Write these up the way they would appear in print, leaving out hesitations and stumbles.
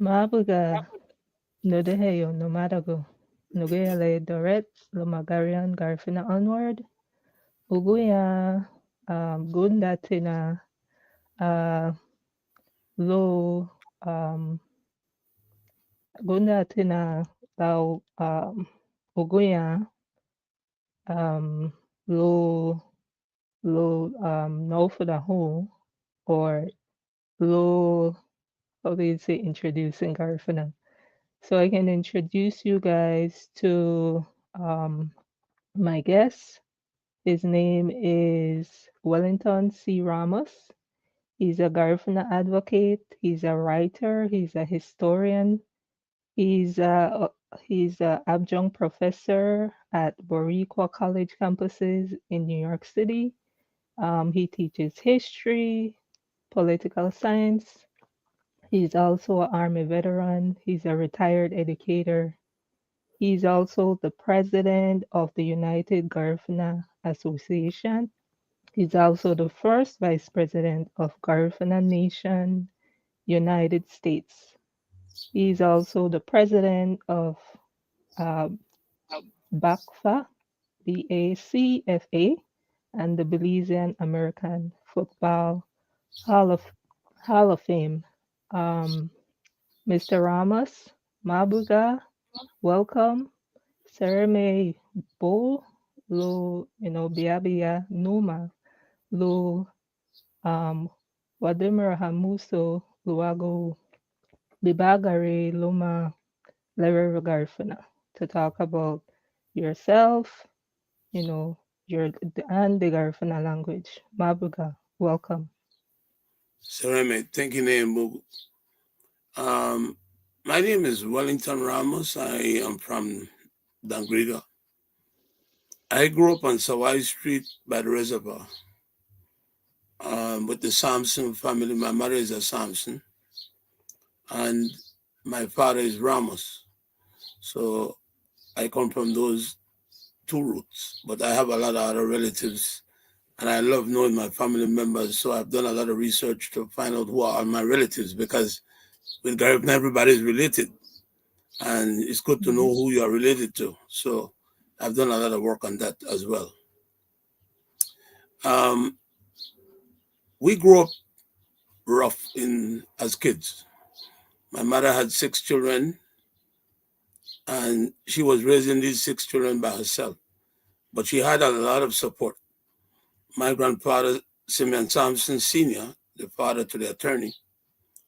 Mabuga no deheyo no madago. Nugele Doret, Lumagarian Garifuna Onward, Uguya Gundatina uh Lo Gundatina Lao Uguya um Lo no for the whole or Lo, how do you say introducing Garifuna? So I can introduce you guys to my guest. His name is Wellington C. Ramos. He's a Garifuna advocate. He's a writer. He's a historian. He's a adjunct professor at Boricua College Campuses in New York City. He teaches history, political science. He's also an Army veteran. He's a retired educator. He's also the president of the United Garifuna Association. He's also the first vice president of Garifuna Nation, United States. He's also the president of uh, BACFA, BACFA, and the Belizean American Football Hall of Fame. Mr. Ramos, Mabuga, welcome. Sereme Bo, Lo, Biabia Numa, Lo, Wadimir Hamuso, Luago, Bibagare, Luma, Lerer Garifuna, to talk about yourself, your and the Garifuna language. Mabuga, welcome. Sereme, thank you, Name. My name is Wellington Ramos. I am from Dangriga. I grew up on Sawai Street by the reservoir with the Sampson family. My mother is a Sampson, and my father is Ramos. So I come from those two roots, but I have a lot of other relatives, and I love knowing my family members. So I've done a lot of research to find out who are my relatives, because with Garifuna, everybody is related, and it's good to know who you are related to. So I've done a lot of work on that as well. We grew up rough as kids. My mother had 6 children, and she was raising these 6 children by herself. But she had a lot of support. My grandfather, Simeon Sampson Sr., the father to the attorney,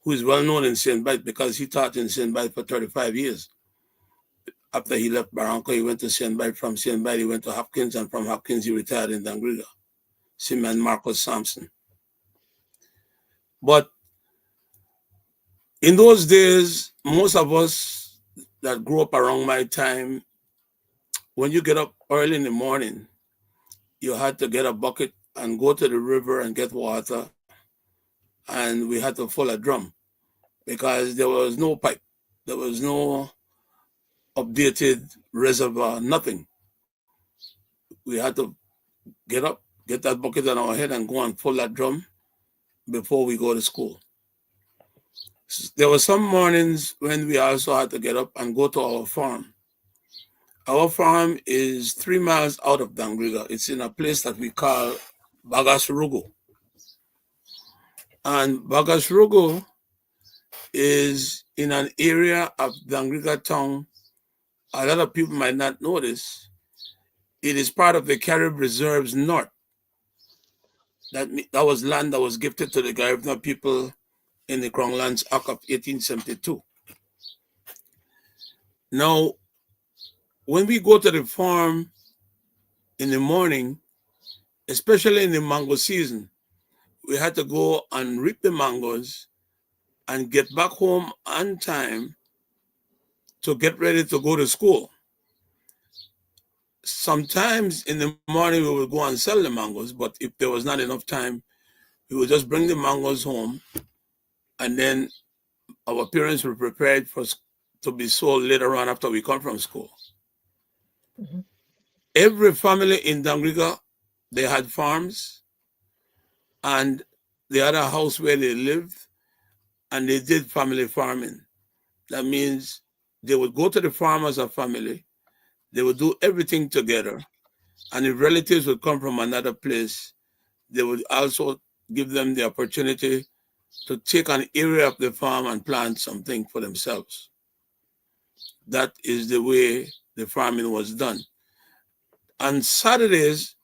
who is well known in St. Bite because he taught in St. Bite for 35 years. After he left Barranco, he went to St. Bite. From St. Bite, he went to Hopkins, and from Hopkins, he retired in Dangriga. Simeon Marcos Sampson. But in those days, most of us that grew up around my time, when you get up early in the morning, you had to get a bucket and go to the river and get water, and we had to fill a drum because there was no pipe, there was no updated reservoir, nothing. We had to get up, get that bucket on our head and go and fill that drum before we go to school. There were some mornings when we also had to get up and go to our farm. Our farm is 3 miles out of Dangriga. It's in a place that we call Bagasrugo. And Bagasrugo is in an area of Dangriga Town. A lot of people might not know this. It is part of the Carib Reserves North. That was land that was gifted to the Garifuna people in the Crown Lands Act of 1872. Now, when we go to the farm in the morning, especially in the mango season, we had to go and reap the mangoes and get back home on time to get ready to go to school. Sometimes in the morning we would go and sell the mangoes, but if there was not enough time, we would just bring the mangoes home, and then our parents were prepared to be sold later on after we come from school. Mm-hmm. Every family in Dangriga, they had farms, and they had a house where they lived, and they did family farming. That means they would go to the farm as a family. They would do everything together. And if relatives would come from another place, they would also give them the opportunity to take an area of the farm and plant something for themselves. That is the way the farming was done. On Saturdays,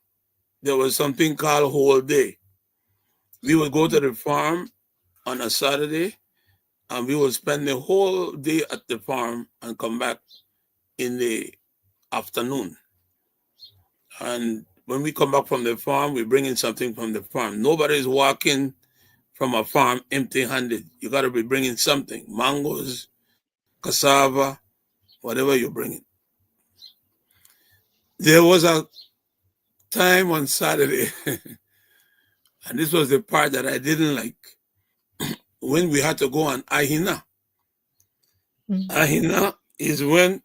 there was something called whole day. We would go to the farm on a Saturday and we would spend the whole day at the farm and come back in the afternoon. And when we come back from the farm, we bring in something from the farm. Nobody's walking from a farm empty-handed. You got to be bringing something, mangoes, cassava, whatever you're bringing. There was a time on Saturday, and this was the part that I didn't like, when we had to go on Ahina. Ahina is when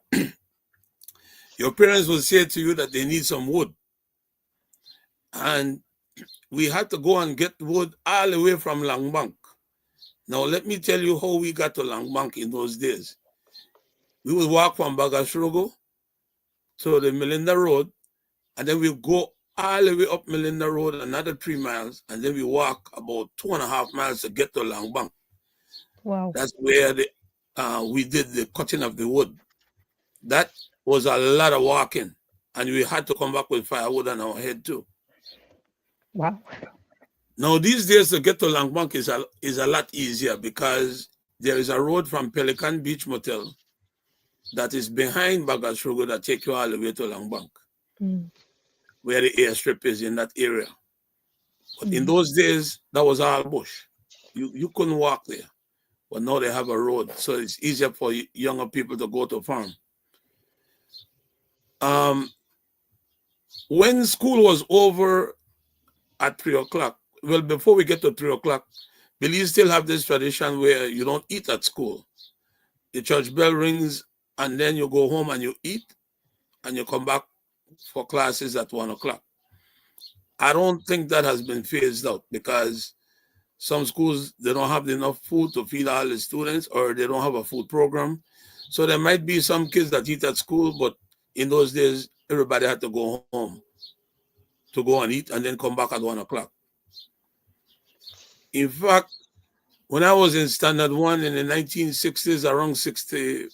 your parents will say to you that they need some wood. And we had to go and get wood all the way from Langbank. Now, let me tell you how we got to Langbank in those days. We would walk from Bagasrogo to the Melinda Road, and then we go all the way up Melinda Road, another 3 miles, and then we walk about 2.5 miles to get to Langbank. Wow. That's where we did the cutting of the wood. That was a lot of walking, and we had to come back with firewood on our head too. Wow. Now, these days to get to Langbank is a lot easier because there is a road from Pelican Beach Motel that is behind Bagasrogo that take you all the way to Langbank, where the airstrip is in that area. But in those days, that was all bush. You couldn't walk there. But now they have a road, so it's easier for younger people to go to farm. When school was over at 3 o'clock, well, before we get to 3 o'clock, Belize still have this tradition where you don't eat at school. The church bell rings, and then you go home and you eat, and you come back for classes at 1 o'clock. I don't think that has been phased out because some schools, they don't have enough food to feed all the students, or they don't have a food program. So there might be some kids that eat at school, but in those days, everybody had to go home to go and eat and then come back at 1 o'clock. In fact, when I was in Standard 1 in the 1960s, around 65,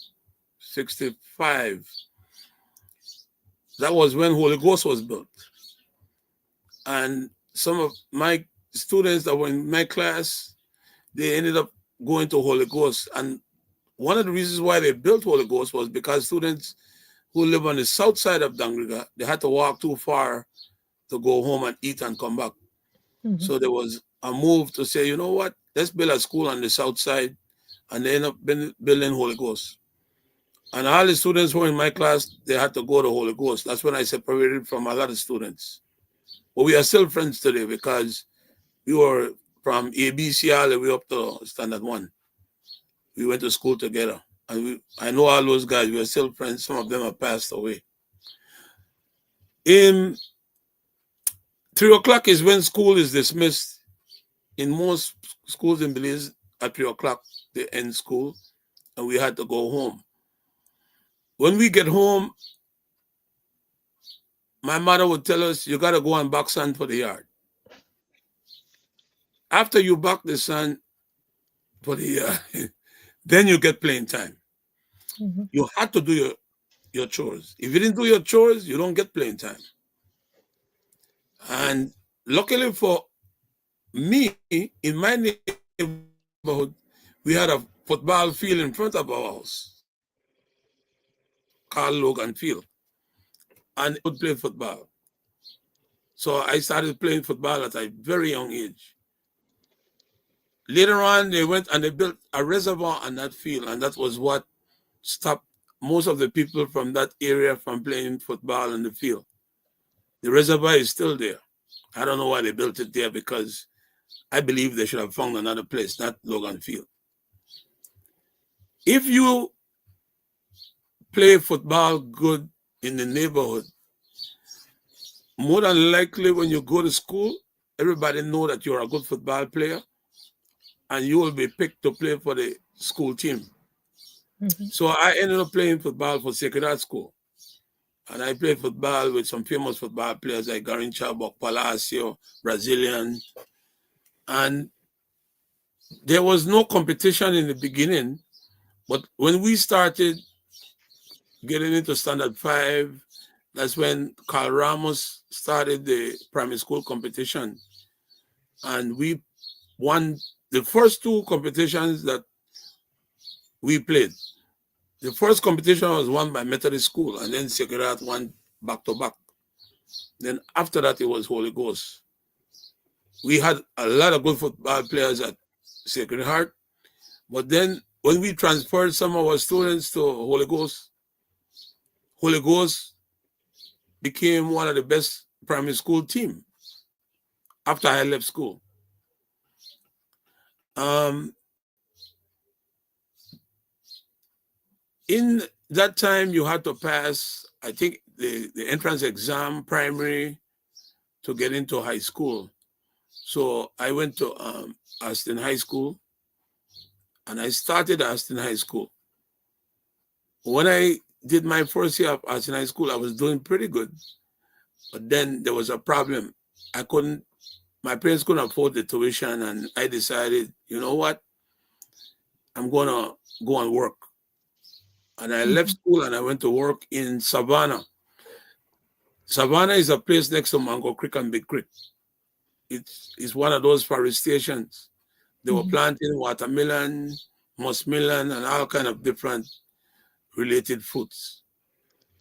that was when Holy Ghost was built. And some of my students that were in my class, they ended up going to Holy Ghost. And one of the reasons why they built Holy Ghost was because students who live on the south side of Dangriga, they had to walk too far to go home and eat and come back. So there was a move to say, you know what, let's build a school on the south side, and they ended up building Holy Ghost. And all the students who were in my class, they had to go to Holy Ghost. That's when I separated from a lot of students. But we are still friends today because we were from ABC all the way up to Standard 1. We went to school together. And I know all those guys, we are still friends. Some of them have passed away. 3 o'clock is when school is dismissed. In most schools in Belize, at 3 o'clock, they end school, and we had to go home. When we get home, my mother would tell us, you got to go and back sand for the yard. After you back the sand for the yard, then you get playing time. You had to do your chores. If you didn't do your chores, you don't get playing time. And luckily for me, in my neighborhood, we had a football field in front of our house, Carl Logan Field, and I would play football. So I started playing football at a very young age. Later on, they went and they built a reservoir on that field, and that was what stopped most of the people from that area from playing football in the field. The reservoir is still there. I don't know why they built it there, because I believe they should have found another place, not Logan Field. If you play football good in the neighborhood, more than likely when you go to school, everybody know that you're a good football player, and you will be picked to play for the school team. Mm-hmm. So I ended up playing football for Sacred Heart School. And I played football with some famous football players like Garrincha, Palacio, Brazilian. And there was no competition in the beginning. But when we started getting into Standard 5, that's when Carl Ramos started the primary school competition. And we won the first two competitions that we played. The first competition was won by Methodist School, and then Sacred Heart won back to back. Then after that, it was Holy Ghost. We had a lot of good football players at Sacred Heart, but then when we transferred some of our students to Holy Ghost became one of the best primary school team after I left school. In that time, you had to pass, I think, the entrance exam primary to get into high school. So I went to Austin High School, and I started Austin High School. When I did my first year of Austin High School, I was doing pretty good. But then there was a problem. My parents couldn't afford the tuition, and I decided, you know what? I'm going to go and work. And I left school and I went to work in Savannah. Savannah is a place next to Mango Creek and Big Creek. It's one of those forest stations. They were planting watermelon, muskmelon, and all kind of different related fruits.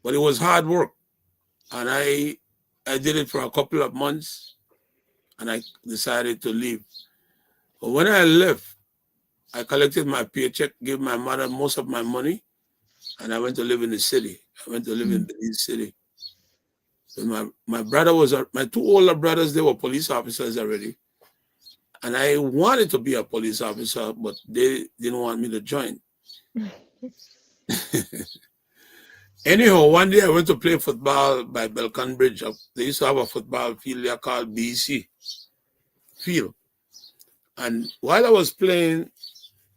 But it was hard work. And I did it for a couple of months, and I decided to leave. But when I left, I collected my paycheck, gave my mother most of my money, and I went to live in the city. I went to live in Belize City. So my brother my two older brothers, they were police officers already. And I wanted to be a police officer, but they didn't want me to join. Anyhow, one day I went to play football by Belcon Bridge. They used to have a football field there called BC field. And while I was playing,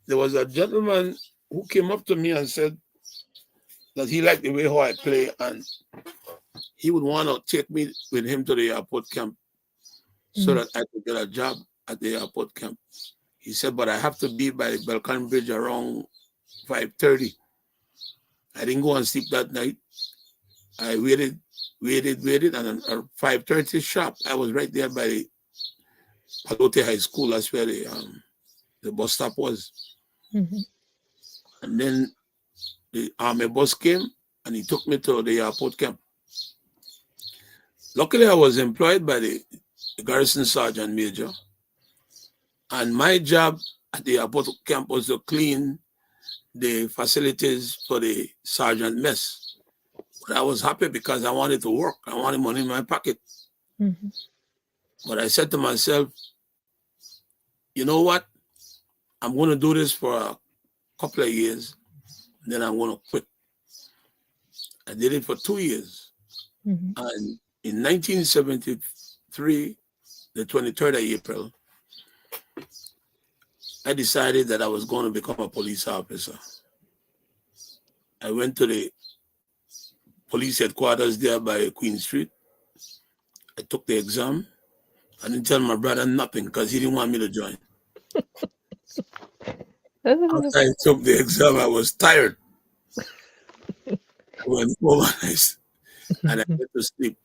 there was a gentleman who came up to me and said that he liked the way how I play, and he would want to take me with him to the airport camp so that I could get a job at the airport camp. He said, but I have to be by Belcon Bridge around 5:30. I didn't go and sleep that night. I waited, and at 5:30 sharp, I was right there by Palote High School. That's where the bus stop was. And then the army bus came, and he took me to the airport camp. Luckily, I was employed by the garrison sergeant major, and my job at the airport camp was to clean the facilities for the sergeant mess. But I was happy because I wanted to work. I wanted money in my pocket. But I said to myself, you know what? I'm going to do this for a couple of years, then I'm going to quit. I did it for 2 years. And in 1973, the 23rd of April, I decided that I was going to become a police officer. I went to the police headquarters there by Queen Street. I took the exam. I didn't tell my brother nothing because he didn't want me to join. After I took the exam, I was tired. I went home and I went to sleep.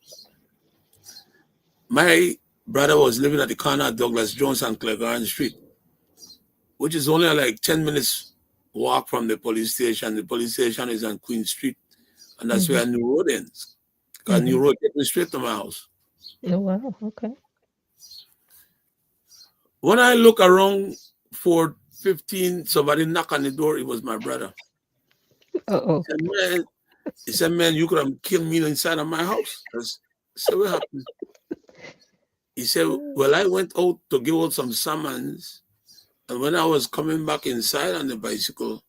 My brother was living at the corner of Douglas Jones and Cleghorn Street, which is only like 10 minutes walk from the police station. The police station is on Queen Street, and that's where New Road ends. Because New Road takes me straight to my house. Oh, wow. Okay. When I look around 4:15, somebody knock on the door. It was my brother. He said, man, you could have killed me inside of my house. I said, what happened? He said, well, I went out to give out some summons, and when I was coming back inside on the bicycle,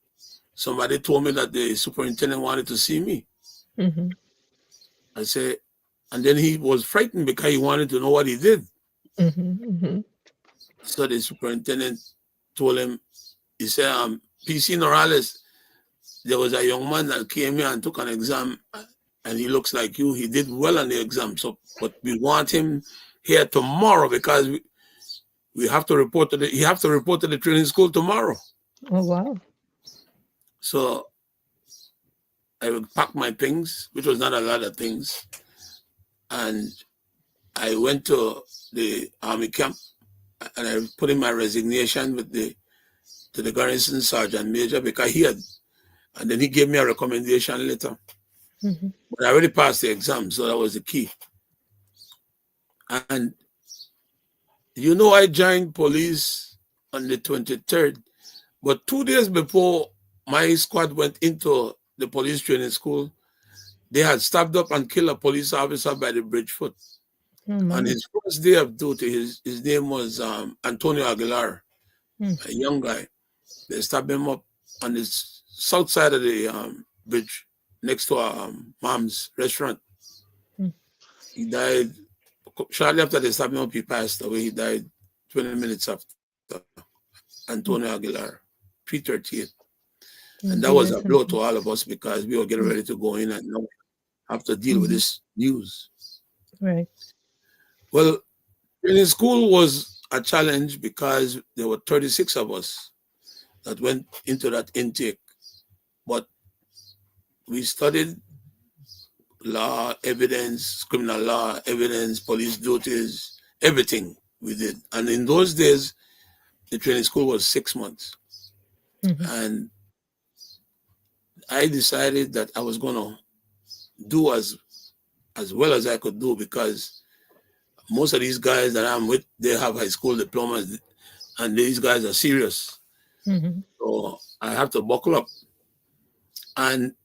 somebody told me that the superintendent wanted to see me. I said, and then he was frightened because he wanted to know what he did. So the superintendent told him, he said, PC Norales, there was a young man that came here and took an exam, and he looks like you. He did well on the exam, so but we want him here tomorrow because we have to report to he have to report to the training school tomorrow. Oh, wow. So I would pack my things, which was not a lot of things, and I went to the army camp, and I put in my resignation with to the garrison sergeant major because he had, and then he gave me a recommendation letter. Mm-hmm. But I already passed the exam, so that was the key. And I joined police on the 23rd, but 2 days before my squad went into the police training school, they had stabbed up and killed a police officer by the bridge foot. Oh, On his first day of duty, his name was Antonio Aguilar, a young guy. They stabbed him up on the south side of the bridge next to a mom's restaurant. He died shortly after they stabbed him up. He passed away. He died 20 minutes after. Antonio Aguilar, 3:38. And that was a blow to all of us because we were getting ready to go in and now have to deal with this news. Right. Well, training school was a challenge because there were 36 of us that went into that intake. But we studied law, evidence, criminal law, evidence, police duties, everything we did. And in those days, the training school was 6 months. And I decided that I was going to do as well as I could do because most of these guys that I'm with, they have high school diplomas and these guys are serious. So I have to buckle up. And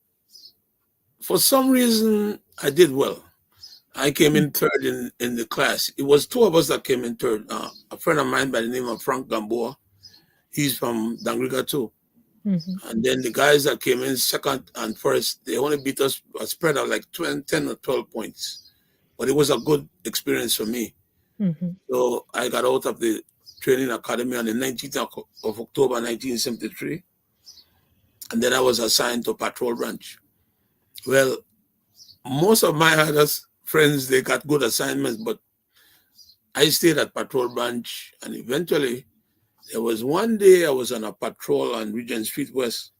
for some reason, I did well. I came in third in the class. It was two of us that came in third. A friend of mine by the name of Frank Gamboa. He's from Dangriga Town. And then the guys that came in second and first, they only beat us a spread of like 10 or 12 points. But it was a good experience for me. So I got out of the training academy on the 19th of October 1973. And then I was assigned to patrol branch. Well, most of my other friends, they got good assignments, but I stayed at patrol branch. And eventually, there was one day I was on a patrol on Regent Street West,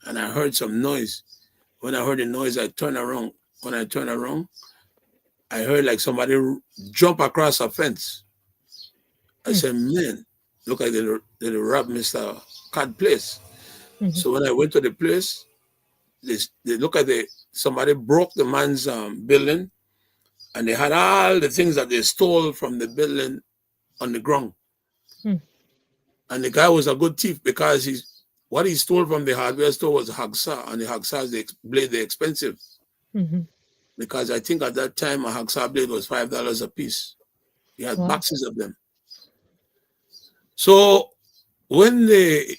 and I heard some noise. When I heard the noise, I turned around. When I turned around, I heard like somebody jump across a fence. I said, man, look like they robbed Mr. Cad place. So when I went to the place, they look at somebody broke the man's building, and they had all the things that they stole from the building on the ground. And the guy was a good thief because what he stole from the hardware store was a hacksaw, and the hacksaws, the blade, they're expensive. Because I think at that time a hacksaw blade was $5 a piece. He had boxes of them. So when the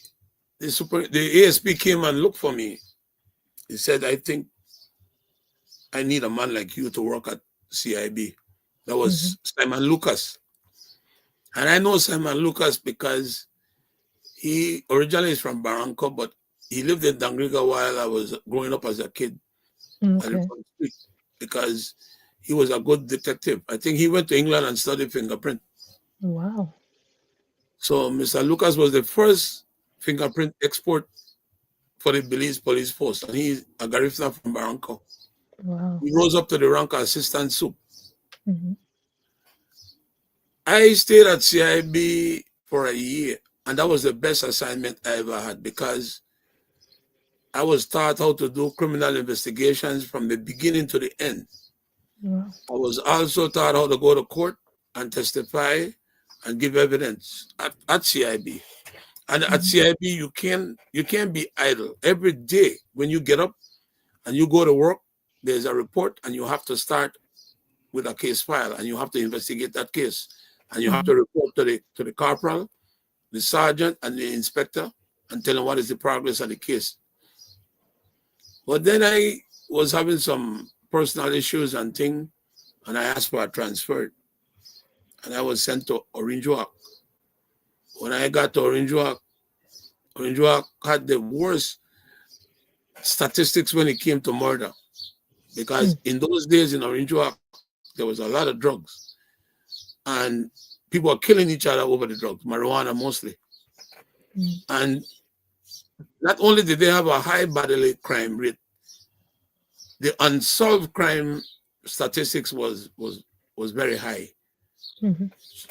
ASP came and looked for me, he said, I think I need a man like you to work at CIB. That was Simon Lucas. And I know Simon Lucas because he originally is from Barranco, but he lived in Dangriga while I was growing up as a kid. Because he was a good detective. I think he went to England and studied fingerprint. Wow. So Mr. Lucas was the first fingerprint export for the Belize police force, and he's a Garifuna from Barranco. Wow. He rose up to the rank of assistant soup. I stayed at CIB for a year, and that was the best assignment I ever had because I was taught how to do criminal investigations from the beginning to the end. Wow. I was also taught how to go to court and testify and give evidence at CIB. And at CIB, you can't be idle. Every day when you get up and you go to work, there's a report, and you have to start with a case file, and you have to investigate that case, and you have to report to the corporal, the sergeant, and the inspector, and tell them what is the progress of the case. But then I was having some personal issues and things, and I asked for a transfer, and I was sent to Orange Walk. When I got to Orange Walk had the worst statistics when it came to murder, because in those days in Orange Walk, there was a lot of drugs, and people were killing each other over the drugs, marijuana mostly. And not only did they have a high bodily crime rate, the unsolved crime statistics was very high.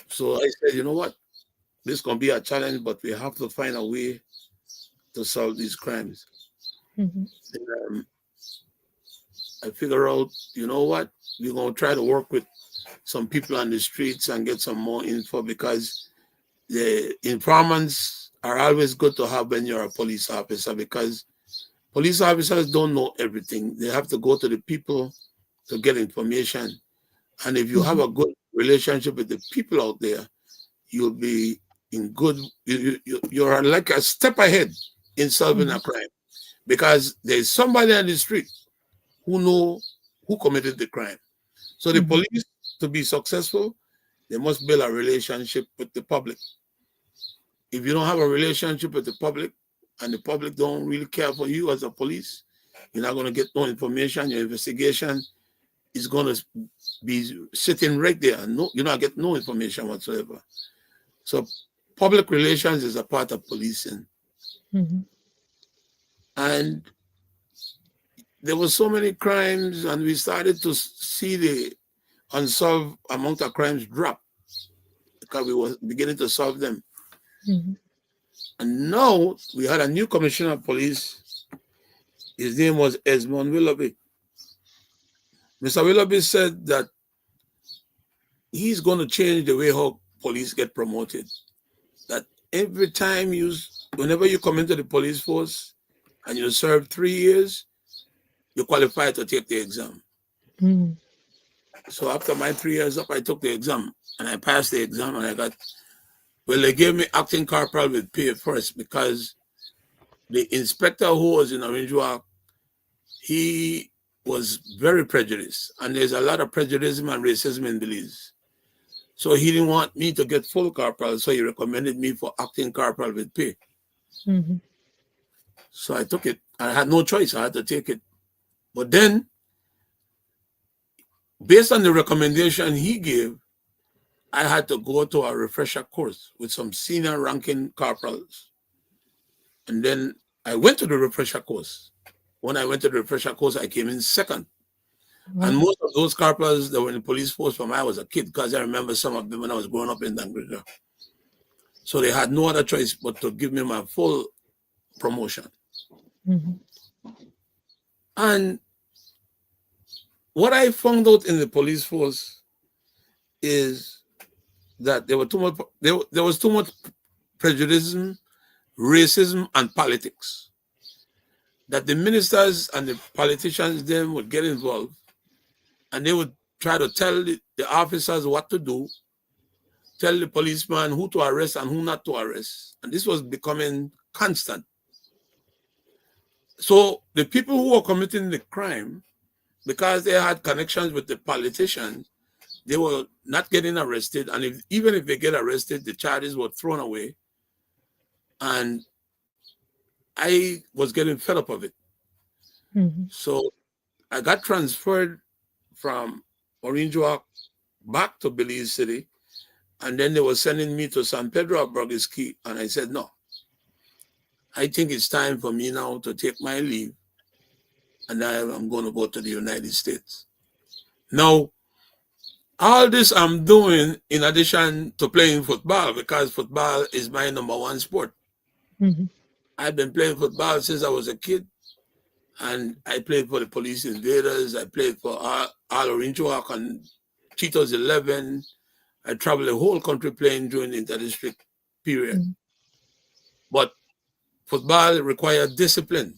So I said, you know what, this is gonna be a challenge, but we have to find a way to solve these crimes. And, I figure out, you know what, we're gonna try to work with some people on the streets and get some more info, because the informants are always good to have when you're a police officer, because police officers don't know everything. They have to go to the people to get information. And if you have a good relationship with the people out there, you'll be in good, you're like a step ahead in solving a crime, because there's somebody on the street who know who committed the crime. So the police, to be successful, they must build a relationship with the public. If you don't have a relationship with the public, and the public don't really care for you as a police, you're not going to get no information. Your investigation is going to be sitting right there. No, you're not getting no information whatsoever. So public relations is a part of policing. And there were so many crimes, and we started to see the unsolved amount of crimes drop, because we were beginning to solve them. And now we had a new commissioner of police. His name was Esmond Willoughby. Mr. Willoughby said that he's going to change the way how police get promoted. That every time whenever you come into the police force and you serve 3 years, you qualify to take the exam. So after my 3 years up, I took the exam, and I passed the exam, and they gave me acting corporal with pay first, because the inspector who was in Orange Walk, he was very prejudiced, and there's a lot of prejudice and racism in Belize. So he didn't want me to get full corporal, so he recommended me for acting corporal with pay. So I took it. I had no choice. I had to take it. But then, based on the recommendation he gave, I had to go to a refresher course with some senior ranking corporals. And then I went to the refresher course. When I went to the refresher course, I came in second. And most of those corporals that were in the police force from I was a kid, because I remember some of them when I was growing up in Dangriga. So they had no other choice but to give me my full promotion. And what I found out in the police force is that there was too much prejudice, racism, and politics. That the ministers and the politicians then would get involved, and they would try to tell the officers what to do, tell the policeman who to arrest and who not to arrest. And this was becoming constant. So the people who were committing the crime, because they had connections with the politicians, they were not getting arrested. And even if they get arrested, the charges were thrown away. And I was getting fed up of it. So I got transferred from Orange Walk back to Belize City. And then they were sending me to San Pedro of Belize C.A. And I said, no, I think it's time for me now to take my leave. And I'm going to go to the United States. Now, all this I'm doing in addition to playing football, because football is my number one sport. I've been playing football since I was a kid. And I played for the Police Invaders. I played for all Orange Walk and Cheetos 11. I traveled the whole country playing during the interdistrict period. But football requires discipline.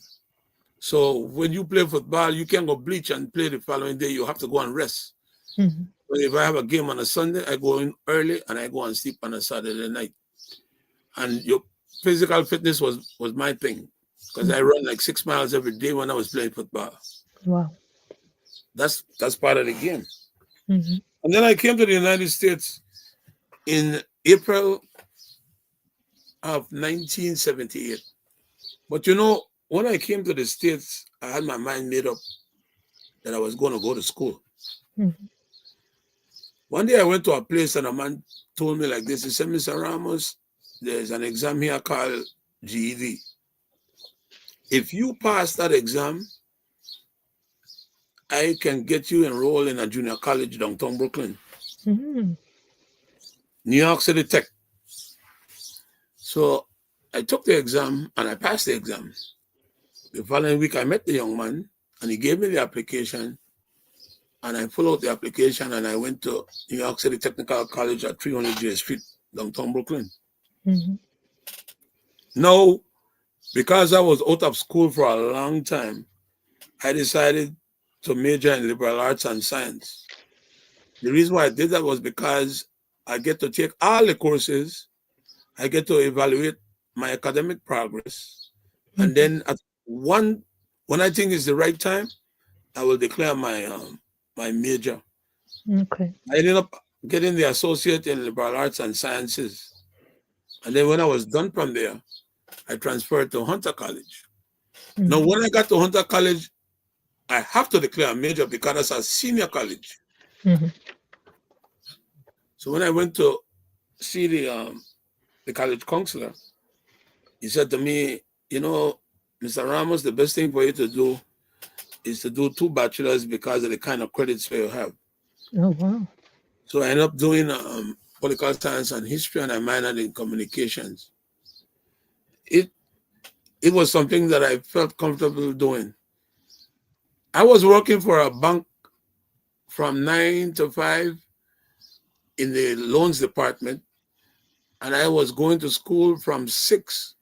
So when you play football, you can't go bleach and play the following day. You have to go and rest. But if I have a game on a Sunday, I go in early and I go and sleep on a Saturday night. And your physical fitness was my thing, because I run like 6 miles every day when I was playing football. Wow. That's part of the game. And then I came to the United States in April of 1978. But you know, when I came to the States, I had my mind made up that I was going to go to school. Mhm. One day I went to a place and a man told me like this. He said, Mr. Ramos, there's an exam here called GED. If you pass that exam, I can get you enrolled in a junior college downtown Brooklyn, Mhm. New York City Tech. So I took the exam and I passed the exam. The following week, I met the young man and he gave me the application. And I filled out the application and I went to New York City Technical College at 300 J Street, downtown Brooklyn. Mhm. Now, because I was out of school for a long time, I decided to major in liberal arts and science. The reason why I did that was because I get to take all the courses, I get to evaluate my academic progress, and Mhm. then when I think it's the right time, I will declare my major. Okay. I ended up getting the associate in liberal arts and sciences. And then when I was done from there, I transferred to Hunter College. Now, Mhm. when I got to Hunter College, I have to declare a major because it's a senior college. Mhm. So when I went to see the college counselor, he said to me, you know, Mr. Ramos, the best thing for you to do is to do 2 bachelors because of the kind of credits you have. Oh wow. So I ended up doing political science and history, and I minored in communications. It it was something that I felt comfortable doing. I was working for a bank from 9 to 5 in the loans department, and I was going to school from 6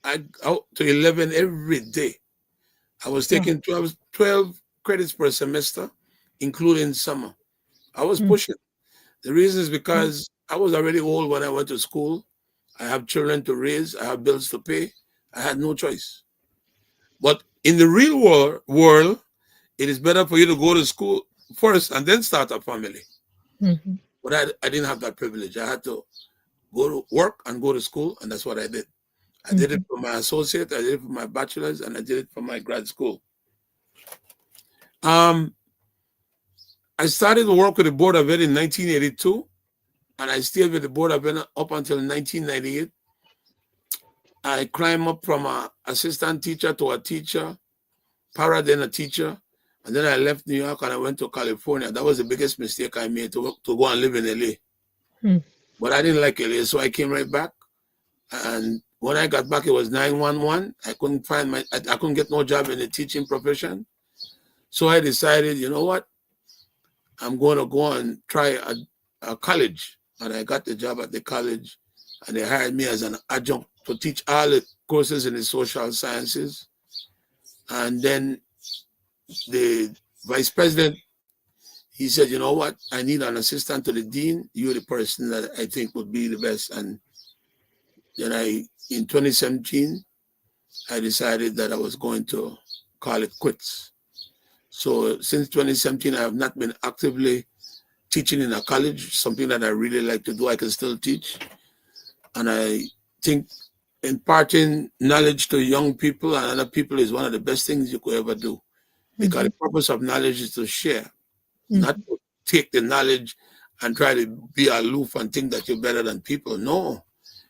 to 11 every day. I was Wow. taking 12 credits per semester, including summer. I was Mm. pushing. The reason is Mm. because I was already old when I went to school. I have children to raise, I have bills to pay. I had no choice. But in the real world, it is better for you to go to school first and then start a family. Mhm. But I didn't have that privilege. I had to go to work and go to school, and that's what I did. I did it Mhm. for my associate, I did it for my bachelor's, and I did it for my grad school. Um, I started to work with the Board of Ed in 1982, and I stayed with the Board of Ed up until 1998. I climbed up from an assistant teacher to a teacher, para then a teacher, and then I left New York and I went to California. That was the biggest mistake I made to go and live in LA. Mm. But I didn't like LA, so I came right back. And when I got back, it was 911. I couldn't I couldn't get no job in the teaching profession. So I decided, you know what? I'm going to go and try a college. And I got the job at the college, and they hired me as an adjunct to teach all the courses in the social sciences. And then the vice president, he said, you know what? I need an assistant to the dean. You're the person that I think would be the best. And then in 2017, I decided that I was going to call it quits. So since 2017, I have not been actively teaching in a college, something that I really like to do. I can still teach. And I think imparting knowledge to young people and other people is one of the best things you could ever do. Because the Mhm. purpose of knowledge is to share, not Mhm. to take the knowledge and try to be aloof and think that you're better than people. No,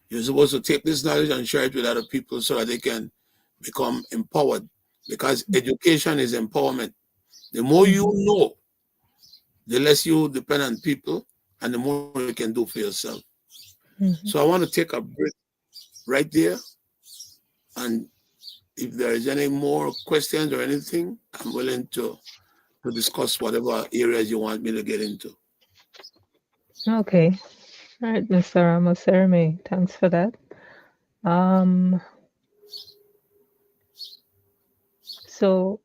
you're supposed to take this knowledge and share it with other people so that they can become empowered. Because education is empowerment. The more you Mhm. know, the less you depend on people and the more you can do for yourself. So I Mhm. want to take a break right there. And if there is any more questions or anything, I'm willing to discuss whatever areas you want me to get into. Okay. All right, Mr. Ramos Serme, thanks for that. Um, so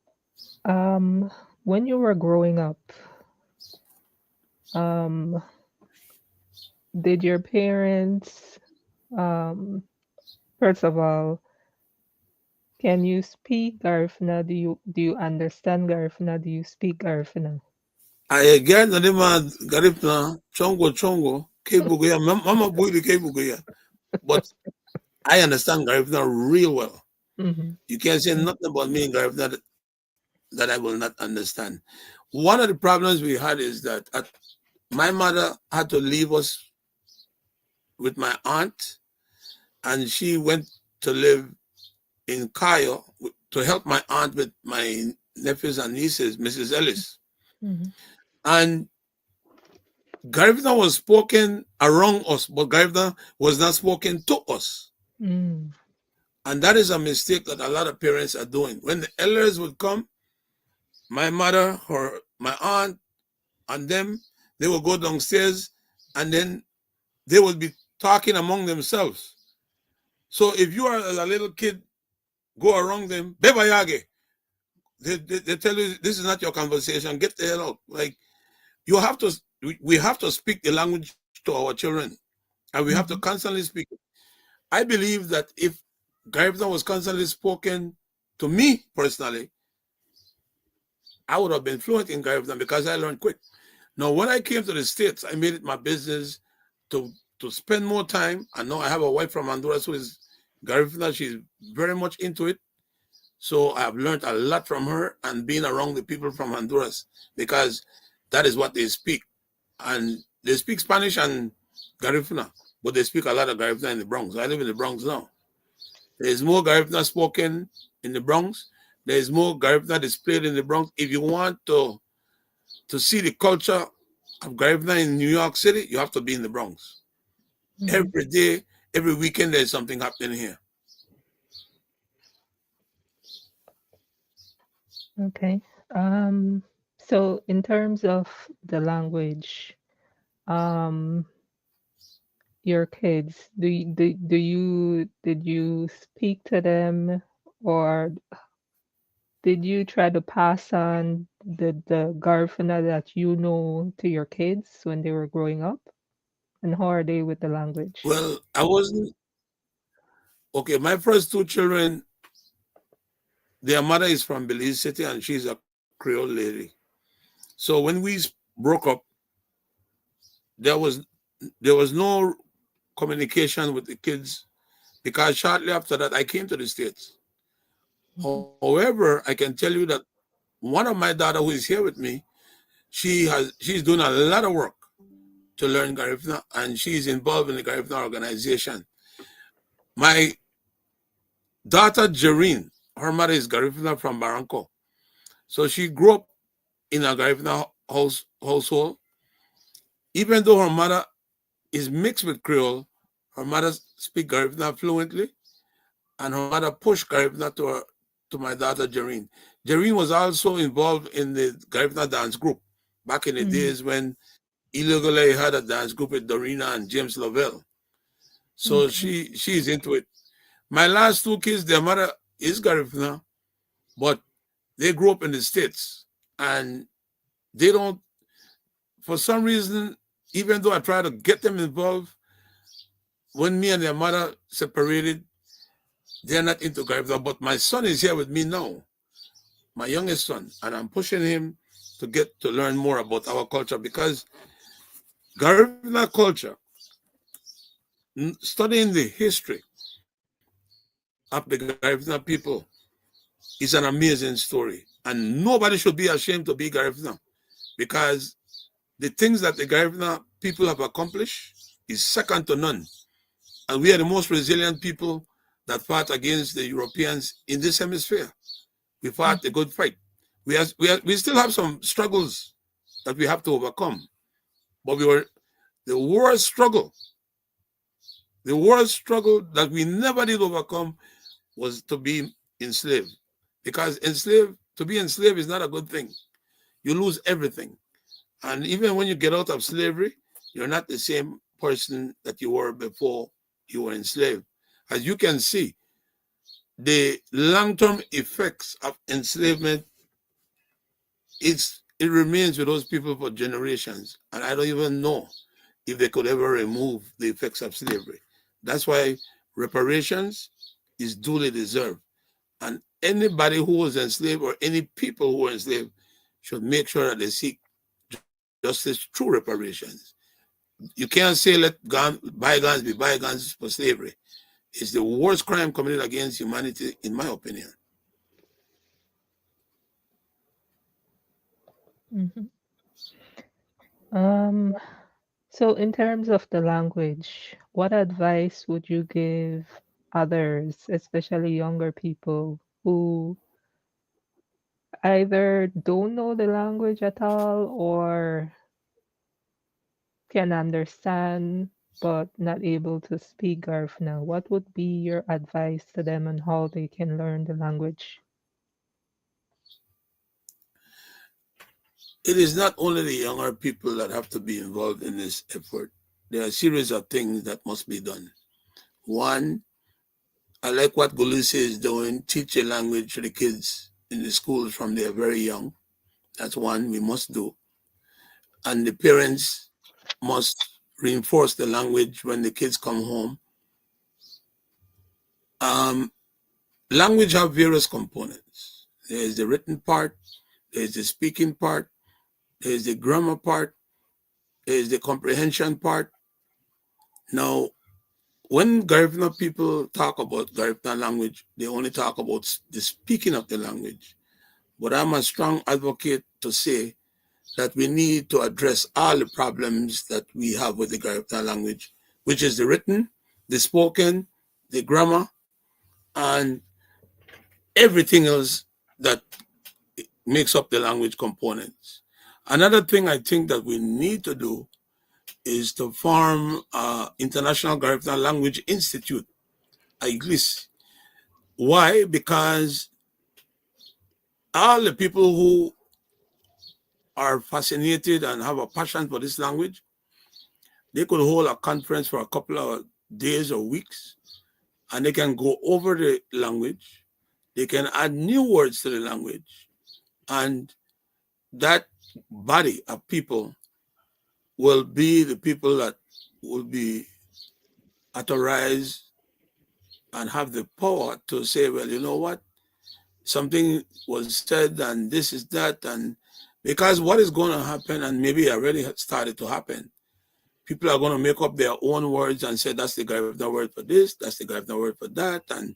when you were growing up, um, did your parents, um, first of all, can you speak Garifuna? Do you understand Garifuna? Do you speak Garifuna? I again the name Garifuna Chongo Chongo Kebugoya Mama Bui Kebugoya. But I understand Garifuna real well. Mm-hmm. You can't say Okay. nothing about me in Garifuna that I will not understand. One of the problems we had is that my mother had to leave us with my aunt, and she went to live in Cayo to help my aunt with my nephews and nieces, Mrs. Ellis. Mm-hmm. And Garifuna was spoken around us, but Garifuna was not spoken to us. Mm-hmm. And that is a mistake that a lot of parents are doing. When the elders would come, my mother, my aunt, and them, they would go downstairs and then they would be talking among themselves. So if you are a little kid, go around them, Beba Yage. They tell you this is not your conversation, get the hell out. Like, you have to, we have to speak the language to our children, and we have to Mm-hmm. constantly speak it. I believe that if Garifuna was constantly spoken to me personally, I would have been fluent in Garifuna because I learned quick. Now, when I came to the States, I made it my business to to spend more time. I know I have a wife from Honduras who is Garifuna. She's very much into it. So I've learned a lot from her and being around the people from Honduras because that is what they speak. And they speak Spanish and Garifuna, but they speak a lot of Garifuna in the Bronx. I live in the Bronx now. There's more Garifuna spoken in the Bronx. There's more Garifuna displayed in the Bronx. If you want to see the culture of Garifuna in New York City, you have to be in the Bronx. Mm-hmm. Every day, every weekend, there's something happening here. Okay. Um, so in terms of the language, um, your kids, did you speak to them, or did you try to pass on the Garifuna that you know to your kids when they were growing up? And how are they with the language? Well, I wasn't okay. My first two children, their mother is from Belize City and she's a Creole lady. So when we broke up, there was there was no communication with the kids because shortly after that I came to the States. Mhm. However, I can tell you that one of my daughter who is here with me, she's doing a lot of work to learn Garifuna and she's involved in the Garifuna organization. My daughter Jareen, her mother is Garifuna from Barranco. So she grew up in a Garifuna household. Even though her mother is mixed with Creole, her mother speaks Garifuna fluently, and her mother pushed Garifuna to my daughter Jareen. Jareen was also involved in the Garifuna dance group back in the Mm, days when illegally had a dance group with Dorina and James Lovell. So okay. she's into it. My last two kids, their mother is Garifuna, but they grew up in the States and they don't, for some reason, even though I try to get them involved, when me and their mother separated, they're not into Garifuna. But my son is here with me now, my youngest son, and I'm pushing him to get to learn more about our culture because Garifuna culture, studying the history of the Garifuna people is an amazing story. And nobody should be ashamed to be Garifuna because the things that the Garifuna people have accomplished is second to none. And we are the most resilient people that fought against the Europeans in this hemisphere. We fought a Mhm. good fight. We still have some struggles that we have to overcome, but we were the the worst struggle that we never did overcome was to be enslaved. Because to be enslaved is not a good thing. You lose everything. And even when you get out of slavery, you're not the same person that you were before you were enslaved. As you can see, the long-term effects of enslavement, it remains with those people for generations. And I don't even know if they could ever remove the effects of slavery. That's why reparations is duly deserved. And anybody who was enslaved or any people who were enslaved should make sure that they seek justice through reparations. You can't say let bygones be bygones for slavery. It's the worst crime committed against humanity, in my opinion. Mhm. Um, so in terms of the language, what advice would you give others, especially younger people who either don't know the language at all or can understand but not able to speak Garifuna? What would be your advice to them on how they can learn the language? It is not only the younger people that have to be involved in this effort. There are a series of things that must be done. One, I like what Belize is doing, teach a language to the kids in the schools from they're very young. That's one we must do. And the parents must reinforce the language when the kids come home. Um, Language have various components. There is the written part, there is the speaking part, there is the grammar part, there is the comprehension part. Now, when Garifuna people talk about Garifuna language, they only talk about the speaking of the language. But I'm a strong advocate to say that we need to address all the problems that we have with the Garifuna language, which is the written, the spoken, the grammar, and everything else that makes up the language components. Another thing I think that we need to do is to form an International Garifuna Language Institute, IGLIS. Why? Because all the people who are fascinated and have a passion for this language, they could hold a conference for a couple of days or weeks, and they can go over the language. They can add new words to the language, and that body of people will be the people that will be authorized and have the power to say, well, you know what, something was said and this is that. And because what is going to happen, and maybe already started to happen, people are going to make up their own words and say that's the Garifuna word for this, that's the Garifuna word for that, and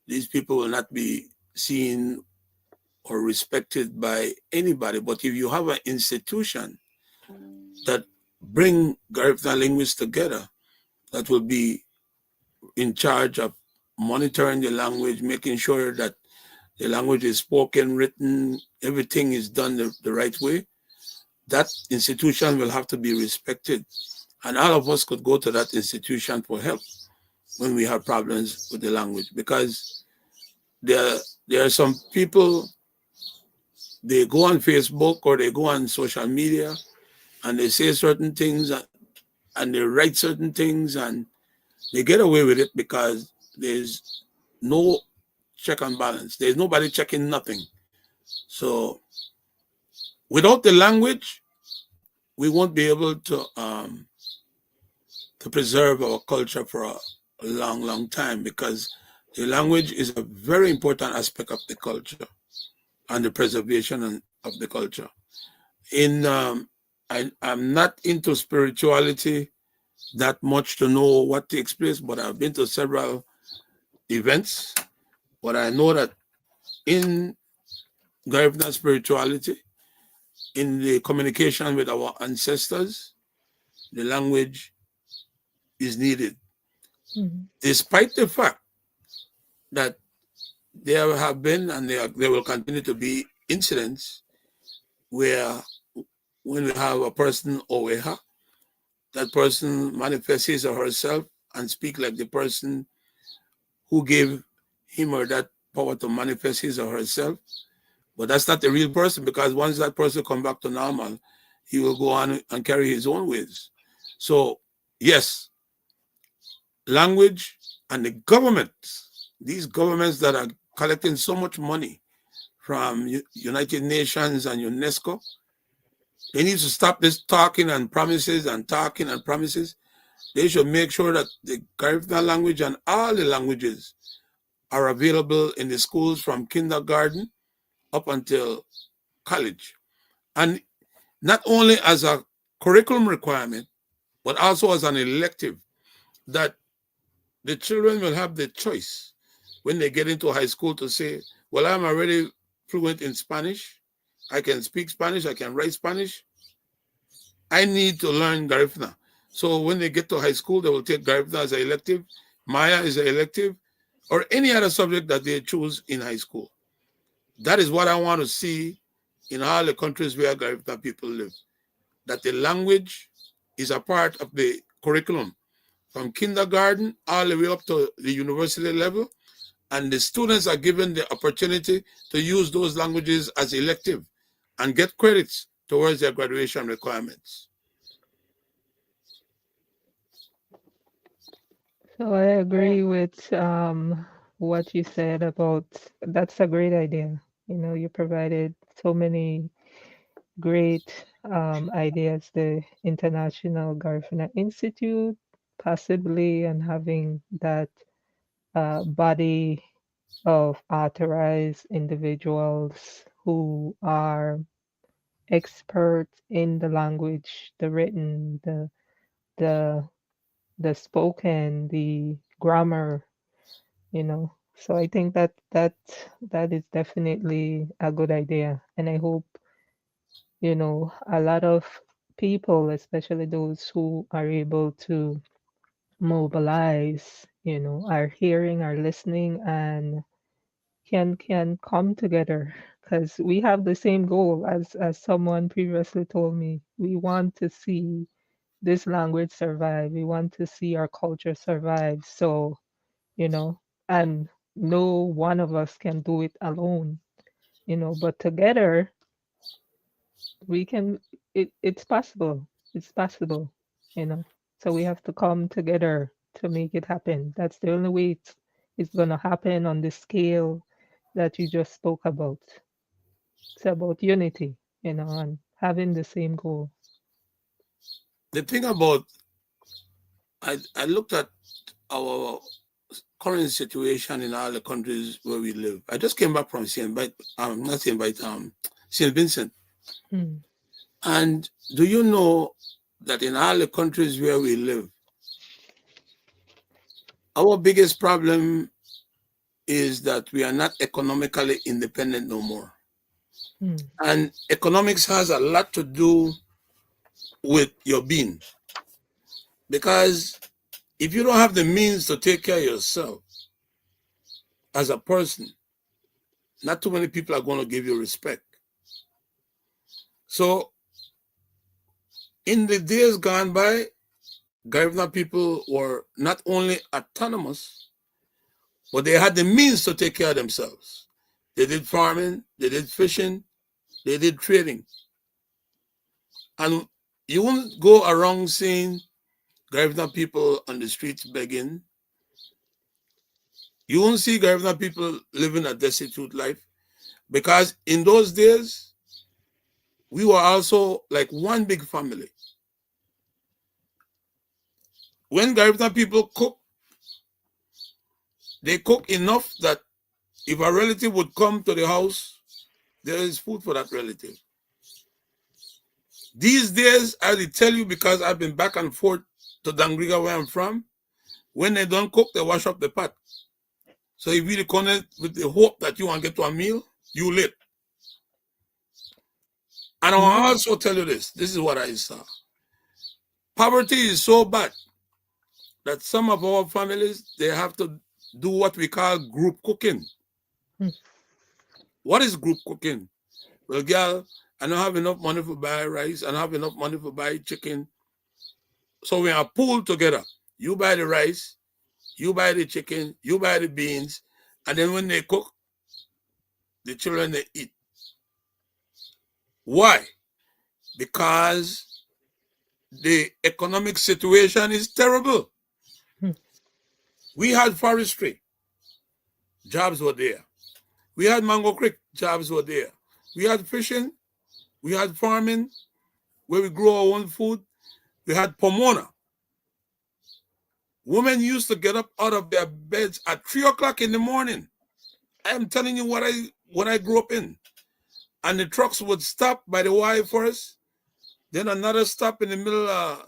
these people will not be seen or respected by anybody. But if you have an institution that bring Garifuna linguists together, that will be in charge of monitoring the language, making sure that the language is spoken, written, everything is done the right way, that institution will have to be respected. And all of us could go to that institution for help when we have problems with the language. Because there are some people, they go on Facebook or they go on social media and they say certain things and they write certain things and they get away with it because there's no check and balance. There's nobody checking nothing. So without the language, we won't be able to preserve our culture for a long, long time, because the language is a very important aspect of the culture and the preservation of the culture. I'm not into spirituality that much to know what takes place, but I've been to several events. But I know that in Garifuna spirituality, in the communication with our ancestors, the language is needed. Mhm. Despite the fact that there have been and there will continue to be incidents where when we have a person oweha, that person manifests his or herself and speak like the person who gave him or that power to manifest his or herself. But that's not the real person, because once that person come back to normal, he will go on and carry his own ways. So yes, language and the governments, these governments that are collecting so much money from United Nations and UNESCO, they need to stop this talking and promises and talking and promises. They should make sure that the Garifuna language and all the languages are available in the schools from kindergarten up until college. And not only as a curriculum requirement, but also as an elective, that the children will have the choice when they get into high school to say, well, I'm already fluent in Spanish. I can speak Spanish. I can write Spanish. I need to learn Garifuna. So when they get to high school, they will take Garifuna as an elective, Maya is an elective, or any other subject that they choose in high school. That is what I want to see in all the countries where Garifuna people live, that the language is a part of the curriculum from kindergarten all the way up to the university level, and the students are given the opportunity to use those languages as elective and get credits towards their graduation requirements. So I agree with what you said about that's a great idea. You know, you provided so many great ideas. The International Garifuna Institute, possibly, and having that body of authorized individuals who are experts in the language, the written, the the spoken, the grammar, you know. So I think that is definitely a good idea. And I hope, you know, a lot of people, especially those who are able to mobilize, you know, are hearing, are listening, and can come together because we have the same goal as someone previously told me. We want to see this language survive. We want to see our culture survive. So, you know, and no one of us can do it alone, you know, but together we can it's possible. It's possible, you know. So we have to come together to make it happen. That's the only way it's gonna happen on the scale that you just spoke about. It's about unity, you know, and having the same goal. The thing about, I looked at our current situation in all the countries where we live. I just came back from not St. Vincent. Hmm. And do you know that in all the countries where we live, our biggest problem is that we are not economically independent no more. Hmm. And economics has a lot to do with your being. Because if you don't have the means to take care of yourself as a person, not too many people are going to give you respect. So in the days gone by, Garifuna people were not only autonomous, but they had the means to take care of themselves. They did farming, they did fishing, they did trading. And you won't go around seeing Garifuna people on the streets begging. You won't see Garifuna people living a destitute life, because in those days, we were also like one big family. When Garifuna people cook, they cook enough that if a relative would come to the house, there is food for that relative. These days, I will tell you, because I've been back and forth to Dangriga where I'm from, when they don't cook, they wash up the pot. So if you connect with the hope that you want to get to a meal, you live. And I'll Yeah. also tell you this is what I saw. Poverty is so bad that some of our families, they have to do what we call group cooking. Hmm. What is group cooking? Well, girl, I don't have enough money for buy rice. I don't have enough money for buy chicken. So we are pooled together. You buy the rice, you buy the chicken, you buy the beans, and then when they cook, the children, they eat. Why? Because the economic situation is terrible. Hmm. We had forestry, jobs were there. We had Mango Creek, jobs were there. We had fishing, we had farming, where we grow our own food. We had Pomona. Women used to get up out of their beds at 3 o'clock in the morning. I am telling you what I grew up in. And the trucks would stop by the Y first, then another stop in the middle of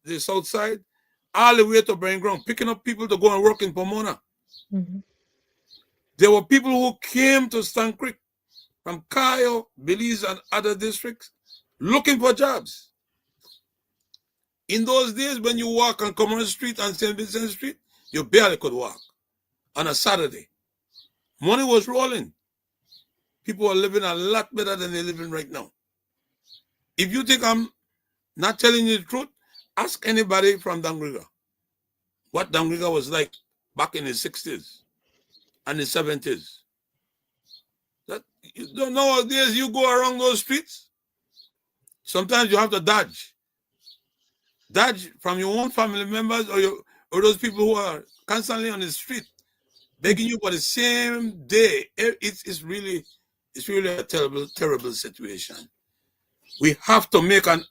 the south side, all the way to Brain Ground, picking up people to go and work in Pomona. Mm-hmm. There were people who came to Stan Creek from Cayo, Belize, and other districts looking for jobs. In those days, when you walk on Commerce Street and St. Vincent Street, you barely could walk on a Saturday. Money was rolling. People were living a lot better than they're living right now. If you think I'm not telling you the truth, ask anybody from Dangriga what Dangriga was like back in the 60s and the 70s. That you don't know, nowadays you go around those streets, sometimes you have to dodge from your own family members or those people who are constantly on the street begging you for the same day. It's really a terrible situation. We have to make an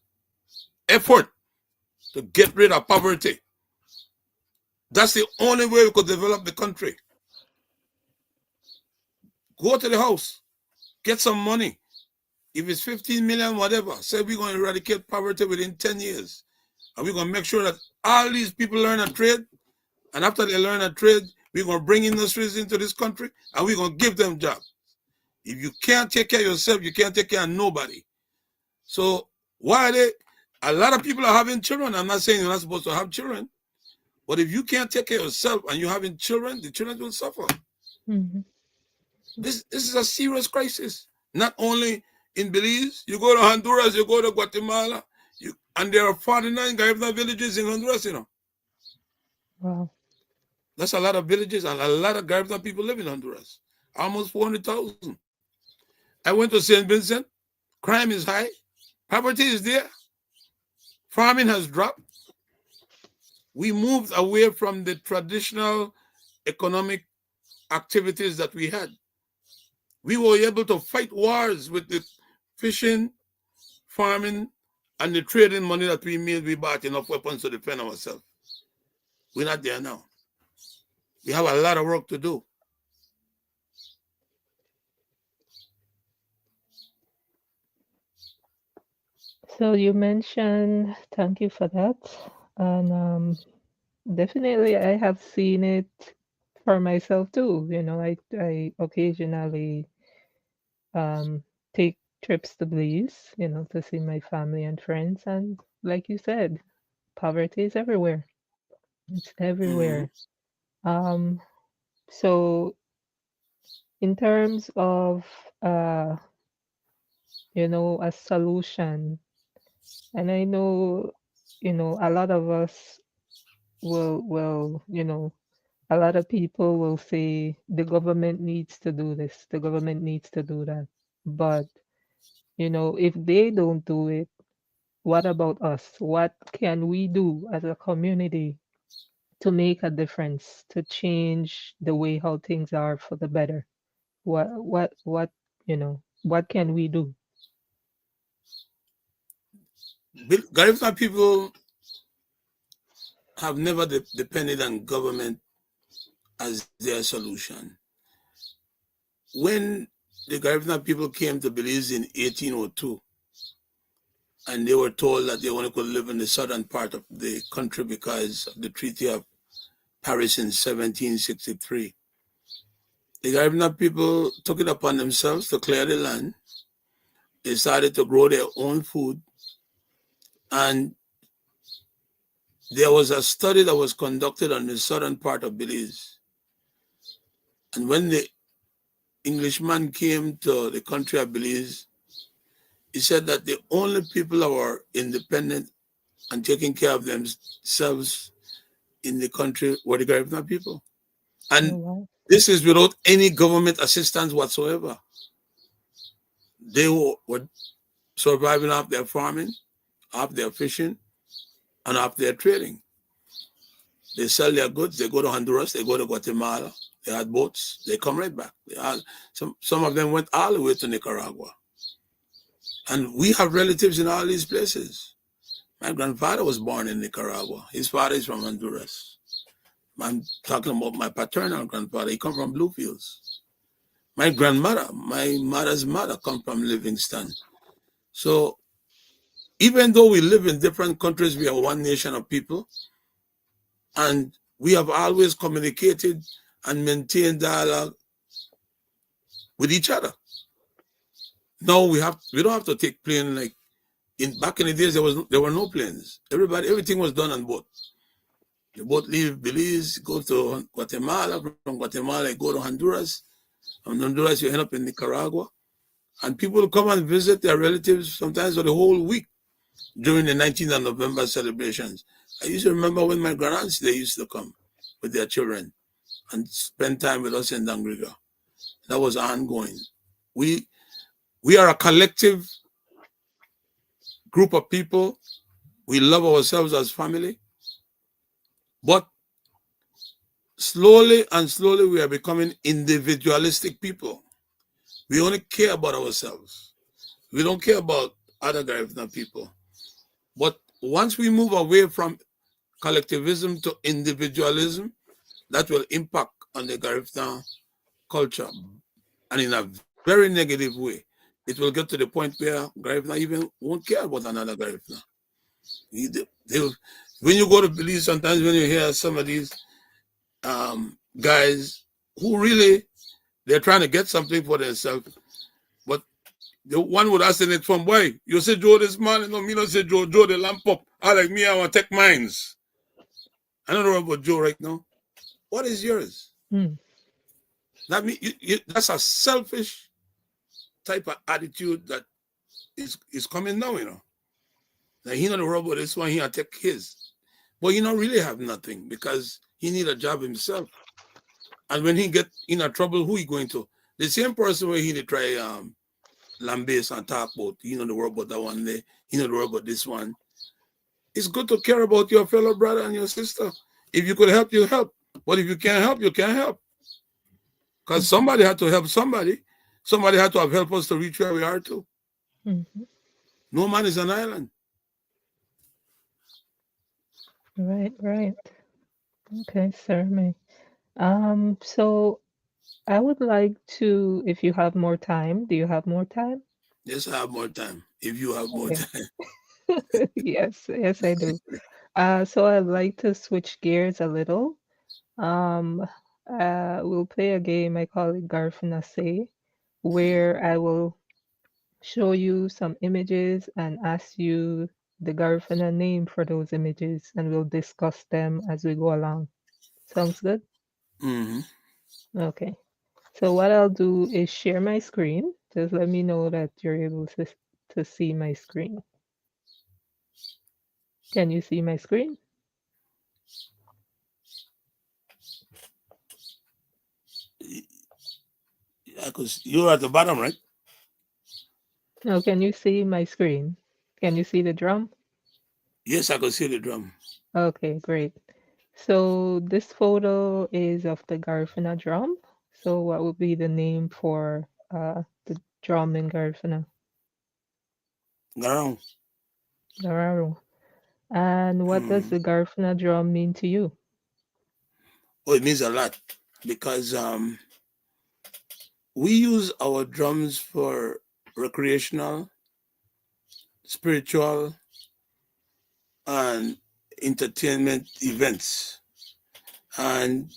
effort to get rid of poverty. That's the only way we could develop the country. Go to the house, get some money. If it's 15 million, whatever, say we're going to eradicate poverty within 10 years. And we're going to make sure that all these people learn a trade. And after they learn a trade, we're going to bring industries into this country and we're going to give them jobs. If you can't take care of yourself, you can't take care of nobody. So why are they? A lot of people are having children. I'm not saying you're not supposed to have children. But if you can't take care of yourself and you're having children, the children will suffer. Mm-hmm. This is a serious crisis. Not only in Belize, you go to Honduras, you go to Guatemala, and there are 49 Garifuna villages in Honduras, you know. Wow. That's a lot of villages and a lot of Garifuna people live in Honduras. Almost 400,000. I went to St. Vincent. Crime is high. Poverty is there. Farming has dropped. We moved away from the traditional economic activities that we had. We were able to fight wars with the fishing, farming, and the trading money that we made. We bought enough weapons to defend ourselves. We're not there now. We have a lot of work to do. So you mentioned, thank you for that. And definitely I have seen it for myself too. You know, I occasionally take trips to Belize, you know, to see my family and friends. And like you said, poverty is everywhere. It's Mm-hmm. everywhere. Um, so in terms of uh, you know, a solution, and I know, you know, a lot of us will, you know, a lot of people will say the government needs to do this, the government needs to do that. But, you know, if they don't do it, what about us? What can we do as a community to make a difference, to change the way how things are for the better? What, you know, what can we do? Garifuna people have never depended on government as their solution. When the Garifuna people came to Belize in 1802, and they were told that they only could live in the southern part of the country because of the Treaty of Paris in 1763, the Garifuna people took it upon themselves to clear the land. They started to grow their own food, and there was a study that was conducted on the southern part of Belize. And when the Englishman came to the country of Belize, he said that the only people that were independent and taking care of themselves in the country were the Garifuna people. Oh, And wow. this is without any government assistance whatsoever. They were surviving off their farming, off their fishing, and off their trading. They sell their goods, they go to Honduras, they go to Guatemala, they had boats, they come right back. Some of them went all the way to Nicaragua. And we have relatives in all these places. My grandfather was born in Nicaragua. His father is from Honduras. I'm talking about my paternal grandfather. He come from Bluefields. My grandmother, my mother's mother, come from Livingston. So even though we live in different countries, we are one nation of people. And we have always communicated and maintained dialogue with each other. Now we don't have to take plane like back in the days there were no planes. Everything was done on boat. The boat leave Belize, go to Guatemala, from Guatemala go to Honduras. From Honduras you end up in Nicaragua. And people come and visit their relatives sometimes for the whole week during the 19th of November celebrations. I used to remember when my grandparents, they used to come with their children and spend time with us in Dangriga. That was ongoing. We are a collective group of people. We love ourselves as family. But slowly and slowly we are becoming individualistic people. We only care about ourselves. We don't care about other Garifuna people. But once we move away from collectivism to individualism, that will impact on the Garifuna culture, and in a very negative way. It will get to the point where Garifuna even won't care about another Garifuna. When you go to Belize, sometimes when you hear some of these guys who really, they're trying to get something for themselves, but the one would ask the next one, boy, you say Joe this man, no, me not say Joe the lamp up. I like me, I want to take mines. I don't know about Joe right now. What is yours? That mean that's a selfish type of attitude that is coming now, you know. Like he not worry about this one, he take his. But he don't really have nothing because he need a job himself. And when he get in a trouble, who he going to? The same person where he dey try lambase and talk about, he not worry about that one there, he not worry about this one. It's good to care about your fellow brother and your sister. If you could help, you help. But if you can't help, you can't help. Because somebody had to help somebody. Somebody had to have helped us to reach where we are to. No man is an island. Right. Okay, certainly. So I would like to, if you have more time, do you have more time? Yes, I have more time. If you have more Okay. time. Yes, I do. So I'd like to switch gears a little. Um, we'll play a game I call it Garifuna C, where I will show you some images and ask you the Garifuna name for those images, and we'll discuss them as we go along. Sounds good? Mm-hmm. Okay. So what I'll do is share my screen. Just let me know that you're able to see my screen. Can you see my screen? Because you're at the bottom, right? No, can you see my screen? Can you see the drum? Yes, I could see the drum. Okay, great. So this photo is of the Garifuna drum. So what would be the name for the drum in Garifuna? Garang. Gararo. And what does Mm. the Garifuna drum mean to you? Oh, it means a lot because we use our drums for recreational, spiritual, and entertainment events. And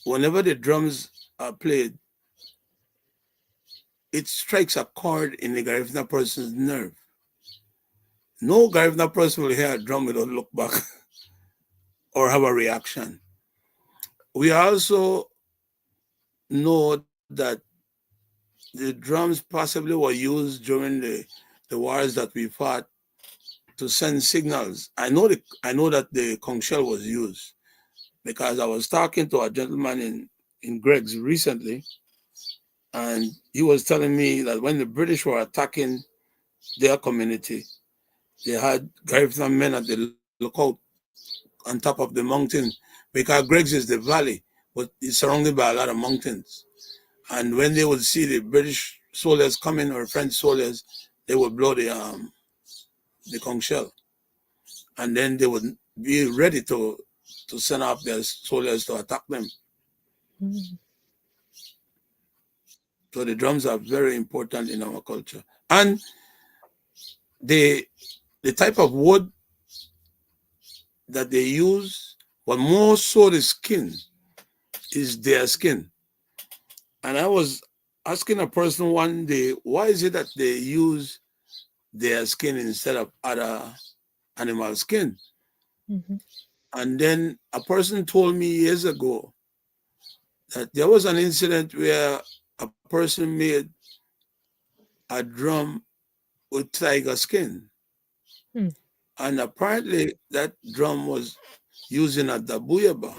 whenever the drums are played, it strikes a chord in the Garifuna person's nerve. No Garifuna person will hear a drum without look back or have a reaction. We also know that the drums possibly were used during the wars that we fought to send signals. I know that the conch shell was used because I was talking to a gentleman in Greg's recently, and he was telling me that when the British were attacking their community, they had Garifuna men at the lookout on top of the mountain because Greg's is the valley, but it's surrounded by a lot of mountains. And when they would see the British soldiers coming or French soldiers, they would blow the conch shell, and then they would be ready to send off their soldiers to attack them. Mm. So the drums are very important in our culture, and the the type of wood that they use but more so the skin is their skin. And I was asking a person one day, why is it that they use their skin instead of other animal skin? Mm-hmm. And then a person told me years ago that there was an incident where a person made a drum with tiger skin. Mm. And apparently that drum was using at the Buyaba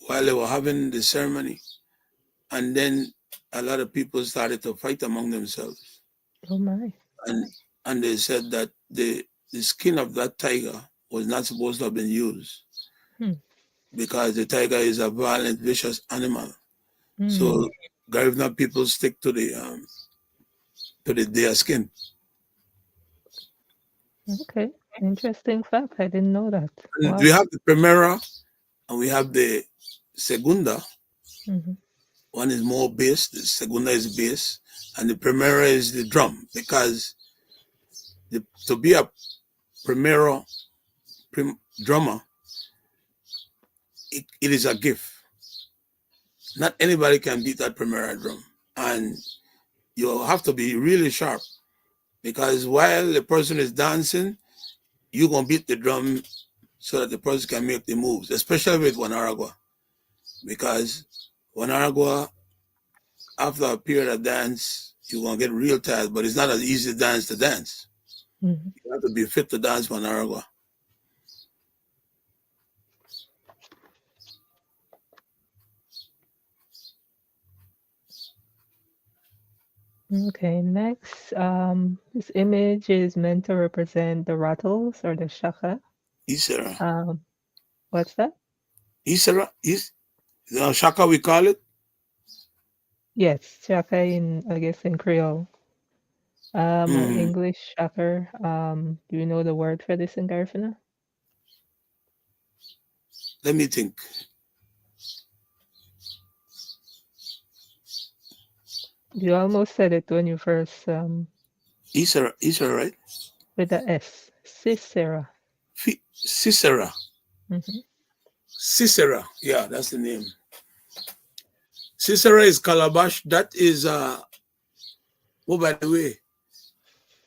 while they were having the ceremony. And then a lot of people started to fight among themselves. Oh my. And they said that the skin of that tiger was not supposed to have been used Mm. because the tiger is a violent, vicious animal. Mm. So Garifuna people stick to their skin. Okay. Interesting fact. I didn't know that. And we Wow. have the primera and we have the segunda. Mm-hmm. One is more bass, the segunda is bass, and the primera is the drum. Because to be a primero drummer, it is a gift. Not anybody can beat that primera drum. And you have to be really sharp because while the person is dancing, you're going to beat the drum so that the person can make the moves, especially with Wanaragua. Because Wanaragua, after a period of dance, you're going to get real tired, but it's not an easy dance to dance. Mm-hmm. You have to be fit to dance Wanaragua. Okay, next, this image is meant to represent the rattles or the shaka. Isera. What's that? Isera? Shaka we call it? Yes, shaka in, I guess, in Creole. Or Mm, English shaka. Do you know the word for this in Garifuna? let me think. You almost said it when you first, Isera, right? with the S. Cicera. Cicera. Mm-hmm. Cicera. Yeah, that's the name. Cicera is calabash. That is, oh, by the way,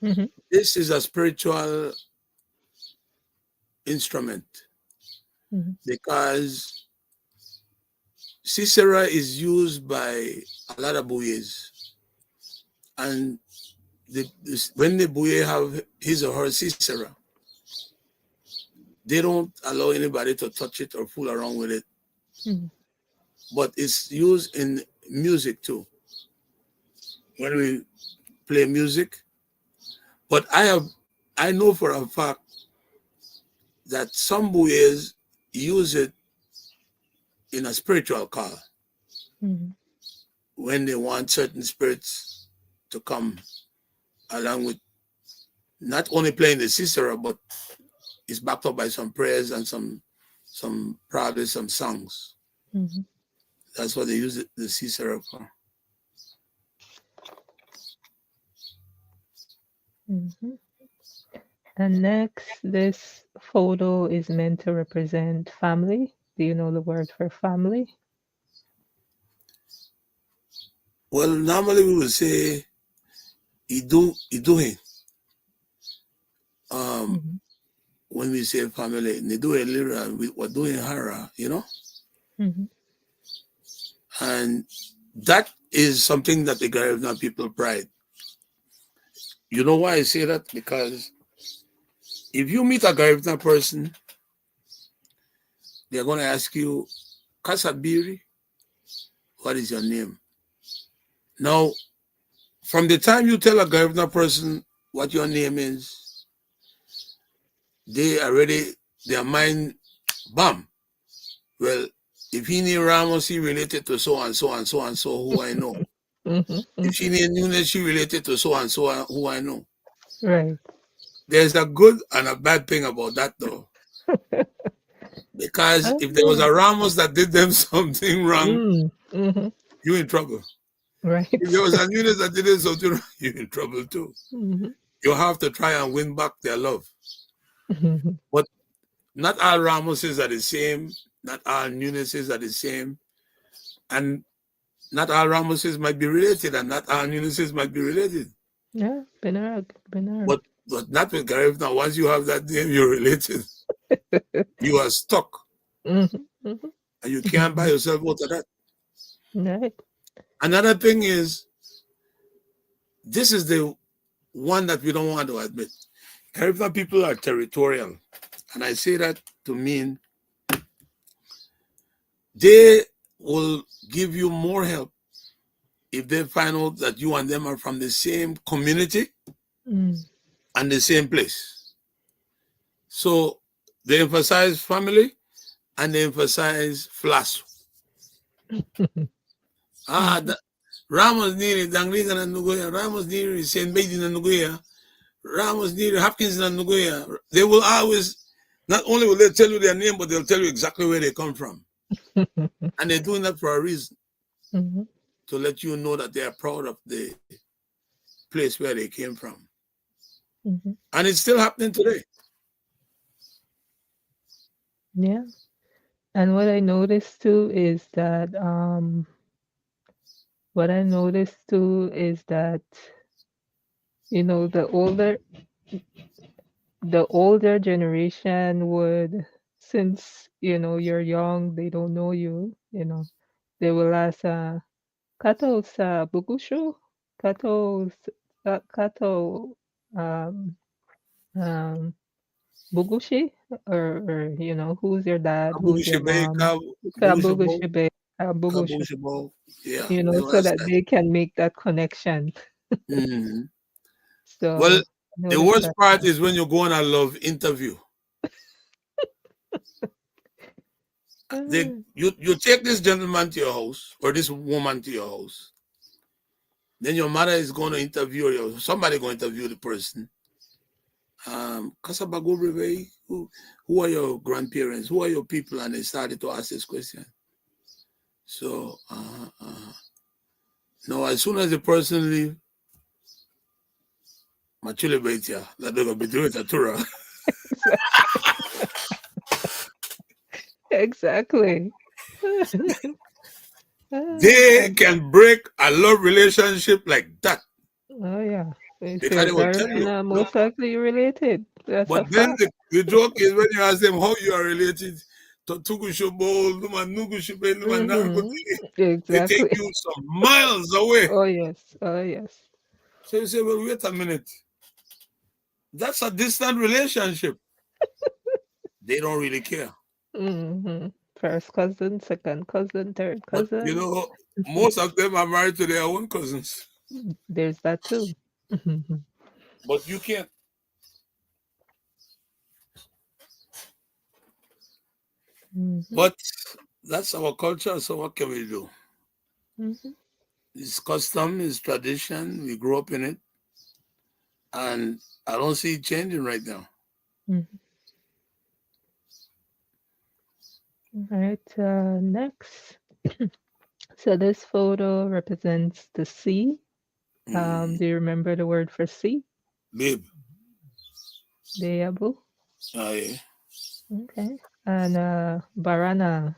Mm-hmm. this is a spiritual instrument Mm-hmm. because Cicera is used by a lot of buyers. And when the buye have his or her Cicera, they don't allow anybody to touch it or fool around with it. Mm-hmm. But it's used in music too. When we play music, but I know for a fact that some buyers use it in a spiritual call Mm-hmm. when they want certain spirits to come along with not only playing the Cicera, but it's backed up by some prayers and some probably some songs. Mm-hmm. That's what they use the Cicera for. Mm-hmm. And next, this photo is meant to represent family. Do you know the word for family? Well, normally we would say iduhe. Mm-hmm. When we say family, niduhe lira, we're doing hara, Mm-hmm. and that is something that the Garifuna people pride. You know why I say that? Because if you meet a Garifuna person, they're going to ask you, Kasabiri, what is your name? Now, from the time you tell a Garifuna person what your name is, their mind, bam. Well, if he named Ramos, he related to so and so and so and so who I know. Mm-hmm. If she named Nunes, she related to so and so who I know. Right. There's a good and a bad thing about that though. Because if there was Oh. a Ramos that did them something wrong, Mm-hmm. you're in trouble. Right. If there was a Nunes that did them something wrong, you're in trouble too. Mm-hmm. You have to try and win back their love. Mm-hmm. But not all Ramoses are the same, not all Nuneses are the same, and not all Ramoses might be related, and not all Nuneses might be related. Yeah, Benarag. But not with Garifuna. Once you have that name, you're related. You are stuck, Mhm, mhm. and you can't buy yourself out of that. Right. Another thing is, this is the one that we don't want to admit. Garifuna people are territorial, and I say that to mean they will give you more help if they find out that you and them are from the same community Mm. and the same place. So they emphasize family and they emphasize flash. Ramos near Dangriga Nanugoya, Ramos near St. Baden Nanugoya, Ramos near Hopkins Nanugoya. They will always, not only will they tell you their name, but they'll tell you exactly where they come from. And they're doing that for a reason, to let you know that they are proud of the place where they came from. And it's still happening today. Yeah. And what I noticed too is that you know, the older generation would, since you know you're young, they don't know you, you know, they will ask kato sa bugusho, kato um um bugushi, or you know, who's your dad, who's your Kabushibe, mom, Bushabo, kabugushibe, kabugusho, Kabushabo. Yeah, you they know, will so ask that that. they can make that connection. Well, So the notice worst that. part is when you go on a love interview. Mm, You take this gentleman to your house or this woman to your house. Then your mother is going to interview you. Somebody going to interview the person. Kasabago, who are your grandparents? Who are your people? And they started to ask this question. So now, as soon as the person leave, Machule Baitia, that they're gonna be doing it Tura. exactly. They And can break a love relationship like that oh yeah, if because you're they will tell you. Garifuna, No, most likely you're related. That's but a then fact. the joke is when you ask them how you are related to Tugushobo, Luma Nugushibe, Luma Nango, they take Exactly. you some miles away. Oh yes. Oh yes. So you say, well, wait a minute. That's a distant relationship. They don't really care. First cousin, second cousin, third But cousin. most of them are married to their own cousins. There's that too. But you can't. But that's our culture, so what can we do? It's custom, it's tradition, we grew up in it, and I don't see it changing right now. All right, next. So this photo represents the sea. Do you remember the word for sea? Babe. Deyabu. Yeah. Okay. And Barana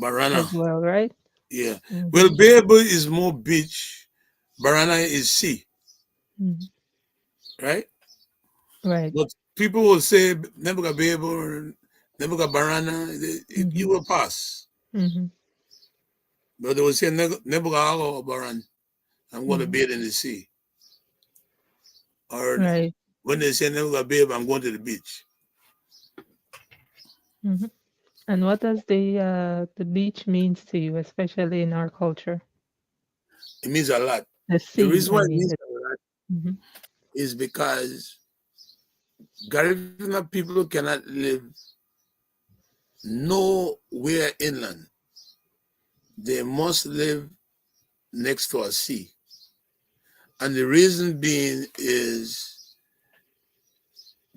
Barana. as well, right? Yeah. Well, Bebo is more beach. Barana is sea. Right? Right. But people will say Nebuga Bebo or Nebuga Barana, you will pass. But they will say Nebuga or Baran, I'm going to bathe in the sea. Or when they say Nebuga Babe, I'm going to the beach. And what does the beach means to you, especially in our culture? It means a lot. The The sea, reason I why it mean. means a lot is because Garifuna people cannot live nowhere inland. They must live next to a sea. And the reason being is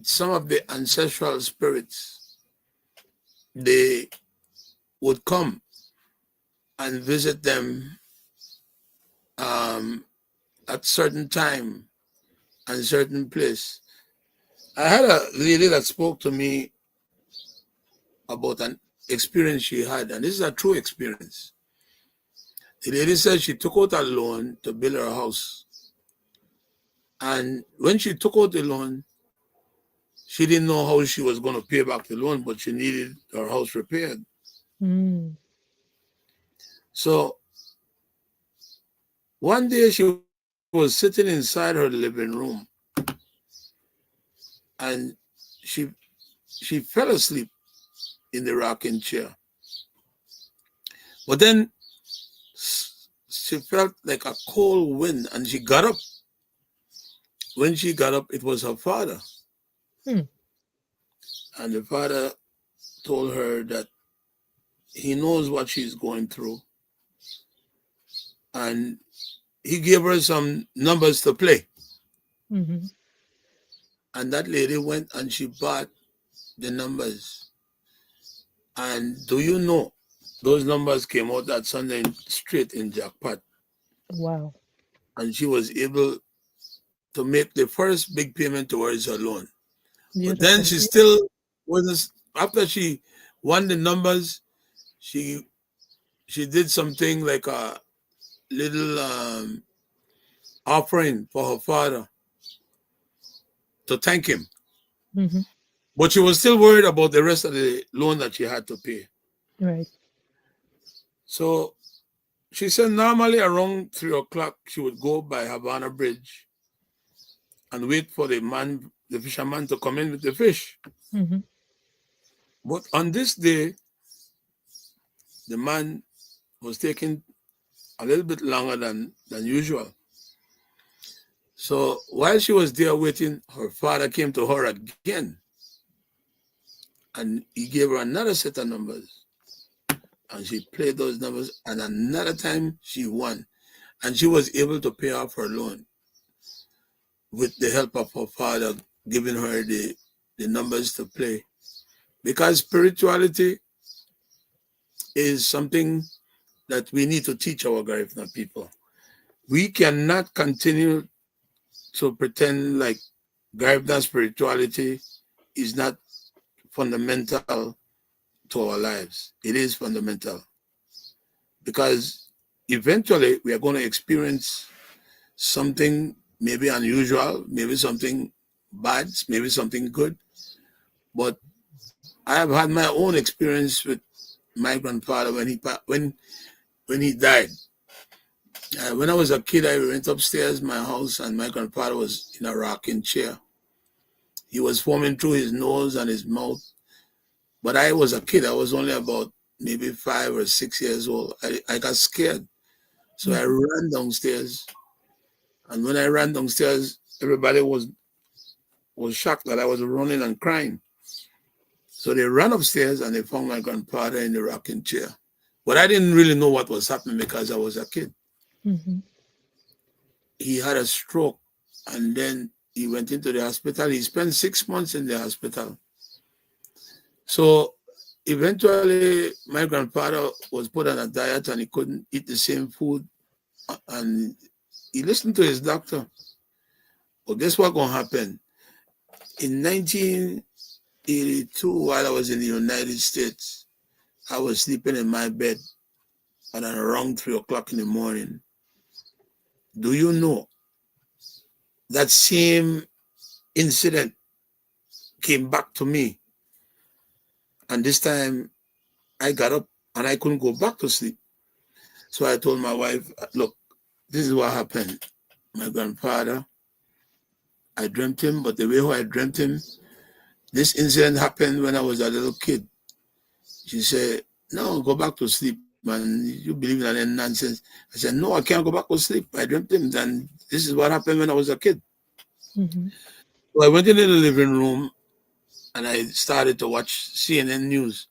some of the ancestral spirits, they would come and visit them at certain time and certain place. I had a lady that spoke to me about an experience she had, and this is a true experience. The lady said she took out a loan to build her house. And when she took out the loan, she didn't know how she was going to pay back the loan, but she needed her house repaired. Mm. So one day she was sitting inside her living room, and she fell asleep in the rocking chair. But then she felt like a cold wind, and she got up. When she got up, it was her father. Mm. And the father told her that he knows what she's going through. And he gave her some numbers to play. Mm-hmm. And that lady went and she bought the numbers. And do you know, those numbers came out that Sunday straight in jackpot. Wow. And she was able to make the first big payment towards her loan. But then Beautiful. she still wasn't, after she won the numbers, she did something like a little offering for her father to thank him. Mm-hmm. But she was still worried about the rest of the loan that she had to pay. Right. So she said normally around 3 o'clock, she would go by Havana Bridge and wait for the fisherman to come in with the fish. Mm-hmm. But on this day, the man was taking a little bit longer than usual. So while she was there waiting, her father came to her again. And he gave her another set of numbers. And she played those numbers. And another time she won. And she was able to pay off her loan with the help of her father giving her the numbers to play. Because spirituality is something that we need to teach our Garifuna people. We cannot continue to pretend like Garifuna spirituality is not fundamental to our lives. It is fundamental. Because eventually we are going to experience something maybe unusual, maybe something bad, maybe something good. But I have had my own experience with my grandfather when he died. When I was a kid, I went upstairs my house, and my grandfather was in a rocking chair. He was foaming through his nose and his mouth. But I was a kid. I was only about maybe 5 or 6 years old. I got scared. So I ran downstairs. And when I ran downstairs, everybody was shocked that I was running and crying. So they ran upstairs and they found my grandfather in the rocking chair. But I didn't really know what was happening because I was a kid. Mm-hmm. He had a stroke, and then he went into the hospital. He spent 6 months in the hospital. So eventually my grandfather was put on a diet and he couldn't eat the same food. And he listened to his doctor. Well, guess what gonna happen? In 1982, while I was in the United States, I was sleeping in my bed at around 3 o'clock in the morning. Do you know that same incident came back to me? And this time I got up and I couldn't go back to sleep. So I told my wife, look, this is what happened. My grandfather, I dreamt him, but the way how I dreamt him, this incident happened when I was a little kid. She said, no, go back to sleep, man. You believe in that nonsense. I said, no, I can't go back to sleep. I dreamt him. And this is what happened when I was a kid. Mm-hmm. So I went into the living room and I started to watch CNN News.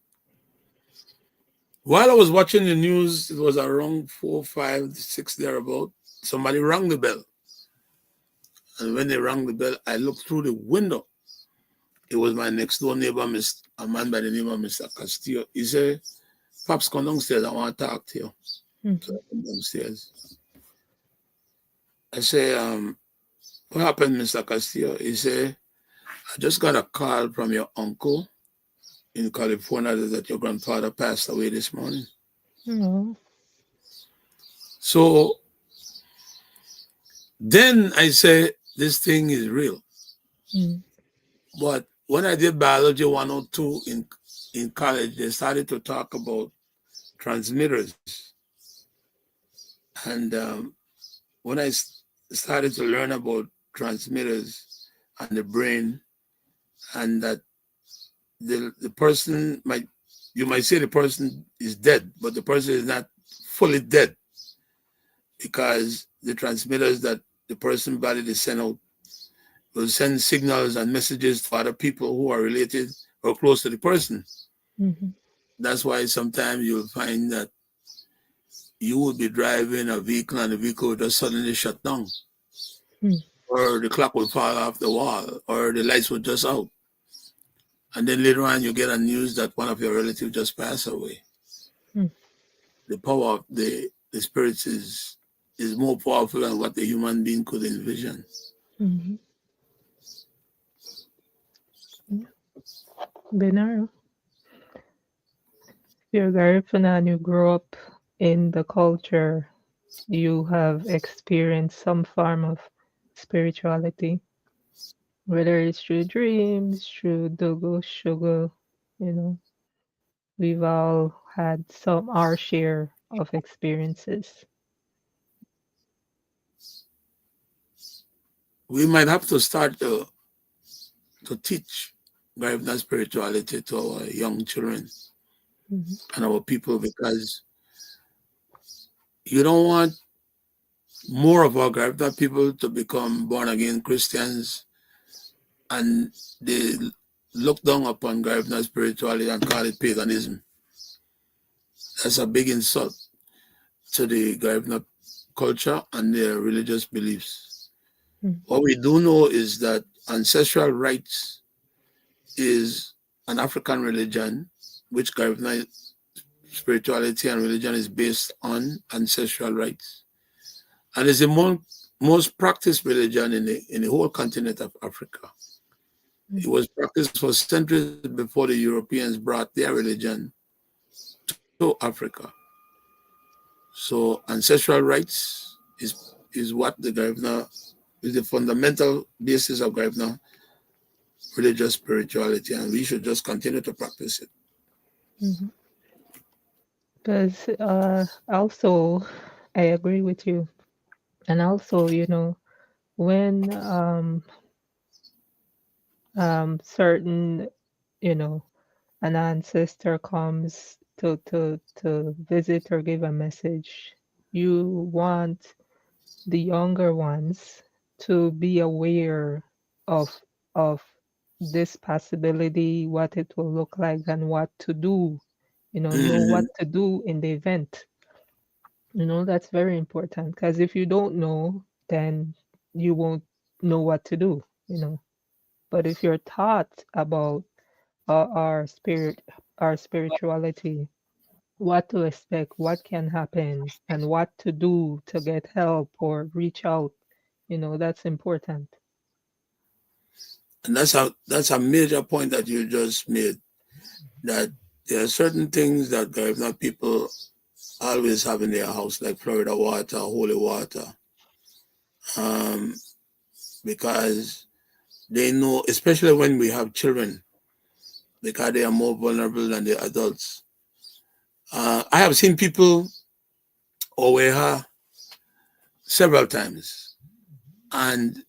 While I was watching the news, it was around 4, 5, 6 thereabout. Somebody rang the bell. And when they rang the bell, I looked through the window. It was my next door neighbor, a man by the name of Mr. Castillo. He said, Pops, come downstairs. I want to talk to you. Mm-hmm. So I come downstairs. I say, what happened, Mr. Castillo? He said, I just got a call from your uncle. in California that your grandfather passed away this morning. No. So then I say this thing is real. Mm. But when I did biology 102 in college, they started to talk about transmitters. And when I started to learn about transmitters and the brain, and that the person you might say the person is dead, but the person is not fully dead, because the transmitters that the person body they send out will send signals and messages to other people who are related or close to the person. Mm-hmm. That's why sometimes you'll find that you will be driving a vehicle and the vehicle will just suddenly shut down, Mm. or the clock will fall off the wall, or the lights will just out. And then later on, you get a news that one of your relatives just passed away. Mm. The power of the spirits is more powerful than what the human being could envision. Mm-hmm. Yeah. Binaro. If you're Garifuna and you grew up in the culture, you have experienced some form of spirituality, whether it's through dreams, through Dogo, Sugar, you know, we've all had some our share of experiences. We might have to start to teach Garifuna spirituality to our young children Mm-hmm. and our people, because you don't want more of our Garifuna people to become born again Christians, and they look down upon Garifuna spirituality and call it paganism. That's a big insult to the Garifuna culture and their religious beliefs. Mm-hmm. What we do know is that ancestral rites is an African religion, which Garifuna spirituality and religion is based on ancestral rites, and is the most practiced religion in the whole continent of Africa. It was practiced for centuries before the Europeans brought their religion to Africa. So ancestral rites is what the Garifuna is the fundamental basis of Garifuna religious spirituality, and we should just continue to practice it. Mm-hmm. Because also, I agree with you. And also, when certain, you know, an ancestor comes to visit or give a message, you want the younger ones to be aware of of this possibility, what it will look like, and what to do. Know what Mhm. to do in the event. That's very important because if you don't know, then you won't know what to do. But if you're taught about our spirituality, what to expect, what can happen, and what to do to get help or reach out, that's important. And that's a major point that you just made, that there are certain things that Garifuna people always have in their house, like Florida water, holy water, um, because they know, especially when we have children, because they are more vulnerable than the adults. I have seen people over several times, and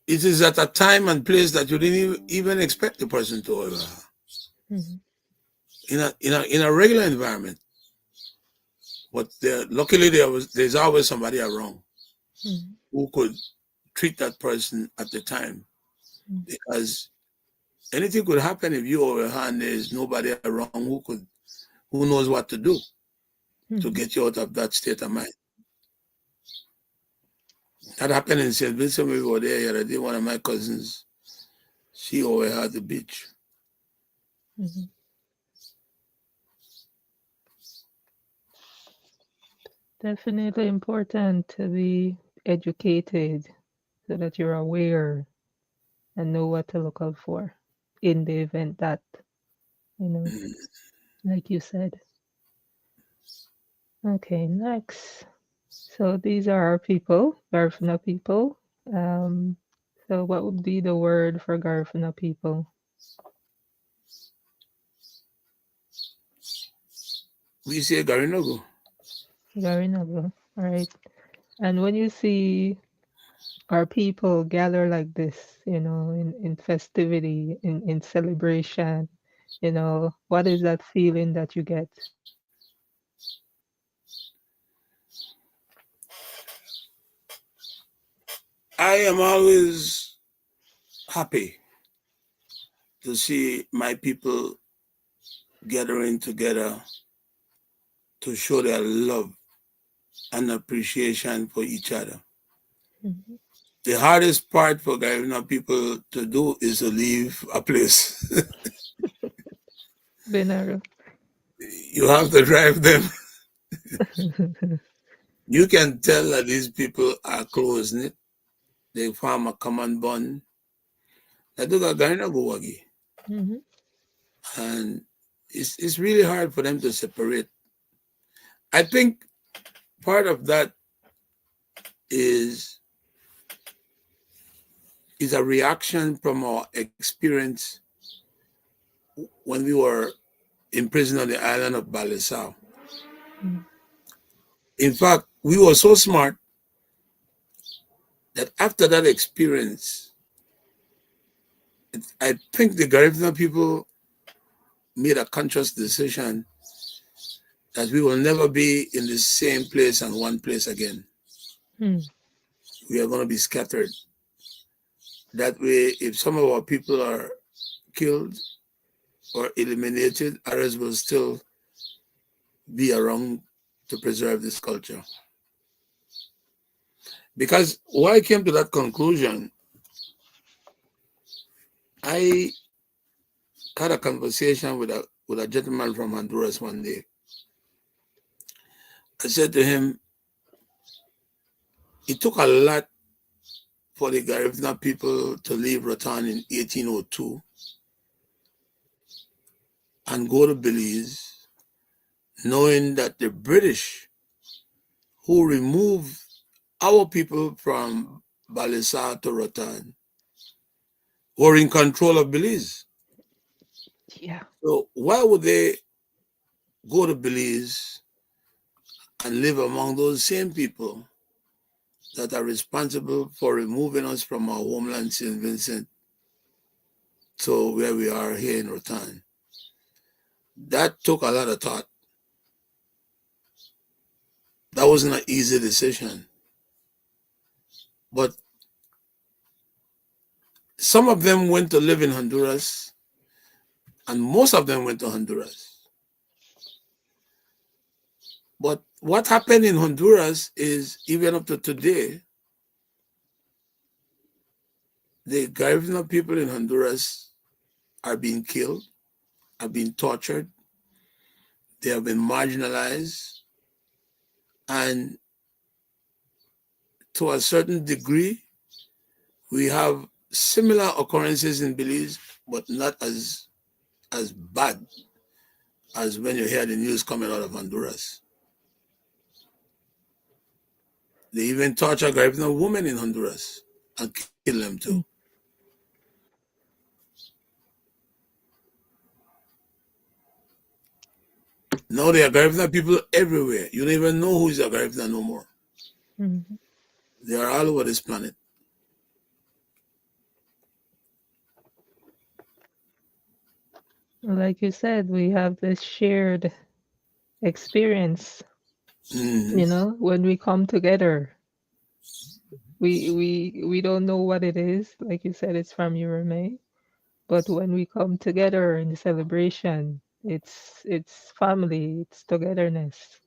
it is at a time and place that you didn't even expect the person to over Mhm. in a regular environment. But luckily there's always somebody around Mhm. who could treat that person at the time, Mhm. because anything could happen if you over and there's nobody around who knows what to do to Mhm. get you out of that state of mind. That happened in St. Vincent. We were there the other day. One of my cousins, she over at the beach. Mhm. Definitely important to be educated so that you're aware and know what to look out for. in the event that, Mm. like you said. Okay, next. So these are our people, Garifuna people. Um, so what would be the word for Garifuna people? We say Garinogo. Garinago. All right. And when you see our people gather like this, in festivity, in celebration, what is that feeling that you get? I am always happy to see my people gathering together to show their love and appreciation for each other. Mhm. The hardest part for Garifuna people to do is to leave a place. Benaro. You have to drive them. You can tell that these people are close knit. They form a common bond. They do got Garinago wagi. Mhm, And it's really hard for them to separate. I think part of that is is a reaction from our experience when we were imprisoned on the island of Balisaw. mm, In fact, we were so smart that after that experience, I think the Garifuna people made a conscious decision that we will never be in the same place and one place again. mm, We are going to be scattered. That way, if some of our people are killed or eliminated, others will still be around to preserve this culture. Because why I came to that conclusion, I had a conversation with a gentleman from Honduras one day. I said to him, it took a lot for the Garifuna people to leave Rotan in 1802 and go to Belize, knowing that the British, who removed our people from Balisa to Rotan, were in control of Belize. yeah. So why would they go to Belize and live among those same people that are responsible for removing us from our homeland, St. Vincent, to where we are here in Rotan? That took a lot of thought. That wasn't an easy decision. But some of them went to live in Honduras, and most of them went to Honduras. But what happened in Honduras is, even up to today, the Garifuna people in Honduras are being killed, are being tortured, they have been marginalized, and to a certain degree, we have similar occurrences in Belize, but not as bad as when you hear the news coming out of Honduras. They even torture Garifuna women in Honduras and kill them too. Mm, Now there are Garifuna people everywhere. You don't even know who is a Garifuna no more. mhm. They are all over this planet. Like you said, we have this shared experience, Hmm. when we come together. We don't know what it is. Like you said, it's from Urame. But when we come together in the celebration, it's family, it's togetherness.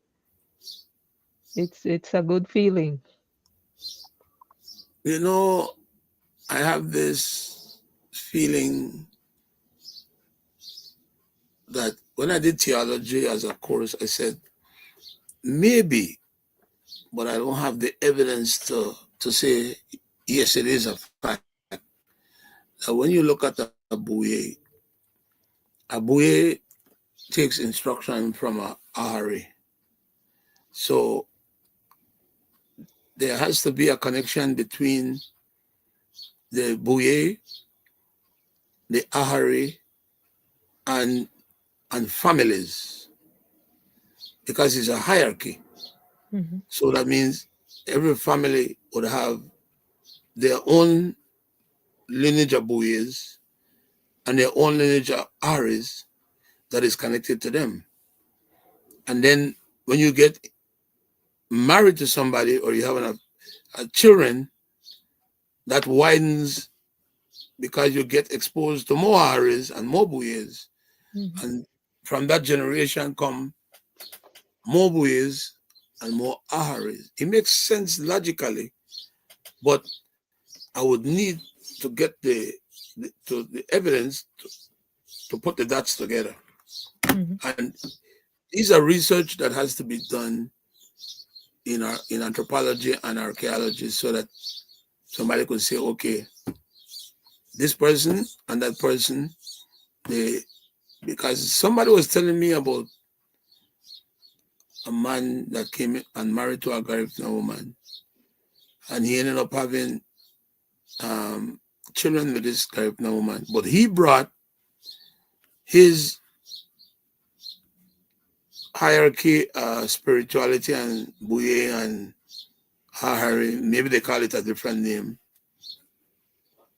It's a good feeling. You know, I have this feeling that when I did theology as a course, I said, maybe, but I don't have the evidence to say, yes, it is a fact. That when you look at a buye. A buye takes instruction from a ahari. So there has to be a connection between the buye, the ahari, and families, because it's a hierarchy. Mm-hmm. So that means every family would have their own lineage of buyes and their own lineage of aharis that is connected to them. And then when you get married to somebody or you have a children, that widens because you get exposed to more aharis and more buyes. Mm-hmm. And from that generation come more buyes and more aharis. It makes sense logically, but I would need to get the evidence to put the dots together. Mm-hmm. And these are research that has to be done in anthropology and archaeology, so that somebody could say, okay, this person and that person, they, because somebody was telling me about a man that came and married to a Garifuna woman, and he ended up having um, children with this Garifuna woman, but he brought his hierarchy, spirituality, and Buye and Hahari, maybe they call it a different name.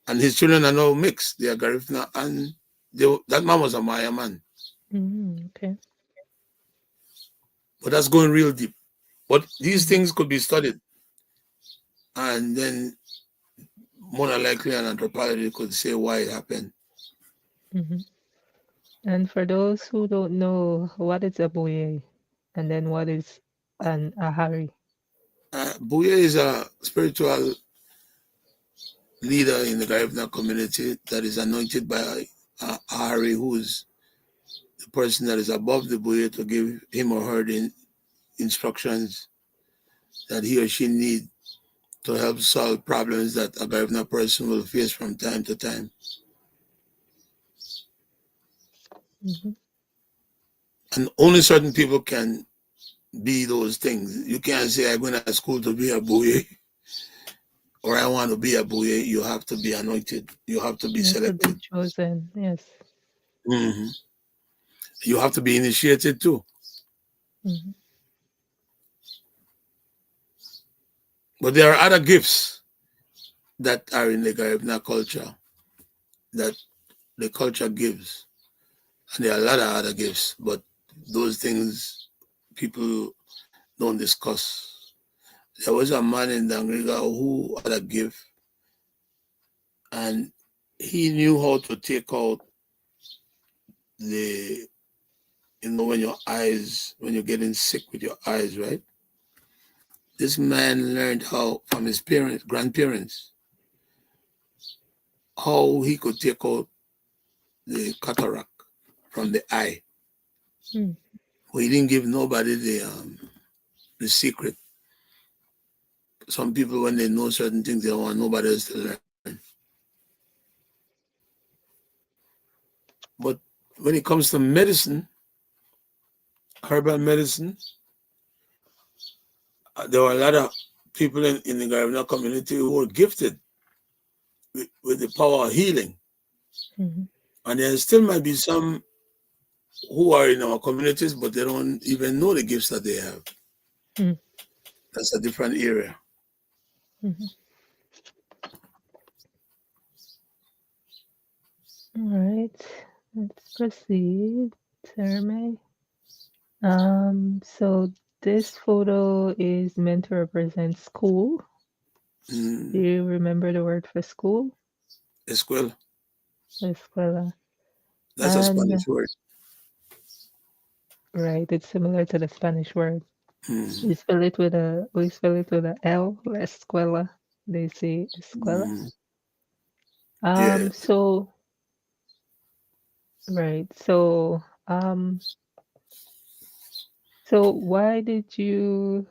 And his children are now mixed. They are Garifuna, and that man was a Maya man. Mm-hmm. Okay. But that's going real deep. But these Mm-hmm. things could be studied, and then more than likely an anthropology could say why it happened. Mm-hmm. And for those who don't know, what is a buye? And then what is an ahari? Buye is a spiritual leader in the Garifuna community that is anointed by Ahari, who is the person that is above the Buye to give him or her the instructions that he or she need to help solve problems that a Garifuna person will face from time to time. Mm-hmm. And only certain people can be those things. You can't say, I'm going to school to be a Buye or I want to be a Buye. You have to be anointed, you have to be You have to be selected. chosen. Yes. Hmm. You have to be initiated too. Mm-hmm. But there are other gifts that are in the Garifuna culture that the culture gives. And there are a lot of other gifts, but those things people don't discuss. There was a man in Dangriga who had a gift, and he knew how to take out the, when your eyes, when you're getting sick with your eyes, right? This man learned how from his parents, grandparents, how he could take out the cataract from the eye. Mm-hmm. Well, he didn't give nobody the secret. Some people, when they know certain things, they don't want nobody else to learn. But when it comes to medicine, herbal medicine, there were a lot of people in the Garifuna community who were gifted with the power of healing. Mm-hmm. And there still might be some who are in our communities, but they don't even know the gifts that they have. That's a different area. Mm-hmm. All right. Let's proceed. Terme. So this photo is meant to represent school. Do Mm, you remember the word for school? escuela. Escuela. That's a And Spanish word. right, it's similar to the Spanish word. Mm, We spell it with a L, la escuela. They say escuela. mm, yeah. So right. So why did you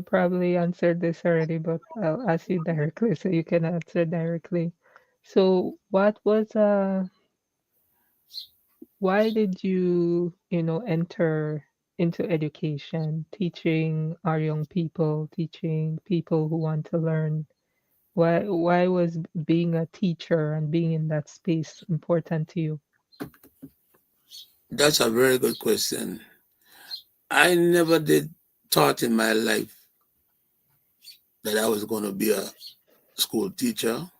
probably answered this already, but I'll ask you directly so you can answer directly. So what was why did you, enter into education, teaching our young people, teaching people who want to learn? Why was being a teacher and being in that space important to you? That's a very good question. I never did thought in my life that I was going to be a school teacher.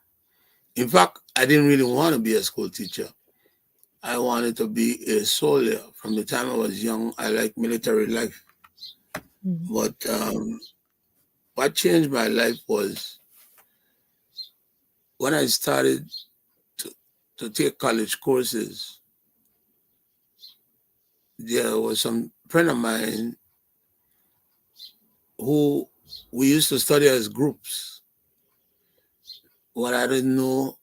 In fact, I didn't really want to be a school teacher. I wanted to be a soldier. From the time I was young, I liked military life. Mhm, But what changed my life was when I started to, to take college courses. There was some friend of mine who we used to study as groups. What I didn't know,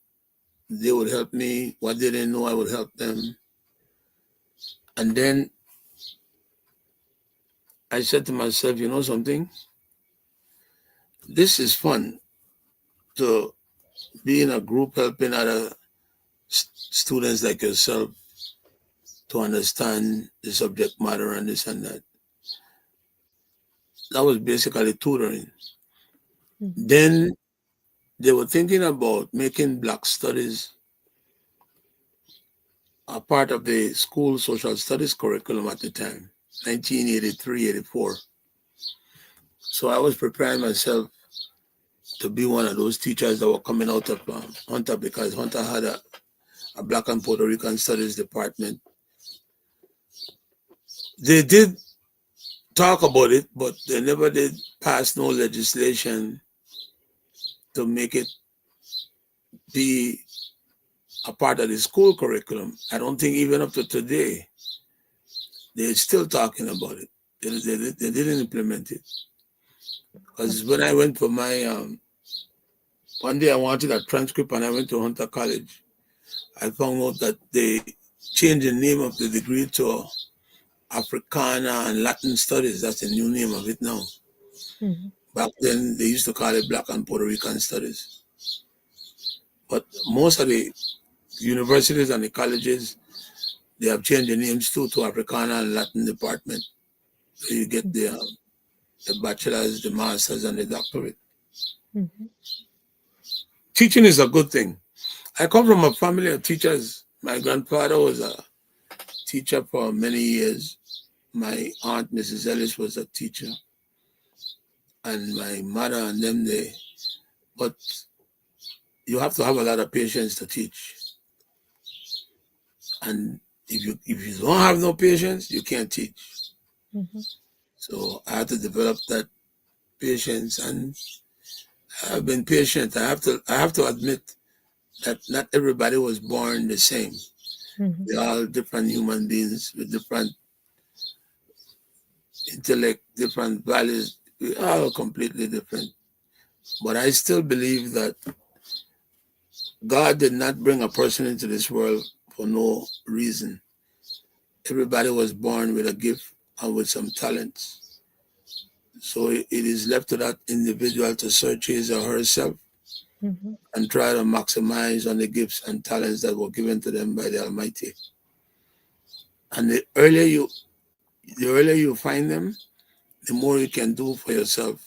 they would help me. What they didn't know, I would help them. And then I said to myself, you know something? This is fun to be in a group helping other students like yourself to understand the subject matter and this and that. That was basically tutoring. mhm, Then they were thinking about making Black studies a part of the school social studies curriculum at the time, 1983, 84. So I was preparing myself to be one of those teachers that were coming out of Hunter, because Hunter had a Black and Puerto Rican studies department. They did talk about it, but they never did pass no legislation to make it be a part of the school curriculum. I don't think even up to today, they're still talking about it. They didn't implement it. Because when I went for my, one day I wanted a transcript and I went to Hunter College. I found out that they changed the name of the degree to Africana and Latin Studies. That's the new name of it now. mhm, Back then, they used to call it Black and Puerto Rican Studies. But most of the universities and the colleges, they have changed the names too to Africana and Latin department. So you get the bachelor's, the master's, and the doctorate. mhm, Teaching is a good thing. I come from a family of teachers. My grandfather was a teacher for many years. My aunt, Mrs. Ellis, was a teacher, and my mother and them, but you have to have a lot of patience to teach. And if you don't have no patience, you can't teach. mhm, So I had to develop that patience, and I've been patient. I have to admit that not everybody was born the same. mhm, We're all different human beings with different intellect, different values. We are all completely different. But I still believe that God did not bring a person into this world for no reason. Everybody was born with a gift and with some talents. So it is left to that individual to search his or herself mhm, and try to maximize on the gifts and talents that were given to them by the Almighty. And the earlier you find them, the more you can do for yourself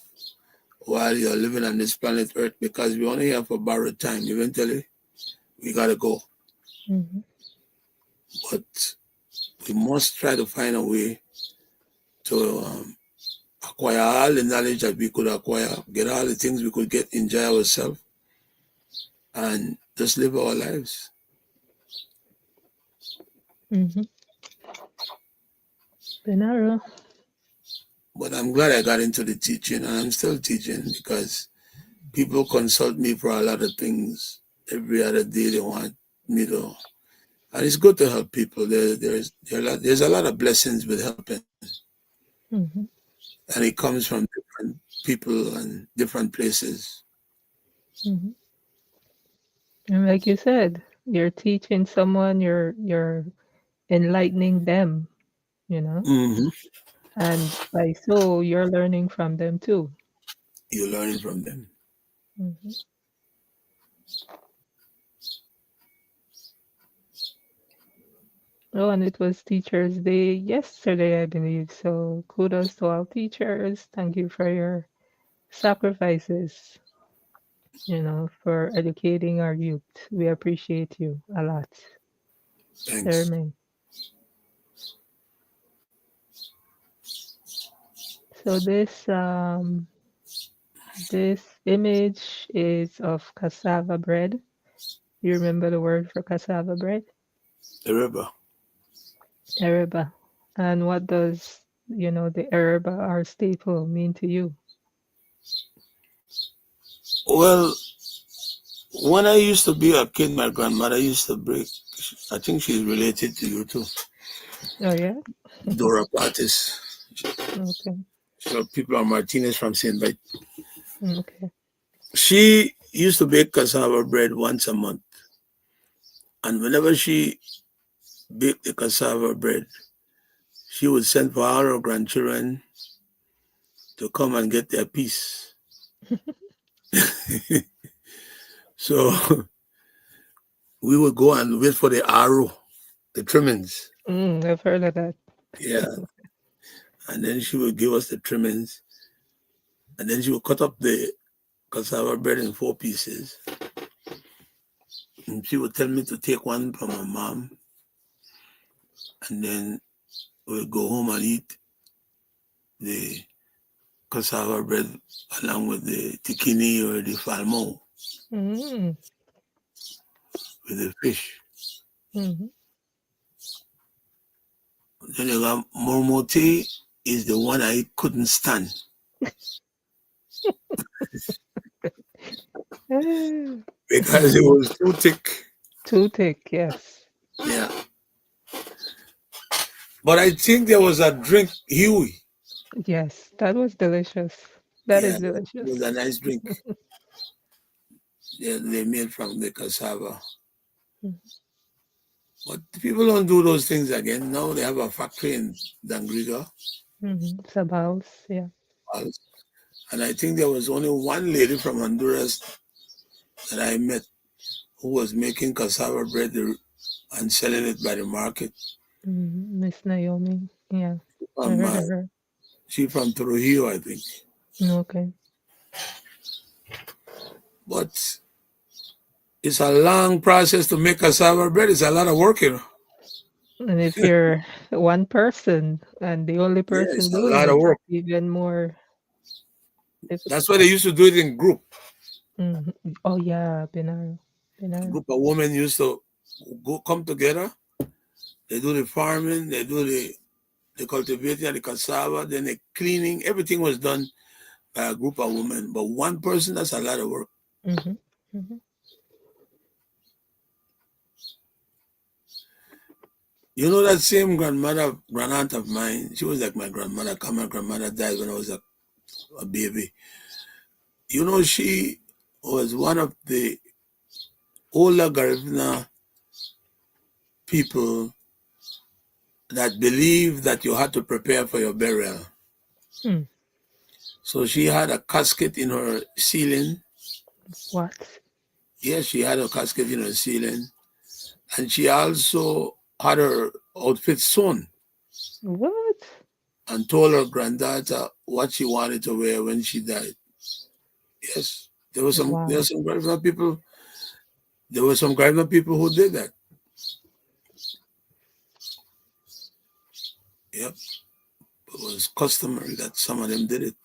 while you're living on this planet Earth, because we only have a borrowed time. Eventually, we gotta go. mhm, But we must try to find a way to acquire all the knowledge that we could acquire, get all the things we could get, enjoy ourselves, and just live our lives. mhm. Benaro. But I'm glad I got into the teaching, and I'm still teaching because people consult me for a lot of things. Every other day they want me to, and it's good to help people. There's a lot of blessings with helping, Mhm, and it comes from different people and different places. mhm. And like you said, you're teaching someone, you're enlightening them, you know, Hmm. and by so you're learning from them too. You're learning from them. Mhm, Oh, and it was Teachers' Day yesterday, I believe. So kudos to all teachers. Thank you for your sacrifices, for educating our youth. We appreciate you a lot. Thanks. Chairman. So this image is of cassava bread. You remember the word for cassava bread? The river. Ereba. And what does, the ereba, our staple, mean to you? Well, when I used to be a kid, my grandmother used to break. I think she's related to you too. Oh, yeah? Dora Partis. Okay. So people are Martinez from St. Vincent. Okay. She used to bake cassava bread once a month. And whenever she baked the cassava bread, she would send for all her grandchildren to come and get their piece. So we would go and wait for the arrow, the trimmings. I've heard of that. Yeah. And then she would give us the trimmings. And then she would cut up the cassava bread in 4 pieces. And she would tell me to take one from my mom. And then we'd go home and eat the cassava bread along with the tikini or the falmo Mm, with the fish. mm-hmm. Then you got mormote is the one I couldn't stand because it was too thick. Too thick, yes. Yeah. But I think there was a drink, Huey. Yes, that was delicious. That Yeah, is it delicious. was a nice drink they made from the cassava. Mhm. But people don't do those things again. Now they have a factory in Dangriga. Sabaos, yeah. And I think there was only one lady from Honduras that I met who was making cassava bread and selling it by the market. Miss Naomi, yeah. I Um, heard uh, of her. she from Trujillo, I think. Okay. But it's a long process to make cassava bread. It's a lot of work, you know. And if you're one person and the only Yeah, person it's a doing lot of it, work. even more That's difficult. why they used to do it in group. Mhm. Oh, yeah, Binaro. A Binaro. group of women used to come together. They do the farming, they do the cultivating of the cassava, then the cleaning. Everything was done by a group of women. But one person, that's a lot of work. Mm-hmm. Mm-hmm. You know that same grandaunt of mine, she was like my grandmother. My grandmother died when I was a baby. You know, she was one of the older Garifuna people that believed that you had to prepare for your burial. Hmm. So she had a casket in her ceiling. What? Yes, she had a casket in her ceiling. And she also had her outfit sewn What? and told her granddaughter what she wanted to wear when she died. Yes. Wow. There were some Garifuna people who did that. Yep. It was customary that some of them did it.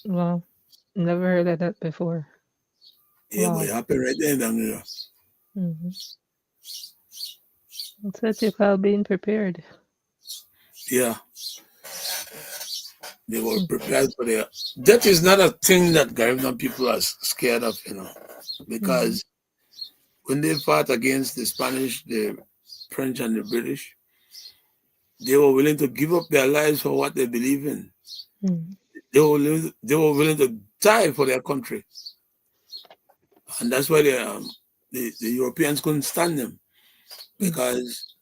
Well, never heard of that before. Yeah, but it Wow. happened right there in Dangriga. Mm-hmm. That's what you call being prepared. Yeah, they were Mm-hmm. prepared for their. That is not a thing that Garifuna people are scared of, you know, Mm-hmm. because when they fought against the Spanish, the French, and the British, they were willing to give up their lives for what they believe in. They were willing to die for their country, and that's why the Europeans couldn't stand them because,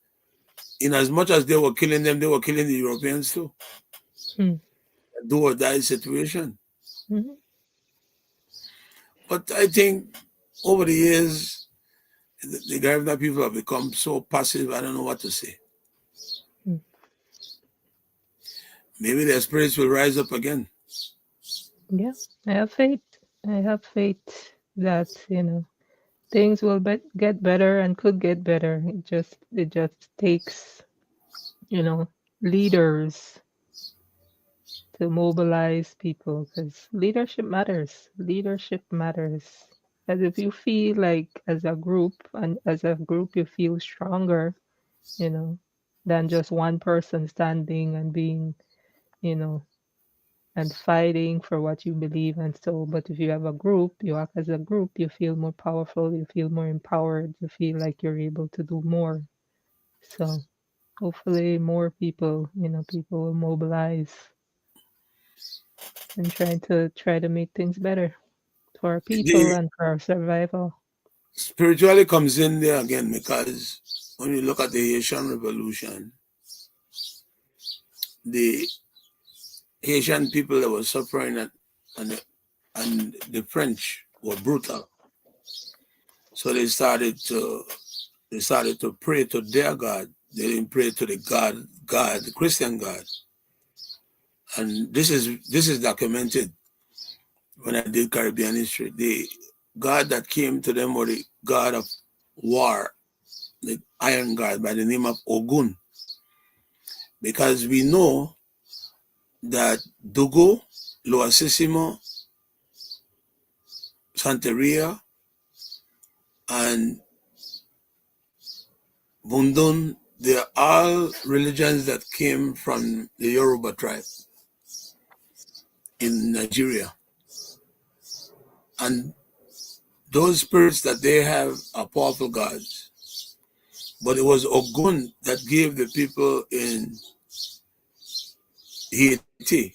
in as much as they were killing them, they were killing the Europeans too. Mm-hmm. A do or die situation. Mm-hmm. But I think over the years, The Garifuna people have become so passive, I don't know what to say. Mm. Maybe their spirits will rise up again. Yeah, I have faith. I have faith that, things will get better and could get better. It just takes, you know, leaders to mobilize people, because leadership matters. Leadership matters. As if you feel like as a group you feel stronger, you know, than just one person standing and being, you know, and fighting for what you believe and so. But if you have a group, you act as a group, you feel more powerful, you feel more empowered, you feel like you're able to do more. So hopefully more people will mobilize and try to make things better for our people The and for our survival. spirituality comes in there again because when you look at the Haitian Revolution, the Haitian people that were suffering and the French were brutal. So they started to pray to their God. They didn't pray to the Christian God. And this is documented when I did Caribbean history. The God that came to them was the God of war, the Iron God by the name of Ogun. Because we know that Dogo, Loasissimo, Santeria, and Bundun, they are all religions that came from the Yoruba tribe in Nigeria. And those spirits that they have are powerful gods. But it was Ogun that gave the people in Haiti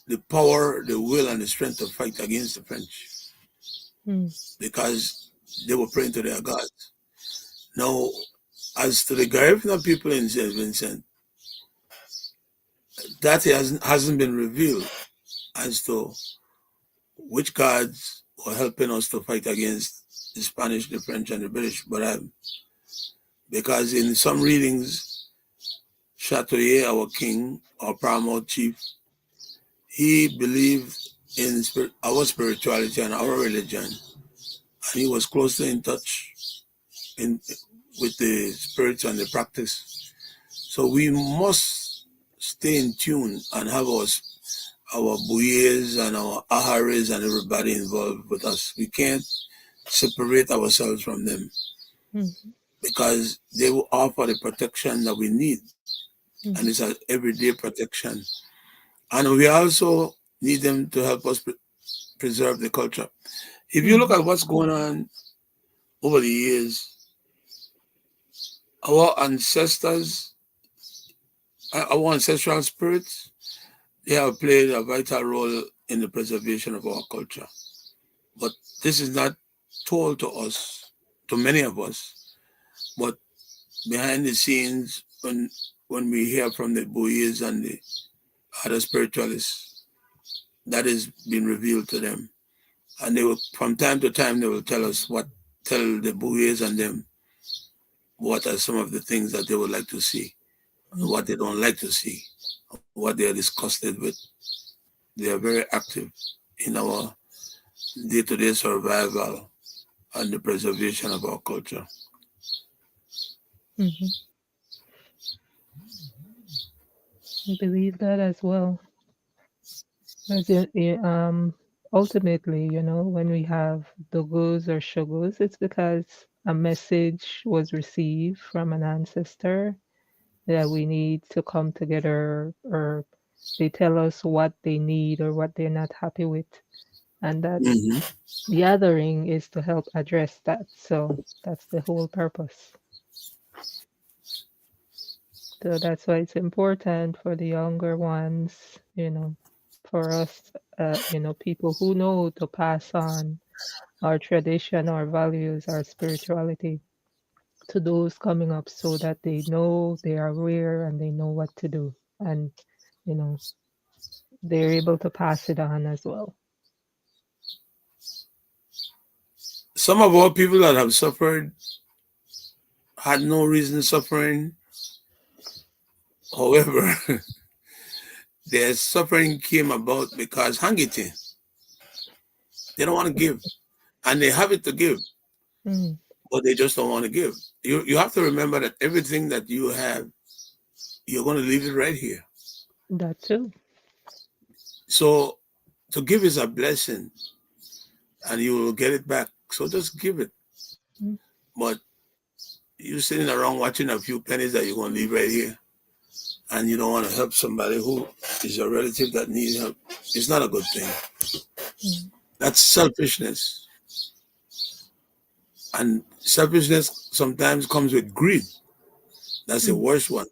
the power, the will, and the strength to fight against the French Mm, because they were praying to their gods. Now, as to the Garifuna people in St. Vincent, that hasn't been revealed as to which gods were helping us to fight against the Spanish, the French, and the British. But because in some readings, Chatoyer, our king, our paramount chief, he believed in our spirituality and our religion, and he was closely in touch in with the spirits and the practice. So we must stay in tune and have our buyers and our aharis and everybody involved with us. We can't separate ourselves from them mm, because they will offer the protection that we need, and mm, it's an everyday protection. And we also need them to help us preserve the culture. If you look mm, at what's going on over the years, our ancestors, our ancestral spirits, they have played a vital role in the preservation of our culture. But this is not told to us, to many of us. But behind the scenes, when we hear from the Buddhists and the other spiritualists, that is being revealed to them. And they will, from time to time, they will tell the Buddhists and them what are some of the things that they would like to see, mm, what they don't like to see, what they are disgusted with. They are very active in our day-to-day survival and the preservation of our culture. mhm. I believe that as well. As ultimately, when we have dogos or shogos, it's because a message was received from an ancestor that we need to come together, or they tell us what they need or what they're not happy with. And that Hmm. gathering is to help address that. So that's the whole purpose. So that's why it's important for the younger ones, for us, people who know to pass on our tradition, our values, our spirituality to those coming up, so that they know, they are aware, and they know what to do. And, you know, they're able to pass it on as well. some of our people that have suffered had no reason suffering. However, their suffering came about because hangity. They don't want to give. And they have it to give, Mm, but they just don't want to give. You have to remember that everything that you have, you're going to leave it right here. that too. So to give is a blessing and you will get it back. So just give it. Mm, But you sitting around watching a few pennies that you're going to leave right here and you don't want to help somebody who is a relative that needs help. It's not a good thing. mm, That's selfishness. And selfishness sometimes comes with greed. That's the mm, worst one.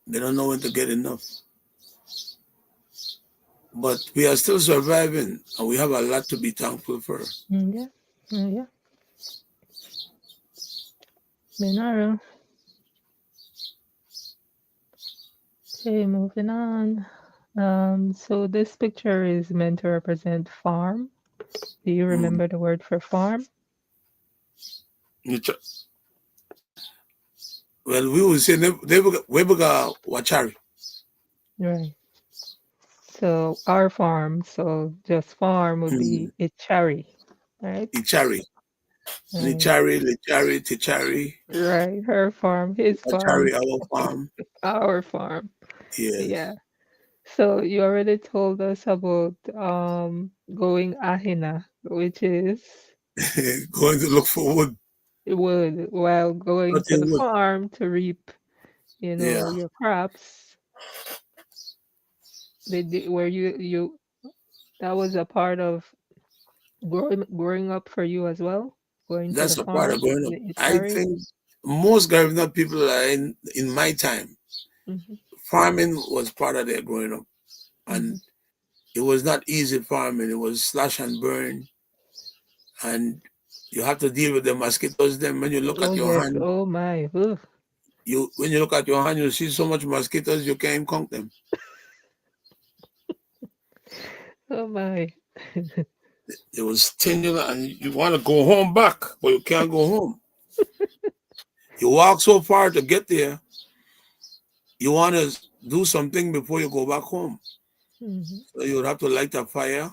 They don't know when to get enough. But we are still surviving and we have a lot to be thankful for. yeah. Yeah. Minara. Okay, moving on. So this picture is meant to represent farm. Do you Mm. remember the word for farm? Well, we will say Webuga Wachari. Right. So our farm, so just farm would be Ichari, right? Ichari. Right. Nichari, Lichari, Tichari, Right. Her farm, his Wachari, farm, our farm. our farm. Yes. Yeah. So you already told us about going ahina, which is Going to look for wood, wood, while going to the cutting wood. farm to reap, Yeah, your crops. Where you that was a part of growing up for you as well, going to the that's a part of farm, growing up. the I Itari. think most Garifuna people are in my time, Mm-hmm, farming was part of their growing up. mm-hmm. And it was not easy farming. It was slash and burn. And you have to deal with the mosquitoes. Then when you look Oh at your yes. hand, Oh my. Ugh. when you look at your hand, you see so much mosquitoes you can't even count them. Oh my. It was stinging and you want to go home back, but you can't go home. You walk so far to get there, you want to do something before you go back home. Mm-hmm, So you would have to light a fire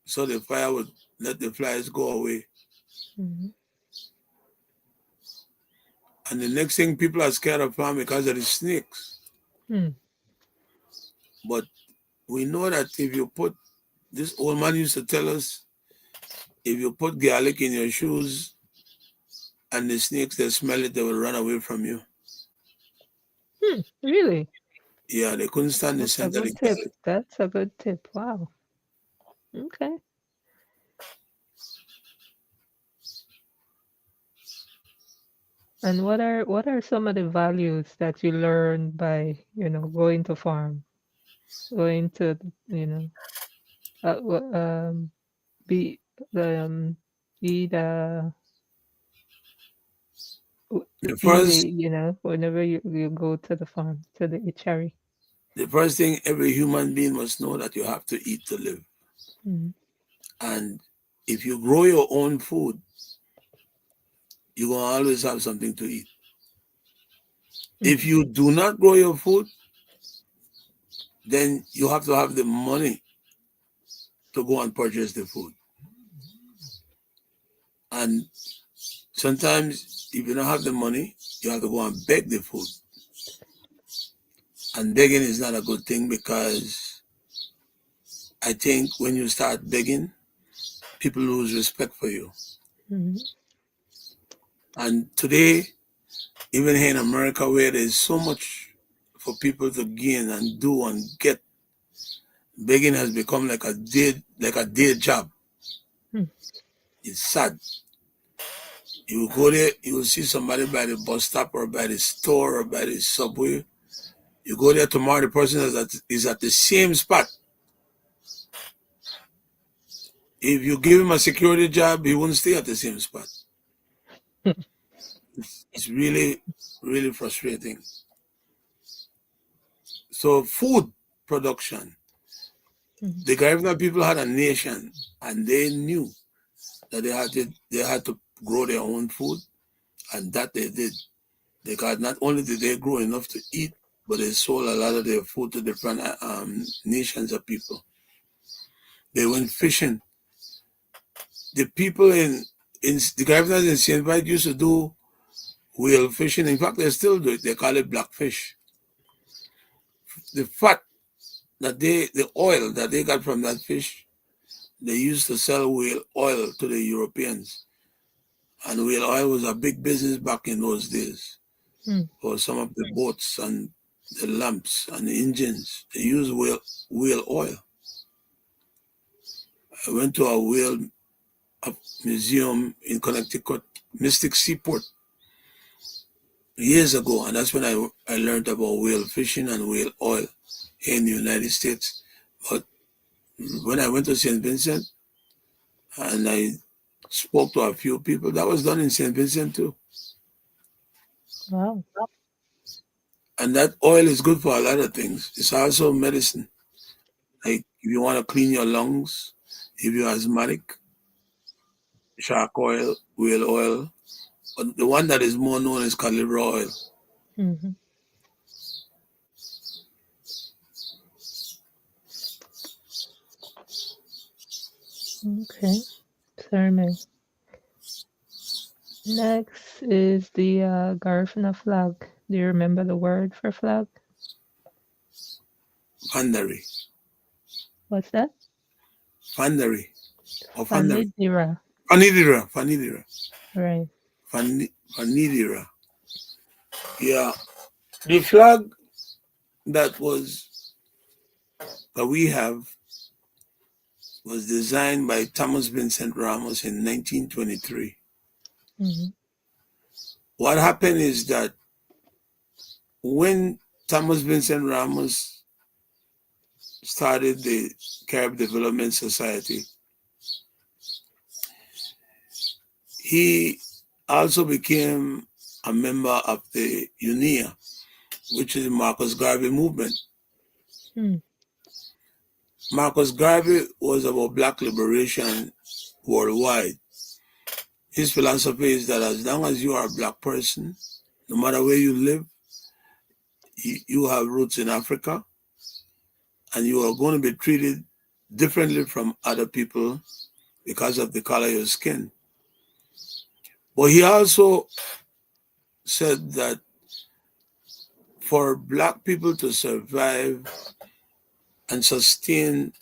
so the fire would let the flies go away. mm-hmm, And the next thing, people are scared of farm because of the snakes. mm, But we know that if you put, this old man used to tell us, if you put garlic in your shoes and the snakes, they smell it, they will run away from you. really? Yeah, they couldn't stand the That's a scent of the good tip. garlic. That's a good tip. Wow. Okay. And what are some of the values that you learn by, going to farm, going to, you know, be um eat The eat a, first, whenever you go to the farm, to the Ichari. the first thing every human being must know that you have to eat to live. Mm-hmm, And if you grow your own food, you're going to always have something to eat. If mm-hmm, you do not grow your food, then you have to have the money to go and purchase the food. And sometimes, if you don't have the money, you have to go and beg the food. And begging is not a good thing because I think when you start begging, people lose respect for you. mm-hmm, And today, even here in America, where there's so much for people to gain and do and get, begging has become like a day job. mm, It's sad. You will go there, you will see somebody by the bus stop or by the store or by the subway. You go there tomorrow, the person is at the same spot. If you give him a security job, he won't stay at the same spot. It's really, really frustrating. So food production, Mm-hmm. The Garifuna people had a nation, and they knew that they had to grow their own food, and that they did. They got not only did they grow enough to eat, but they sold a lot of their food to different nations of people. They went fishing. The people in the Garifunas in St. Vincent used to do whale fishing. In fact, they still do it. They call it blackfish. The fat the oil that they got from that fish, they used to sell whale oil to the Europeans. And whale oil was a big business back in those days. For some of the boats and the lamps and the engines, they used whale oil. I went to a whale museum in Connecticut, Mystic Seaport, years ago, and that's when I learned about whale fishing and whale oil here in the United States. But when I went to St. Vincent and I spoke to a few people, that was done in St. Vincent too. Wow. And that oil is good for a lot of things. It's also medicine. Like if you want to clean your lungs, if you're asthmatic, shark oil, whale oil. But the one that is more known is calibre oil. Mm-hmm. Okay. Sermon. Next is the Garifuna flag. Do you remember the word for flag? Fandari. What's that? Fandari. Or Fandari. Fanidira. Fanidira. Fanidira. Right. Fanidira. Yeah. The flag that we have was designed by Thomas Vincent Ramos in 1923. Mm-hmm. What happened is that when Thomas Vincent Ramos started the Carib Development Society, he also became a member of the UNIA, which is the Marcus Garvey movement. Marcus Garvey was about Black liberation worldwide. His philosophy is that as long as you are a Black person, no matter where you live, you have roots in Africa, and you are going to be treated differently from other people because of the color of your skin. But he also said that for Black people to survive and sustain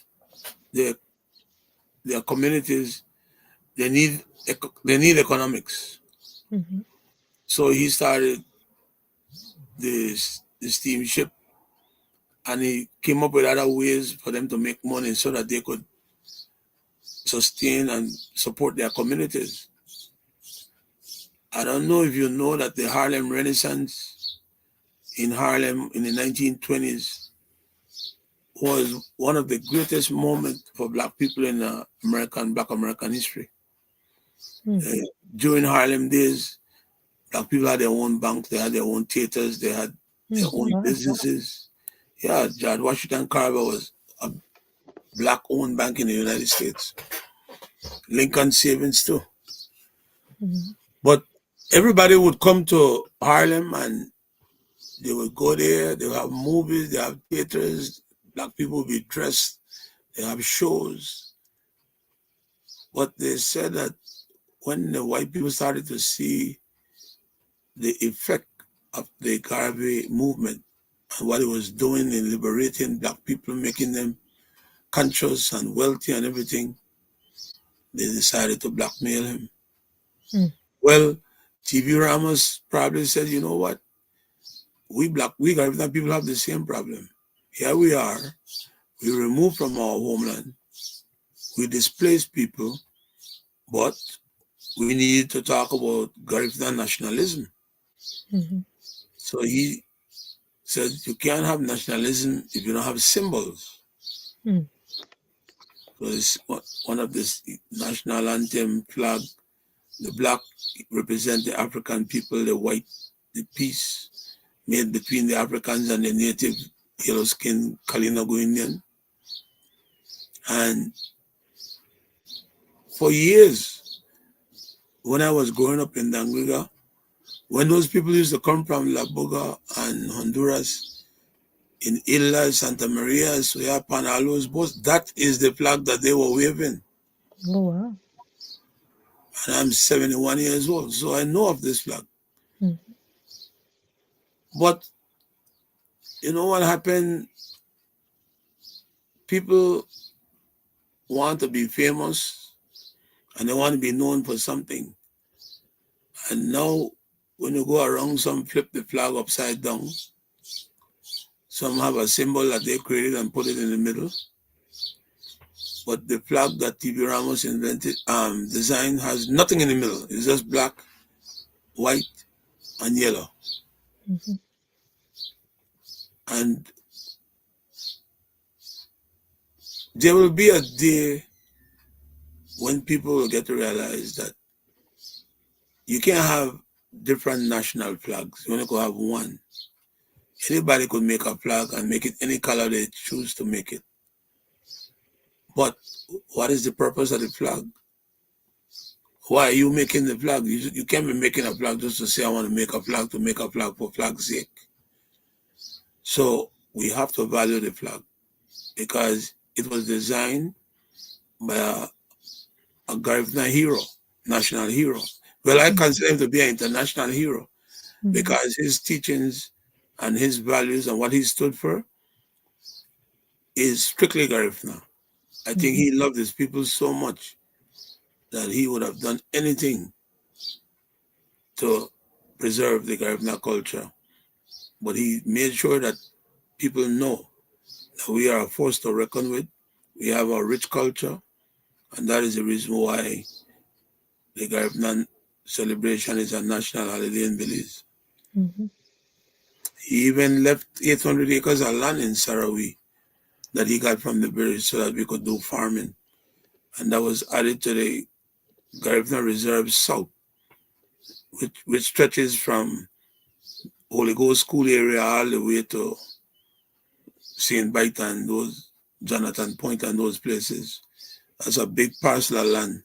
their communities, they need economics. Mm-hmm. So he started this steamship, and he came up with other ways for them to make money so that they could sustain and support their communities. I don't know if you know that the Harlem Renaissance in Harlem in the 1920s was one of the greatest moments for Black people in Black American history. Mm-hmm. During Harlem days, Black people had their own banks, they had their own theaters, they had their own Wow. businesses. Yeah, George Washington Carver was a Black-owned bank in the United States. Lincoln Savings too. Mm-hmm. But everybody would come to Harlem and they would go there, they would have movies, they have theaters, Black people would be dressed, they have shows. But they said that when the white people started to see the effect of the Garvey movement and what it was doing in liberating Black people, making them conscious and wealthy and everything, they decided to blackmail him. Well, T.V. Ramos probably said, you know what? We Garifuna people have the same problem. Here we are. We removed from our homeland. We displaced people, but we need to talk about Garifuna nationalism. Mm-hmm. So he said, you can't have nationalism if you don't have symbols. So it's one of the national anthem flag. The black represent the African people, the white, the peace made between the Africans and the native yellow-skinned Kalinago Indian. And for years, when I was growing up in Dangriga, when those people used to come from La Boga and Honduras, in Isla, Santa Maria, Suyapan, all those boats, that is the flag that they were waving. Oh, wow. And I'm 71 years old, so I know of this flag. Mm-hmm. But you know what happened? People want to be famous and they want to be known for something. And now, when you go around, some flip the flag upside down. Some have a symbol that they created and put it in the middle. But the flag that T.B. Ramos designed has nothing in the middle. It's just black, white, and yellow. Mm-hmm. And there will be a day when people will get to realize that you can't have different national flags. You only could have one. Anybody could make a flag and make it any color they choose to make it. But what is the purpose of the flag? Why are you making the flag? You can't be making a flag just to say, I want to make a flag to make a flag for flag's sake. So we have to value the flag because it was designed by a Garifuna hero, national hero. Well, I consider him to be an international hero because his teachings and his values and what he stood for is strictly Garifuna. I think he loved his people so much that he would have done anything to preserve the Garifuna culture. But he made sure that people know that we are a force to reckon with. We have a rich culture, and that is the reason why the Garifuna celebration is a national holiday in Belize. Mm-hmm. He even left 800 acres of land in Sarawi that he got from the British so that we could do farming. And that was added to the Garifuna Reserve South, which stretches from Holy Ghost School area all the way to St. Bite and those Jonathan Point and those places. That's a big parcel of land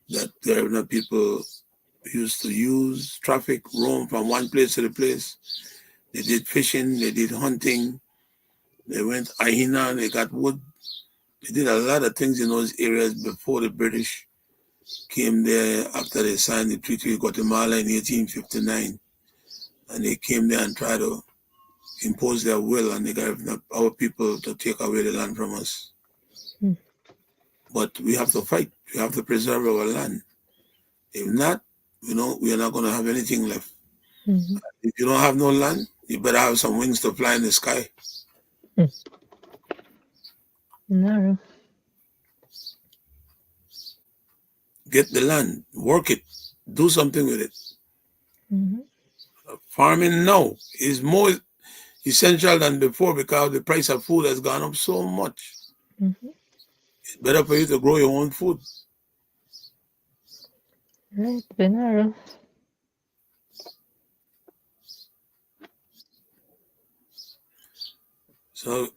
that Garifuna people used to use, traffic, roam from one place to the place. They did fishing, they did hunting, they went Ahina, they got wood. They did a lot of things in those areas before the British came there after they signed the Treaty with Guatemala in 1859. And they came there and tried to impose their will on our people to take away the land from us. Mm-hmm. But we have to fight. We have to preserve our land. If not, we are not going to have anything left. Mm-hmm. If you don't have no land, you better have some wings to fly in the sky. No. Get the land, work it, do something with it. Mm-hmm. Farming now is more essential than before because the price of food has gone up so much. Mm-hmm. It's better for you to grow your own food. Right, Venaro. So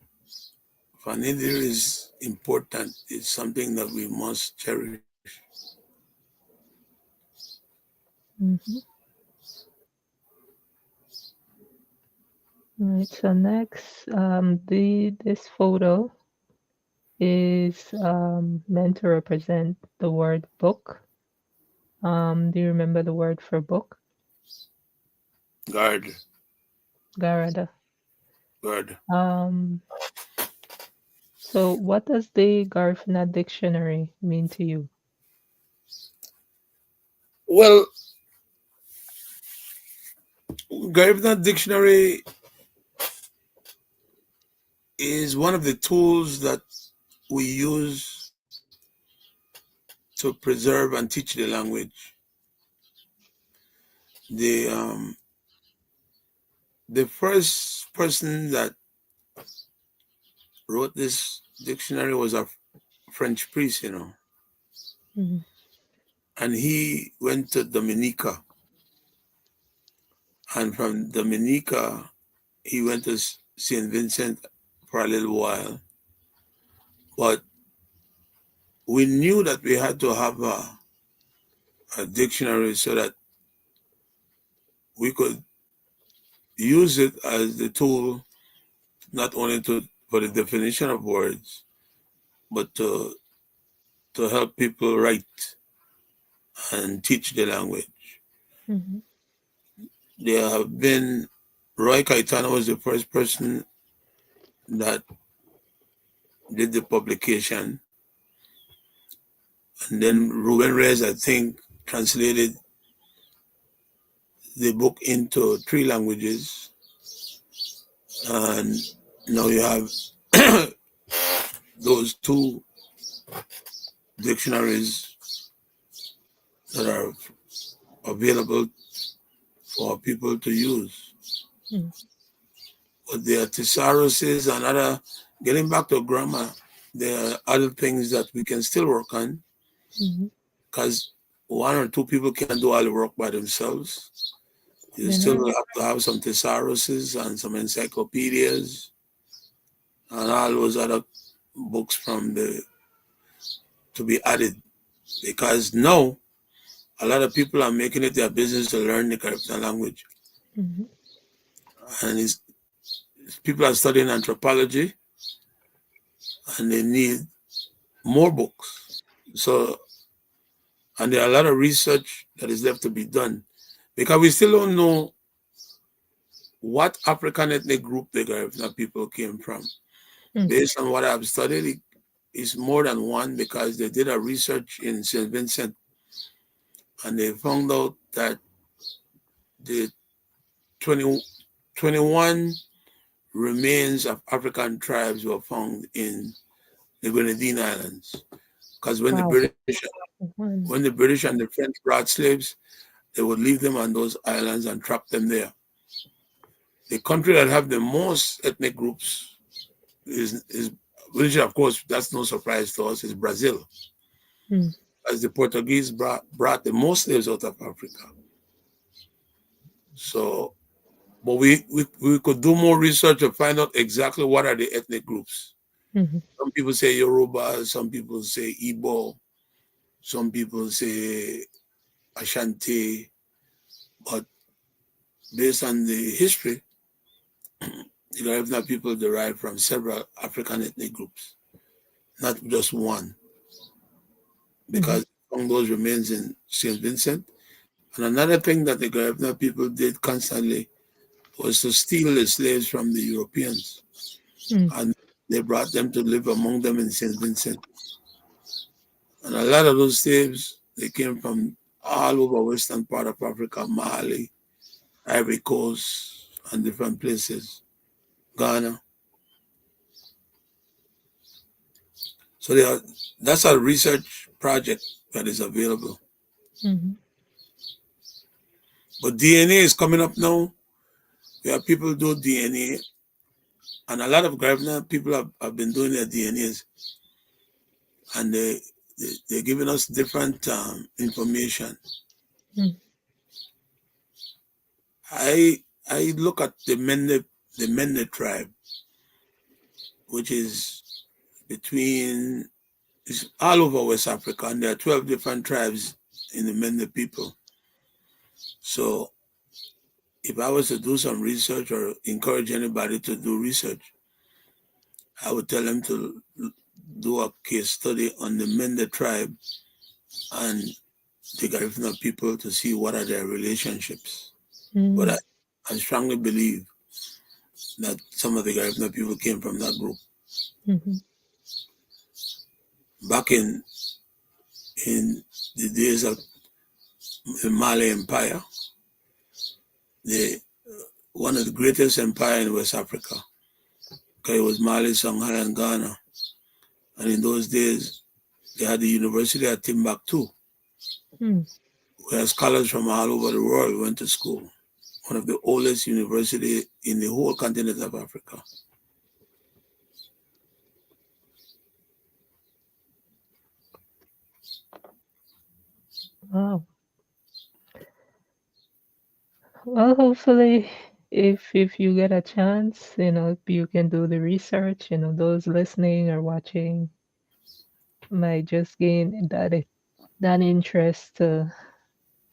Fanidir is important. It's something that we must cherish. Mm-hmm. Right, so next, this photo is meant to represent the word book. Do you remember the word for book? Guard. Garada. Guard. So what does the Garifuna dictionary mean to you? Well, Garifuna Dictionary is one of the tools that we use to preserve and teach the language. The first person that wrote this dictionary was a French priest, Mm-hmm. and he went to Dominica, and from Dominica he went to St. Vincent for a little while, but we knew that we had to have a dictionary so that we could use it as the tool not only for the definition of words, but to help people write and teach the language. Mhm. There have been Roy Caetano was the first person that did the publication, and then Ruben Reyes, I think, translated the book into 3 languages, and now you have those 2 dictionaries that are available for people to use. Mhm. But there are thesauruses and other, getting back to grammar, there are other things that we can still work on Mhm. because 1 or 2 people can't do all the work by themselves. You You still know. will have to have some thesauruses and some encyclopedias and all those other books to be added because now a lot of people are making it their business to learn the Garifuna language, Mhm. and people are studying anthropology and they need more books. So, and there are a lot of research that is left to be done because we still don't know what African ethnic group the Garifuna people came from. Mhm. Based on what I've studied, it's more than one because they did a research in St. Vincent and they found out that the 20, 21 remains of African tribes were found in the Grenadine Islands. Because Wow. When One. the British and the French brought slaves, they would leave them on those islands and trap them there. The country that have the most ethnic groups is which of course that's no surprise to us, is Brazil. Mhm. As the Portuguese brought the most slaves out of Africa. So, but we could do more research to find out exactly what are the ethnic groups. Mhm. Some people say Yoruba, some people say Igbo, some people say Ashanti, but based on the history, the Garifuna people derive from several African ethnic groups, not just one, Mhm. because among those remains in St. Vincent. And another thing that the Garifuna people did constantly was to steal the slaves from the Europeans, Mhm. and they brought them to live among them in St. Vincent. And a lot of those slaves, they came from all over western part of Africa, Mali, Ivory Coast, and different places, Ghana. So that's a research project that is available. Mhm. But DNA is coming up now. Where people do DNA, and a lot of Garifuna people have been doing their DNAs, and they're giving us different information. Mhm. I look at the Mende tribe, which is between it's all over West Africa, and there are 12 different tribes in the Mende people. So if I was to do some research or encourage anybody to do research, I would tell them to do a case study on the Mende tribe and the Garifuna people to see what are their relationships. But Mhm. I strongly believe that some of the Garifuna people came from that group. Mhm. Back in the days of the Mali Empire, the one of the greatest empire in West Africa. Okay, it was Mali, Songhai, and Ghana. And in those days, they had the University at Timbuktu, Mhm. where scholars from all over the world went to school. One of the oldest university in the whole continent of Africa. Wow. Well, hopefully, if you get a chance, you can do the research. Those listening or watching might just gain that interest to,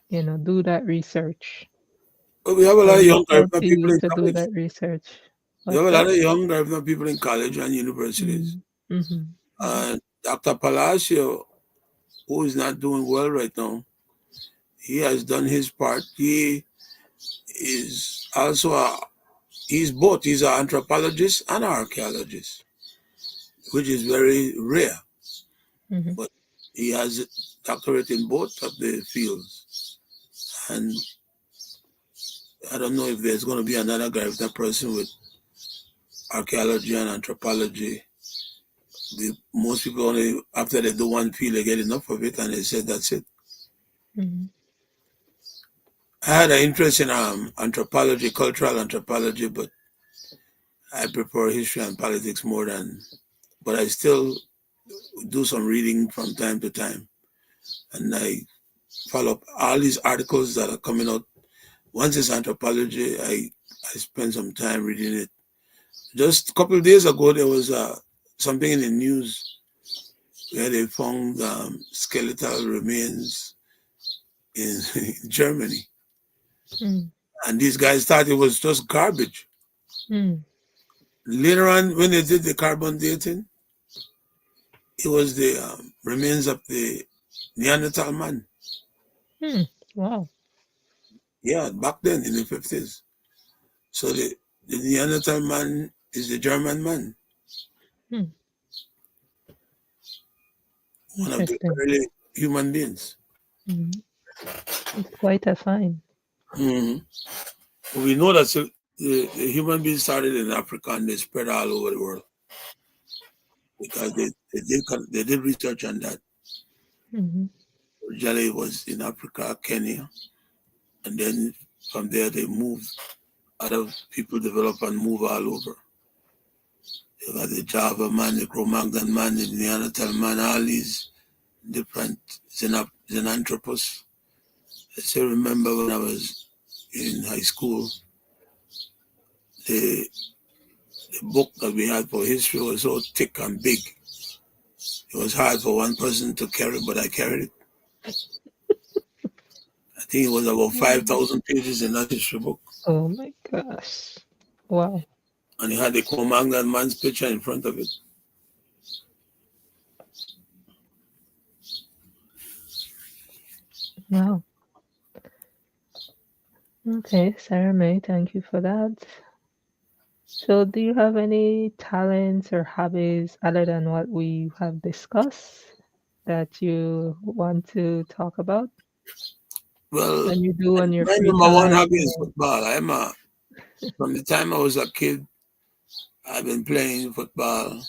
do that research. But we have a So lot of it young will help Garifuna people you in to do college. that research. We have What's a lot that? of young Garifuna people in college and universities. Mm. Mm-hmm. Dr. Palacio, who is not doing well right now, he has done his part. He is also he's both. He's an anthropologist and an archaeologist, which is very rare. Mm-hmm. But he has a doctorate in both of the fields. And I don't know if there's going to be another Garifuna person with archaeology and anthropology. Most people only, after they do one field, they get enough of it and they said that's it. Mm-hmm. I had an interest in anthropology, cultural anthropology, but I prefer history and politics more than, but I still do some reading from time to time. And I follow up all these articles that are coming out. Once it's anthropology, I spend some time reading it. Just a couple of days ago, there was something in the news where they found skeletal remains in Germany. And these guys thought it was just garbage. Mm-hmm. Later on, when they did the carbon dating, it was the remains of the Neanderthal man. Mm. Wow. Yeah, back then in the 50s. So the Neanderthal man is the German man, Mm. one of the Interesting. early human beings. Mm-hmm. It's quite a find. Hmm. We know that the human beings started in Africa and they spread all over the world because they did research on that. Mm-hmm. Originally, it was in Africa, Kenya, and then from there they moved. Other people develop and move all over. You got the Java man, the Cro-Magnon man, the Neanderthal man, all these different xenanthropos. I still remember when I was in high school, the, the book that we had for history was so thick and big. It was hard for one person to carry, but I carried it. I think it was about Mm. 5,000 pages in that history book. Oh my gosh. Wow. And it had the Cro-Magnon man's picture in front of it. Wow. Okay, Sarah May, thank you for that. So, do you have any talents or hobbies other than what we have discussed that you want to talk about Well, and you do on your my free number one time? hobby is football. From the time I was a kid, I've been playing football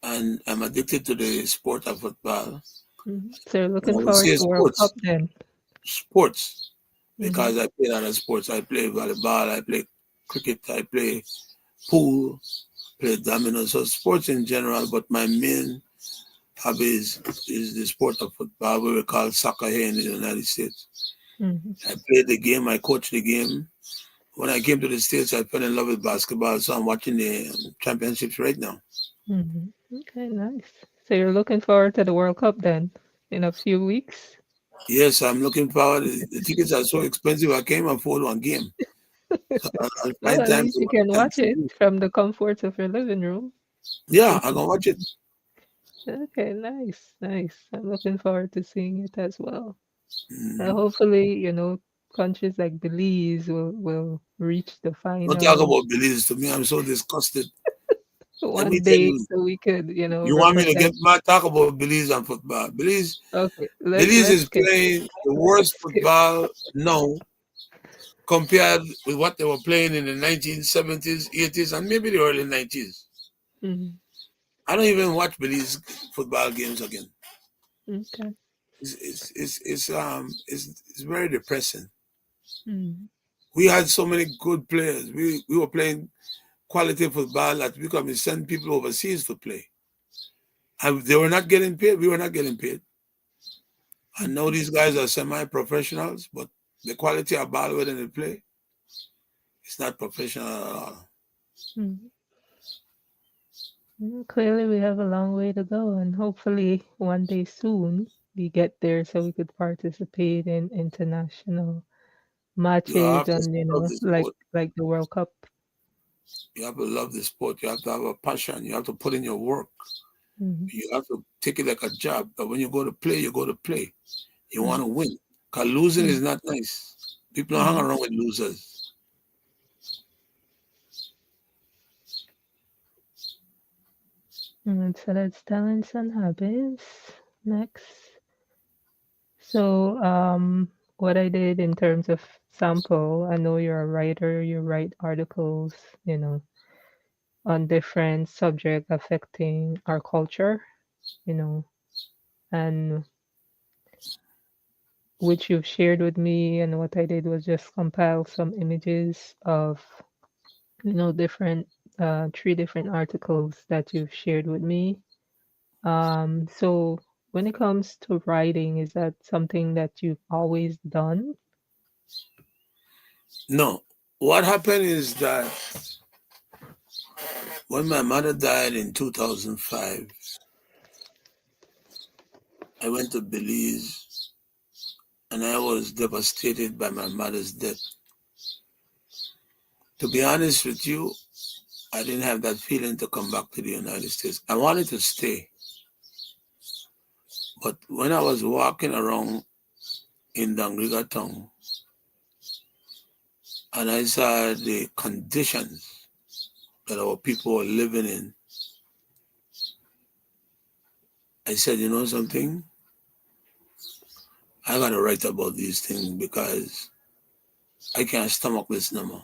and I'm addicted to the sport of football. So, you're And looking I would forward say to World Cup then? sports, Mm-hmm. because I play other sports. I play volleyball, I play cricket, I play pool, play dominoes. So sports in general, but my main hobby is the sport of football, what we call soccer here in the United States. Mm-hmm. I play the game, I coach the game. When I came to the States, I fell in love with basketball, so I'm watching the championships right now. Mm-hmm. Okay, nice. So, you're looking forward to the World Cup then in a few weeks? Yes, I'm looking forward. The tickets are so expensive, I can't afford one game. So I'll Well, find at time least to you watch can it on watch it TV. from the comforts of your living room. Yeah, I'm gonna watch it. Okay, nice, nice. I'm looking forward to seeing it as well. Mm. Hopefully, countries like Belize will reach the Don't talk final about Belize to me. I'm so disgusted. Let me one tell day you, so we could, you want me to get represent. mad? Talk about Belize and football. Okay, Belize let's is skip. playing the Let's worst skip. football now compared with what they were playing in the 1970s, 80s, and maybe the early 90s. Mm, I don't even watch Belize football games again. okay. It's very depressing. Mm, We had so many good players. We were playing quality football that we could send people overseas to play. And they were not getting paid. We were not getting paid. I know mm, these guys are semi-professionals, but the quality of ball when they play, it's not professional at all. mm. Clearly, we have a long way to go, and hopefully, one day soon we get there so we could participate in international You matches have to and love the sport. like the World Cup. You have to love the sport. You have to have a passion. You have to put in your work. Hmm. You have to take it like a job. But when you go to play, you go to play. You Hmm. want to win. Because losing is not nice. People don't hang Hmm. around with losers. So that's talents and habits. Next. So, what I did in terms of sample, I know you're a writer, you write articles, on different subject affecting our culture, you know, and which you've shared with me. And what I did was just compile some images of, different, three different articles that you've shared with me. So when it comes to writing, is that something that you've always done? No. What happened is that when my mother died in 2005, I went to Belize and I was devastated by my mother's death. To be honest with you, I didn't have that feeling to come back to the United States. I wanted to stay. But when I was walking around in Dangriga Town and I saw the conditions that our people were living in, I said, you know something? I gotta write about these things because I can't stomach this no more.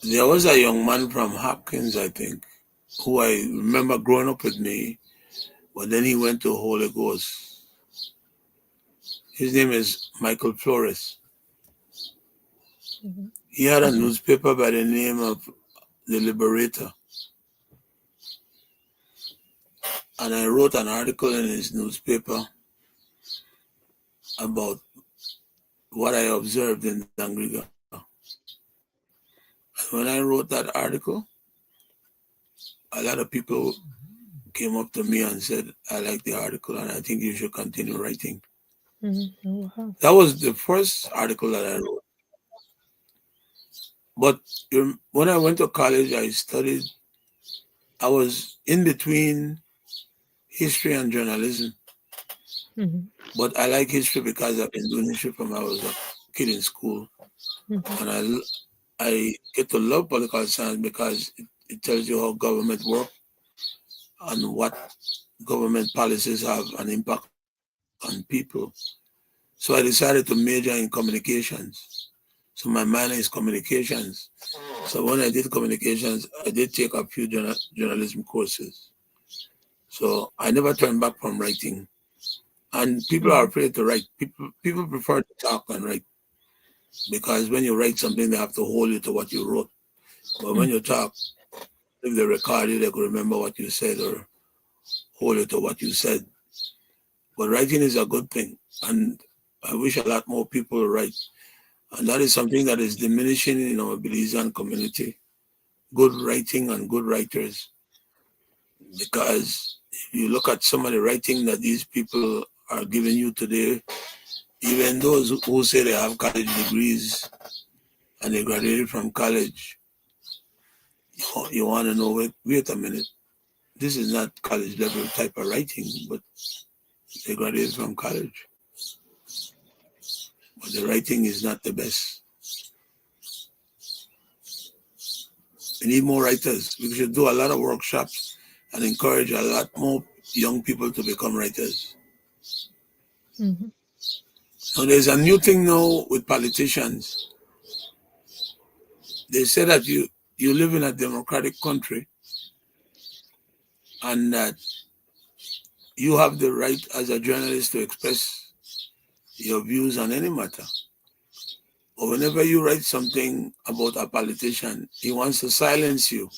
There was a young man from Hopkins, I think, who I remember growing up with me, but then he went to Holy Ghost. His name is Michael Flores. Mhm. He had a newspaper by the name of The Liberator, and I wrote an article in his newspaper about what I observed in Dangriga. And when I wrote that article, a lot of people came up to me and said, I like the article and I think you should continue writing. Mhm. Oh, wow. That was the first article that I wrote. But when I went to college, I studied, I was in between history and journalism. Mhm. But I like history because I've been doing history from when I was a kid in school. Mhm. And I get to love political science because it tells you how government work and what government policies have an impact on people. So I decided to major in communications. So my minor is communications. So when I did communications, I did take a few journalism courses. So I never turned back from writing. And people are Mhm. afraid to write. People prefer to talk and write because when you write something, they have to hold you to what you wrote. But when Mhm. you talk, if they record you, they could remember what you said or hold you to what you said. But writing is a good thing. And I wish a lot more people write. And that is something that is diminishing in our Belizean community. Good writing and good writers. Because if you look at some of the writing that these people are giving you today, even those who say they have college degrees and they graduated from college, you want to know, wait a minute, this is not college level type of writing, but they graduated from college. But the writing is not the best. We need more writers. We should do a lot of workshops and encourage a lot more young people to become writers. Mhm. Now, there's a new thing now with politicians. They say that you live in a democratic country and that you have the right as a journalist to express your views on any matter. But whenever you write something about a politician, he wants to silence you.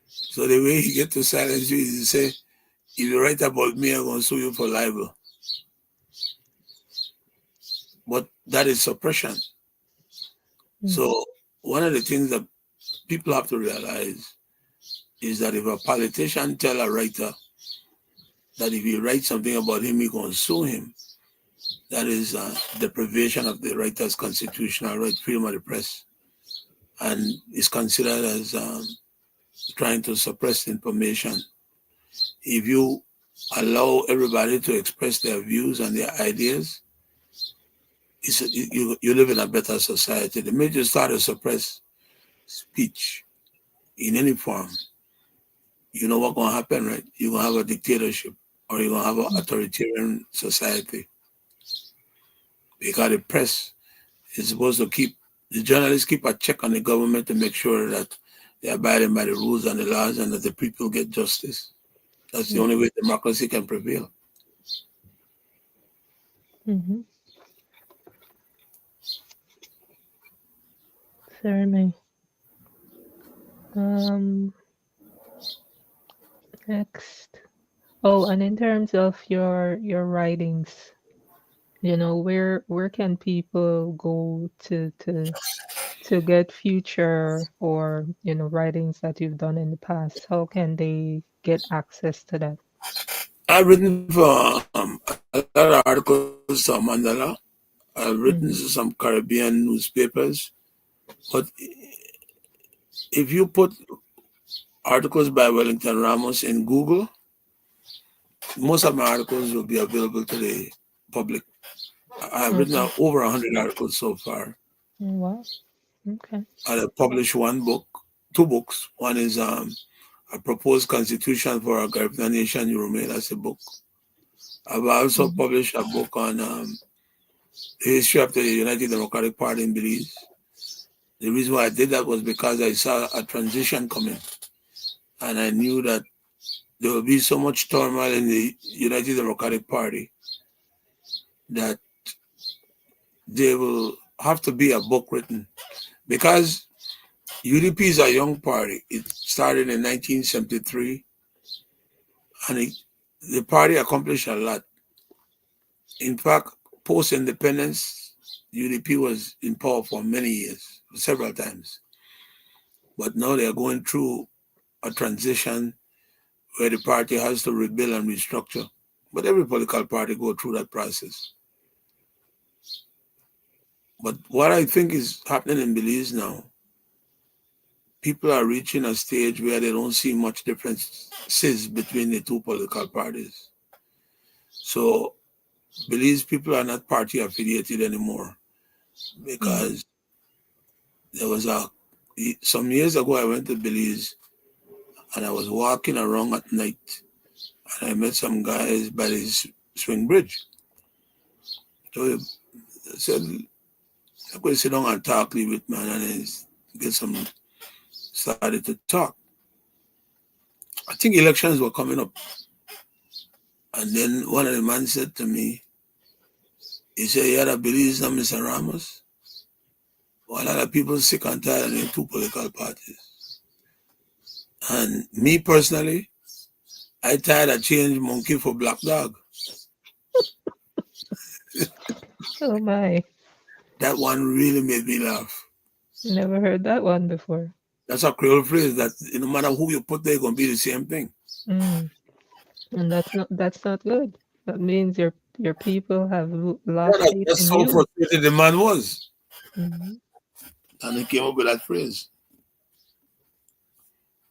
So the way he get to silence you is to say, if you write about me, I'm going to sue you for libel. But that is suppression. Mhm. So one of the things that people have to realize is that if a politician tell a writer that if he writes something about him, he going to sue him, that is deprivation of the writer's constitutional right, freedom of the press, and is considered as trying to suppress information. If you allow everybody to express their views and their ideas, you live in a better society. The minute you start to suppress speech in any form, you know what's going to happen, right? You're going to have a dictatorship or you're going to have an authoritarian society. Because the press is supposed to keep, the journalists keep a check on the government to make sure that they're abiding by the rules and the laws and that the people get justice. That's the only way democracy can prevail. Mm-hmm. Certainly. Next. Oh, and in terms of your writings, where can people go to get future or writings that you've done in the past? How can they get access to that? I've written for a lot of articles to Mandela. I've written to Mm-hmm. some Caribbean newspapers. But if you put articles by Wellington Ramos in Google, most of my articles will be available to the public. I've written Okay. over 100 articles so far. Oh, wow. Okay. I've published one book, two books. One is a proposed constitution for a Garifuna nation you made. That's a book. I've also Mm-hmm. published a book on the history of the United Democratic Party in Belize. The reason why I did that was because I saw a transition coming, and I knew that there will be so much turmoil in the United Democratic Party that there will have to be a book written. Because UDP is a young party. It started in 1973, and the party accomplished a lot. In fact, post-independence, UDP was in power for many years, several times. But now they are going through a transition where the party has to rebuild and restructure. But every political party go through that process. But what I think is happening in Belize now, people are reaching a stage where they don't see much differences between the two political parties. So Belize people are not party affiliated anymore Mm-hmm. because there was some years ago I went to Belize and I was walking around at night and I met some guys by this swing bridge. So I said, I'm going to sit down and talk a little bit, man, and get some, started to talk. I think elections were coming up. And then one of the men said to me, he said, you had a Belize now, Mr. Ramos? Well, a lot of people sick and tired of the two political parties. And me personally, I tired of change monkey for black dog. Oh my. That one really made me laugh. Never heard that one before. That's a Creole phrase that no matter who you put there, it's going to be the same thing. Mm. And that's not good. That means your people have Yeah, lost faith that's in so you. frustrated the man was. Hmm. And he came up with that phrase.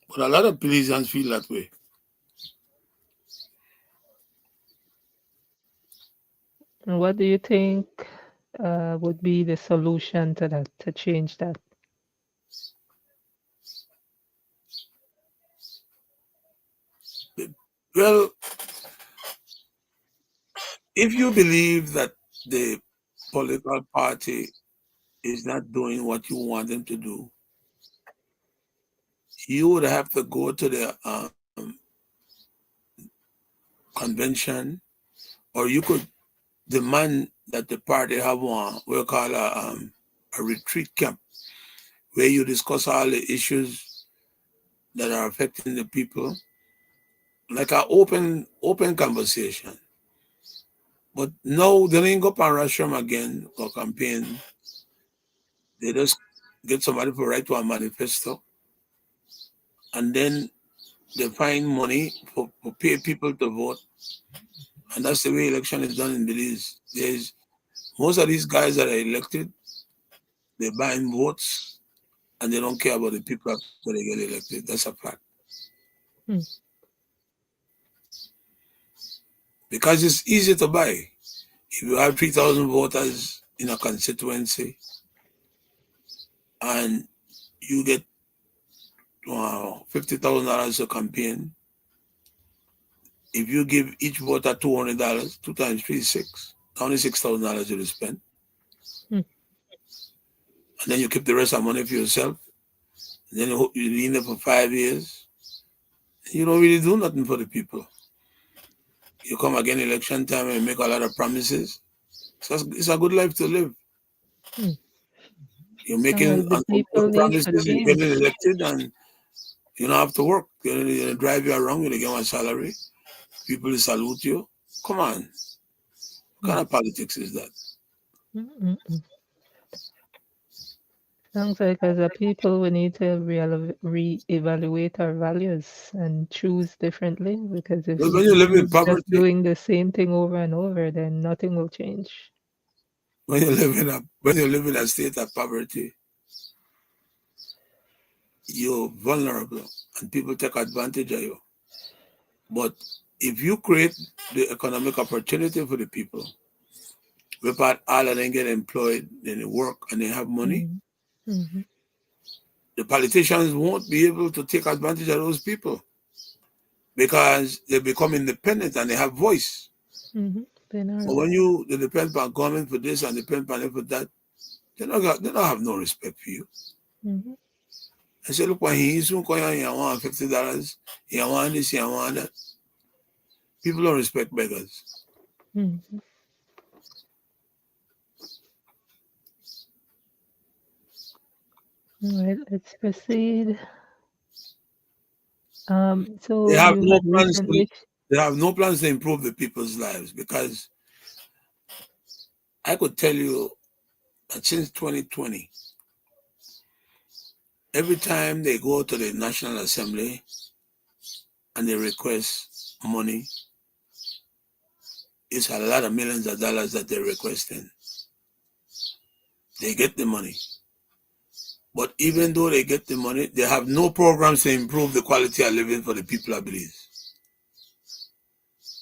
But a lot of Belizeans feel that way. And what do you think would be the solution to that, to change that? Well, if you believe that the political party is not doing what you want them to do, you would have to go to the convention, or you could demand that the party have one we call a retreat camp where you discuss all the issues that are affecting the people, like an open conversation. But no, they didn't go up and rush them again or campaign. They just get somebody to write to a manifesto. and then they find money for pay people to vote. And that's the way election is done in Belize. There's most of these guys that are elected, they buying votes and they don't care about the people after they get elected. That's a fact. Mm. Because it's easy to buy. If you have 3,000 voters in a constituency and you get $50,000 to campaign, if you give each voter $200, 2 times 3 is 6. Only $6,000 you spend. Mm. And then you keep the rest of the money for yourself. And then you lean there for 5 years. You don't really do nothing for the people. You come again election time and make a lot of promises. So it's a good life to live. Mm. You're Sound making like the people unfulfilled need to promises, you're change. getting elected, and you don't have to work. They drive you around, you get one salary. People salute you. Come on. What kind Mm. of politics is that? Mm-mm-mm. Sounds like as a people we need to reevaluate our values and choose differently, because if But we when you live in keep just poverty, doing the same thing over and over, then nothing will change. when you live in a state of poverty, you're vulnerable and people take advantage of you. But if you create the economic opportunity for the people, whereby all of them get employed, then they work and they have money, Mm. Mm-hmm. the politicians won't be able to take advantage of those people because they become independent and they have voice. Mm-hmm. Then But when they depend on government for this and depend on it for that, they don't have no respect for you. mm-hmm. I say, look, when he soon call you, you want $50, you want this, you want that. People don't respect beggars. Mm-hmm. All right, let's proceed. They So have you no had plans to recently. they have no plans to improve the people's lives because I could tell you that since 2020, every time they go to the National Assembly and they request money, it's a lot of millions of dollars that they're requesting. They get the money. But even though they get the money, they have no programs to improve the quality of living for the people of Belize.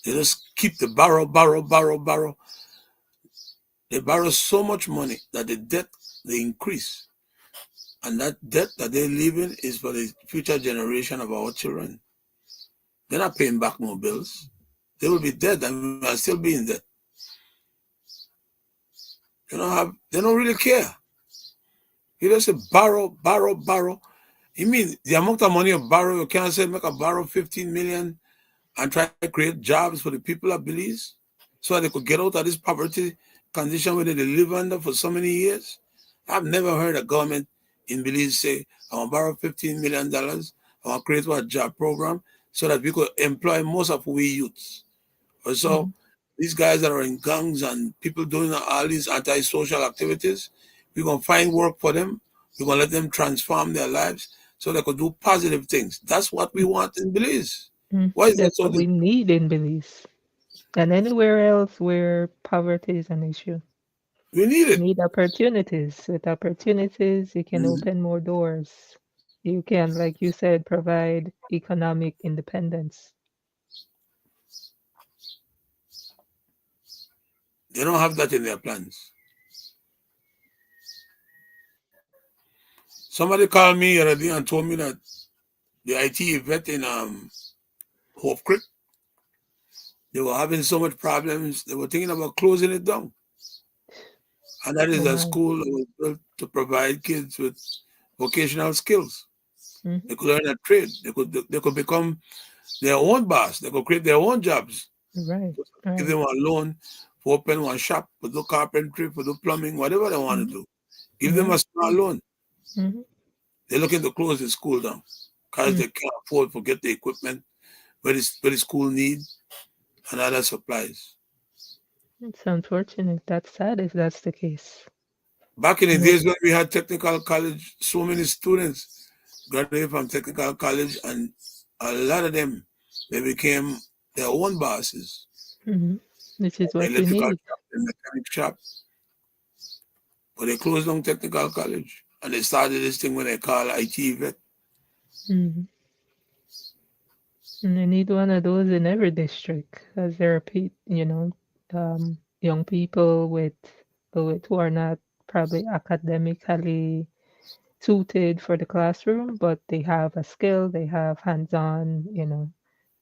They just keep the borrow. They borrow so much money that the debt they increase. And that debt that they're leaving is for the future generation of our children. They're not paying back no bills. They will be dead and we are still be in debt. They don't really care. You just say borrow. You mean the amount of money you borrow, you can't say make a borrow 15 million and try to create jobs for the people of Belize so that they could get out of this poverty condition where they live under for so many years? I've never heard a government in Belize say, I want to borrow $15 million, I want to create a job program so that we could employ most of we youths. Also, Mm-hmm. these guys that are in gangs and people doing all these antisocial activities, we're going to find work for them. We're going to let them transform their lives so they could do positive things. That's what we want in Belize. Mm. Why is that That's so what we difficult? need in Belize and anywhere else where poverty is an issue. We need We it. need opportunities. With opportunities, you can Mhm. open more doors. You can, like you said, provide economic independence. They don't have that in their plans. Somebody called me the other day and told me that the IT vet in Hope Creek, they were having so much problems, they were thinking about closing it down. And that is Oh a my. school that was built to provide kids with vocational skills. Hmm. They could learn a trade. They could become their own boss. They could create their own jobs. Right. Give Right. them a loan for open one shop, for do carpentry, for do plumbing, whatever they want to Hmm. do. Give them a Right. small loan. Hmm. They're looking to close the school down because Mm. they can't afford to get the equipment where the school needs and other supplies. It's unfortunate. That's sad if that's the case. Back in the No. days when we had technical college, so many students, graduated from technical college, and a lot of them, they became their own bosses. Hmm. Which is The what we electrical need. shop, the mechanic shop, but they closed down technical college, and they started this thing when they call IT vet. Hmm. And they need one of those in every district, because there are young people with who are not probably academically suited for the classroom, but they have a skill, they have hands-on,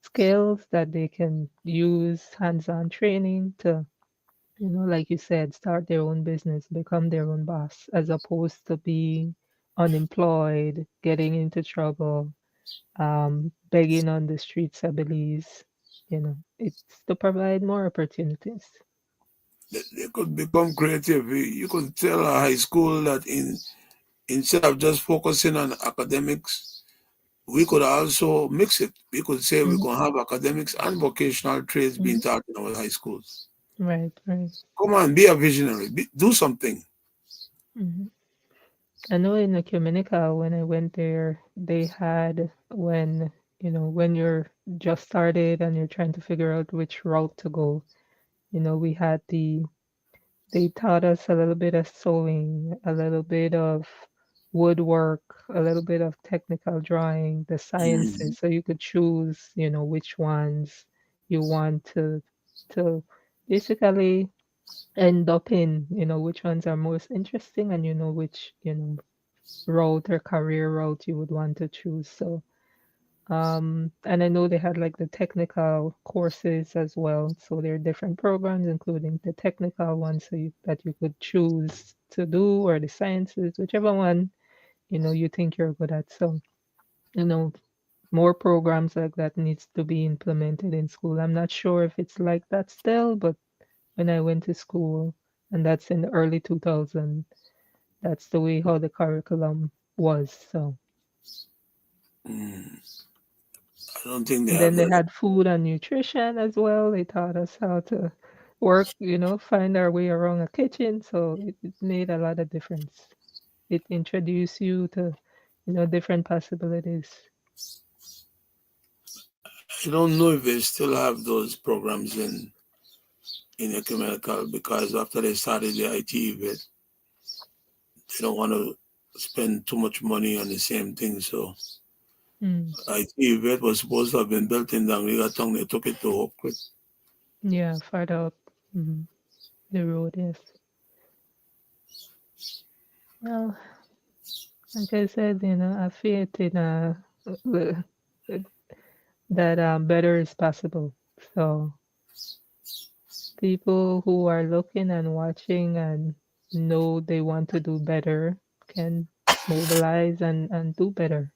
skills that they can use hands-on training to, like you said, start their own business, become their own boss, as opposed to being unemployed, getting into trouble, begging on the streets of Belize. It's to provide more opportunities. They could become creative. You could tell a high school that instead of just focusing on academics, we could also mix it. We could say we Hmm. can have academics and vocational trades being Hmm. taught in our high schools. Right, right. Come on, be a visionary. Do something. Hmm. I know in the Dominica, when I went there, they had when you're just started and you're trying to figure out which route to go, we had they taught us a little bit of sewing, a little bit of woodwork, a little bit of technical drawing, the Mhm. sciences, so you could choose, which ones you want to basically end up in, which ones are most interesting, and which, route or career route you would want to choose. So, and I know they had like the technical courses as well. So there are different programs, including the technical ones, that you could choose to do, or the sciences, whichever one, you think you're good at. So, you know, more programs like that needs to be implemented in school. I'm not sure if it's like that still, but when I went to school, and that's in the early 2000s, that's the way how the curriculum was. So, Mm. I don't think they and have then they that. had food and nutrition as well. They taught us how to work, find our way around a kitchen. So it made a lot of difference. It introduced you to, different possibilities. I don't know if they still have those programs in ecumenical, because after they started the IT vet, they don't want to spend too much money on the same thing. So Mm. IT vet was supposed to have been built in Dangriga Town. They took it to Hope Creek. Yeah, farther up, the road, yes. Well, like I said, I feel it in uh, that better is possible. So people who are looking and watching and know they want to do better can mobilize and do better.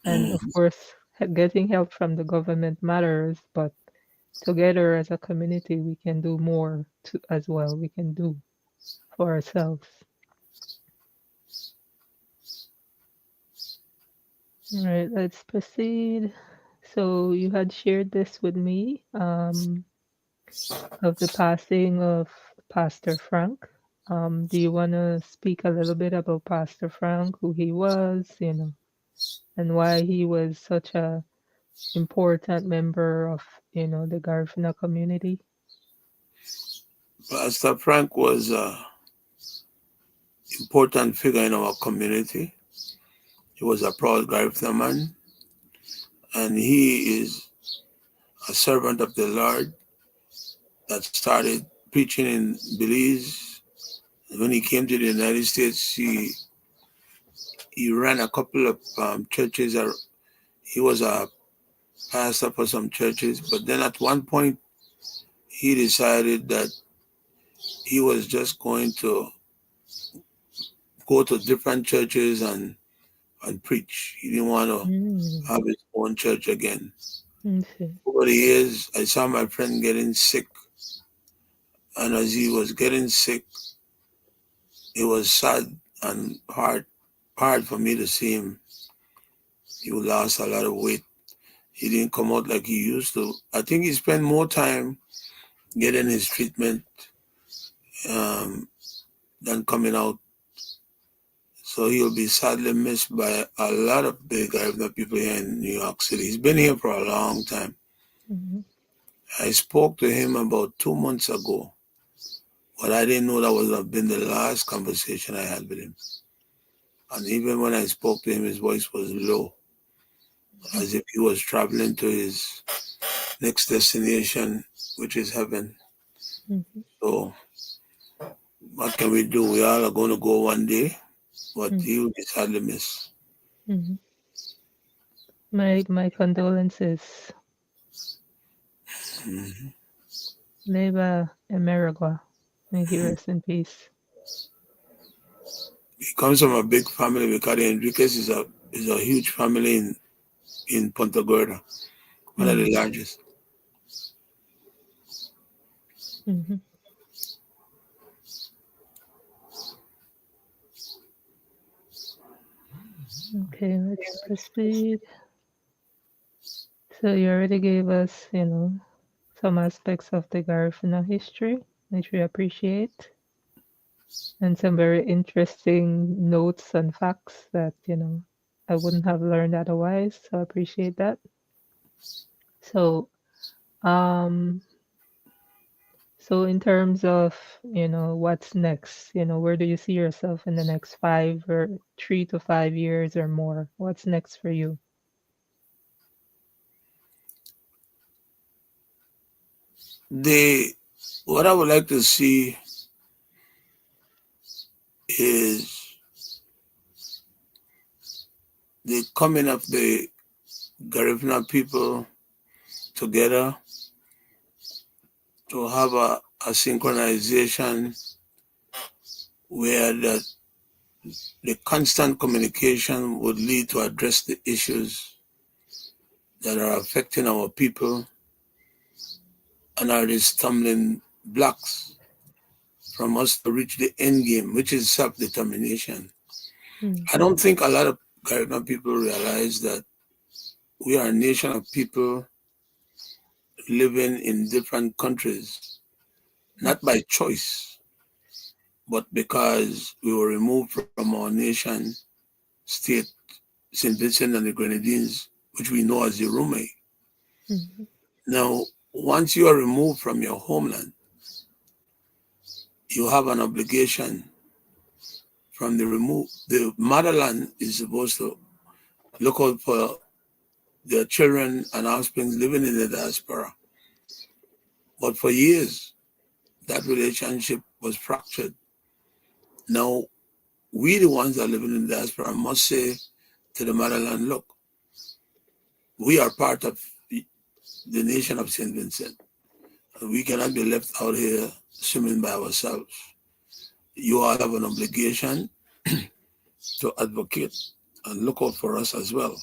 And of Mm. course, getting help from the government matters, but together as a community, we can do more as well. We can do for ourselves. All right, let's proceed. So you had shared this with me, of the passing of Pastor Frank. Do you want to speak a little bit about Pastor Frank, who he was, and why he was such a important member of, the Garifuna community? Pastor Frank was an important figure in our community. He was a proud Garifuna man, and he is a servant of the Lord that started preaching in Belize. When he came to the United States, he ran a couple of churches. He was a pastor for some churches, but then at one point he decided that he was just going to go to different churches and preach. He didn't want to Mm, have his own church again. okay. Over the years, I saw my friend getting sick, and as he was getting sick, it was sad and hard for me to see him. He lost a lot of weight. He didn't come out like he used to. I think he spent more time getting his treatment um, than coming out. So he'll be sadly missed by a lot of the Garifuna people here in New York City. He's been here for a long time. Mm-hmm. I spoke to him about 2 months ago, but I didn't know that would have been the last conversation I had with him. And even when I spoke to him, his voice was low, as if he was traveling to his next destination, which is heaven. Mm-hmm. So what can we do? We all are going to go one day, but he will be sadly missed. Mm-hmm. My condolences. Mm-hmm. Neighbor Emeragua. May he rest in peace. He comes from a big family because Enriquez is a huge family in Punta Gorda, one of Mm-hmm. the largest. Mm-hmm. Okay, let's proceed. So you already gave us, some aspects of the Garifuna history, which we appreciate, and some very interesting notes and facts that, I wouldn't have learned otherwise. So I appreciate that. So, um, so in terms of, what's next, where do you see yourself in the next 3 to 5 years or more? What's next for you? What I would like to see is the coming of the Garifuna people together to have a synchronization where the constant communication would lead to address the issues that are affecting our people and are the stumbling blocks from us to reach the end game, which is self-determination. Mm, I don't think a lot of Caribbean people realize that we are a nation of people living in different countries, mm, not by choice, but because we were removed from our nation state, St. Vincent and the Grenadines, which we know as the Rome. mm, Now, once you are removed from your homeland, you have an obligation from the motherland is supposed to look out for their children and offspring living in the diaspora. But for years, that relationship was fractured. Now, we, the ones that live in the diaspora, must say to the motherland, look, we are part of the nation of St. Vincent. We cannot be left out here swimming by ourselves. You all have an obligation to advocate and look out for us as well.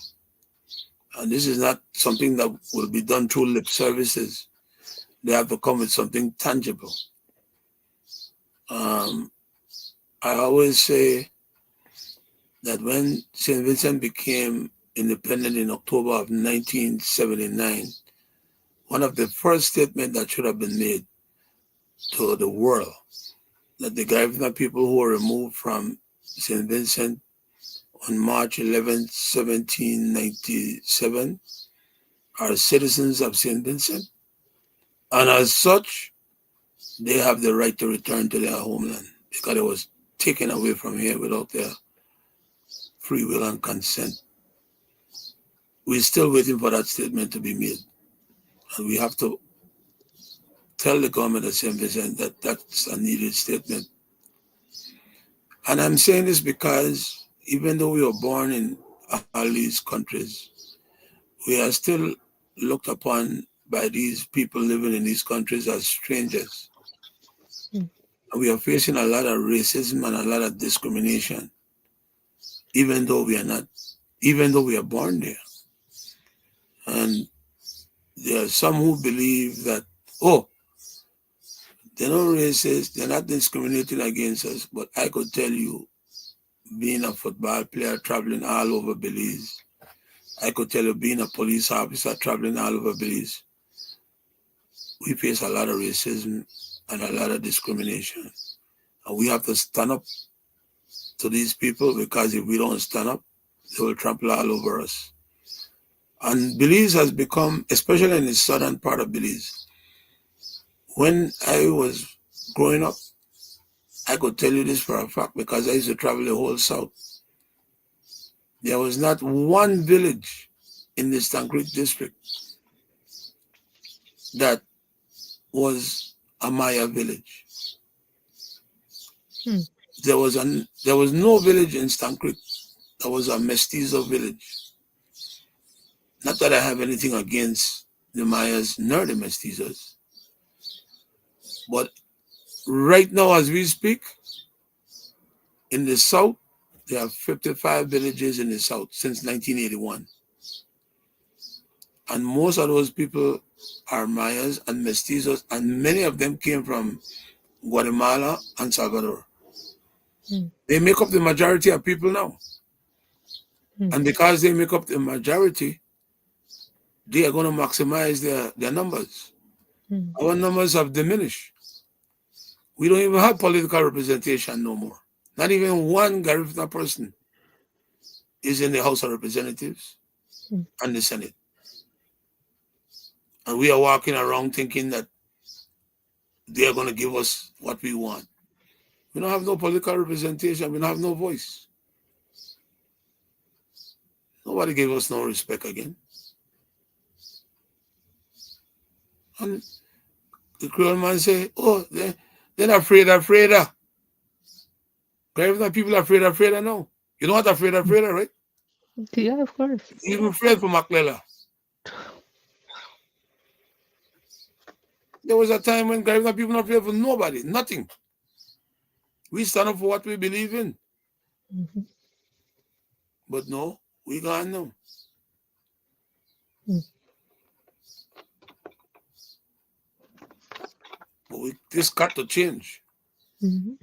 And this is not something that will be done through lip services. They have to come with something tangible. Um, I always say that when St. Vincent became independent in October of 1979, one of the first statements that should have been made to the world that the Garifuna people who were removed from St. Vincent on March 11, 1797 are citizens of St. Vincent, and as such, they have the right to return to their homeland because it was taken away from here without their free will and consent. We're still waiting for that statement to be made, and we have to tell the government of St. Vincent that that's a needed statement. And I'm saying this because even though we were born in all these countries, we are still looked upon by these people living in these countries as strangers. mm, And we are facing a lot of racism and a lot of discrimination, even though we are not, even though we are born there. And there are some who believe that, oh, they're not racist, they're not discriminating against us. But I could tell you, being a football player traveling all over Belize, I could tell you, being a police officer traveling all over Belize, we face a lot of racism and a lot of discrimination. And we have to stand up to these people, because if we don't stand up, they will trample all over us. And Belize has become, especially in the southern part of Belize, when I was growing up, I could tell you this for a fact because I used to travel the whole south. There was not one village in the Stankrete district that was a Maya village. Hmm. There was no village in Stankrete that was a mestizo village. Not that I have anything against the Mayas nor the mestizos, but right now as we speak, in the south, there are 55 villages in the south since 1981. And most of those people are Mayas and mestizos, and many of them came from Guatemala and Salvador. Hmm. They make up the majority of people now. Hmm. And because they make up the majority, they are going to maximize their numbers. Hmm. Our numbers have diminished. We don't even have political representation no more. Not even one Garifuna person is in the House of Representatives Hmm. and the Senate. And we are walking around thinking that they are going to give us what we want. We don't have no political representation. We don't have no voice. Nobody gave us no respect again. And the Creole man say, oh, they're afraid. Garifuna people are afraid now. You know what afraid, right? Yeah, of course. Even afraid for Maklela. There was a time when Garifuna people not afraid for nobody, nothing. We stand up for what we believe in. Mm-hmm. But no, we gone now. Hmm. But this got to change. Mm-hmm.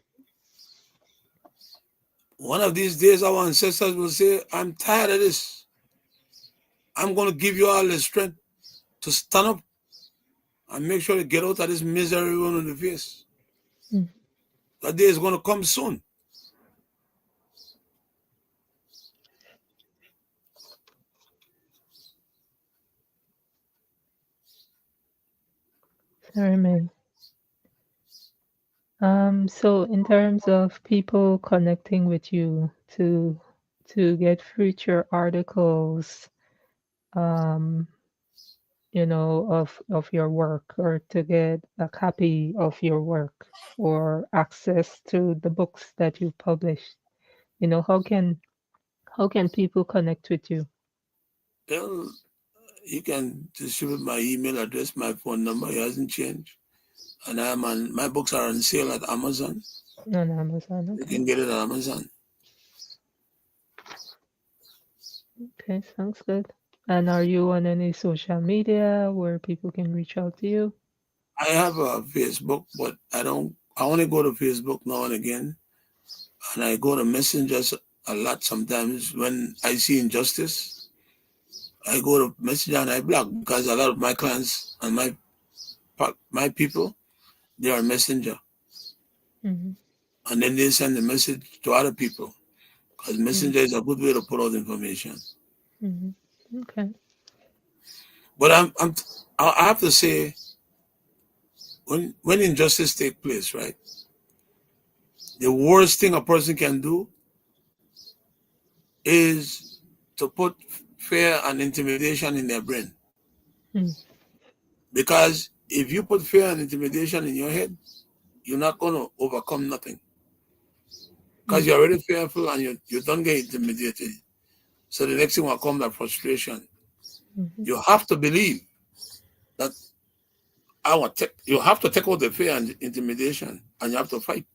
One of these days, our ancestors will say, I'm tired of this. I'm going to give you all the strength to stand up and make sure to get out of this misery we're on the face. Hmm. That day is going to come soon. Sorry, man. So in terms of people connecting with you to get future articles, um, of your work, or to get a copy of your work, or access to the books that you published, how can people connect with you? Well, you can distribute my email address, my phone number. It hasn't changed. And my books are on sale at Amazon. On Amazon. You Okay. can get it at Amazon. Okay, sounds good. And are you on any social media where people can reach out to you? I have a Facebook, but I only go to Facebook now and again. And I go to messengers a lot sometimes when I see injustice. I go to messenger and I block, because a lot of my clients and my people, they are messenger. Mm-hmm. And then they send the message to other people, because messenger is a good way to put out information. Mm-hmm. Okay. But I have to say, when injustice take place, right, the worst thing a person can do is to put fear and intimidation in their brain. Mm. Because if you put fear and intimidation in your head, you're not going to overcome nothing. Because Mm. you're already fearful and you don't get intimidated. So the next thing will come, that frustration. Mm-hmm. You have to believe that you have to take out the fear and intimidation, and you have to fight.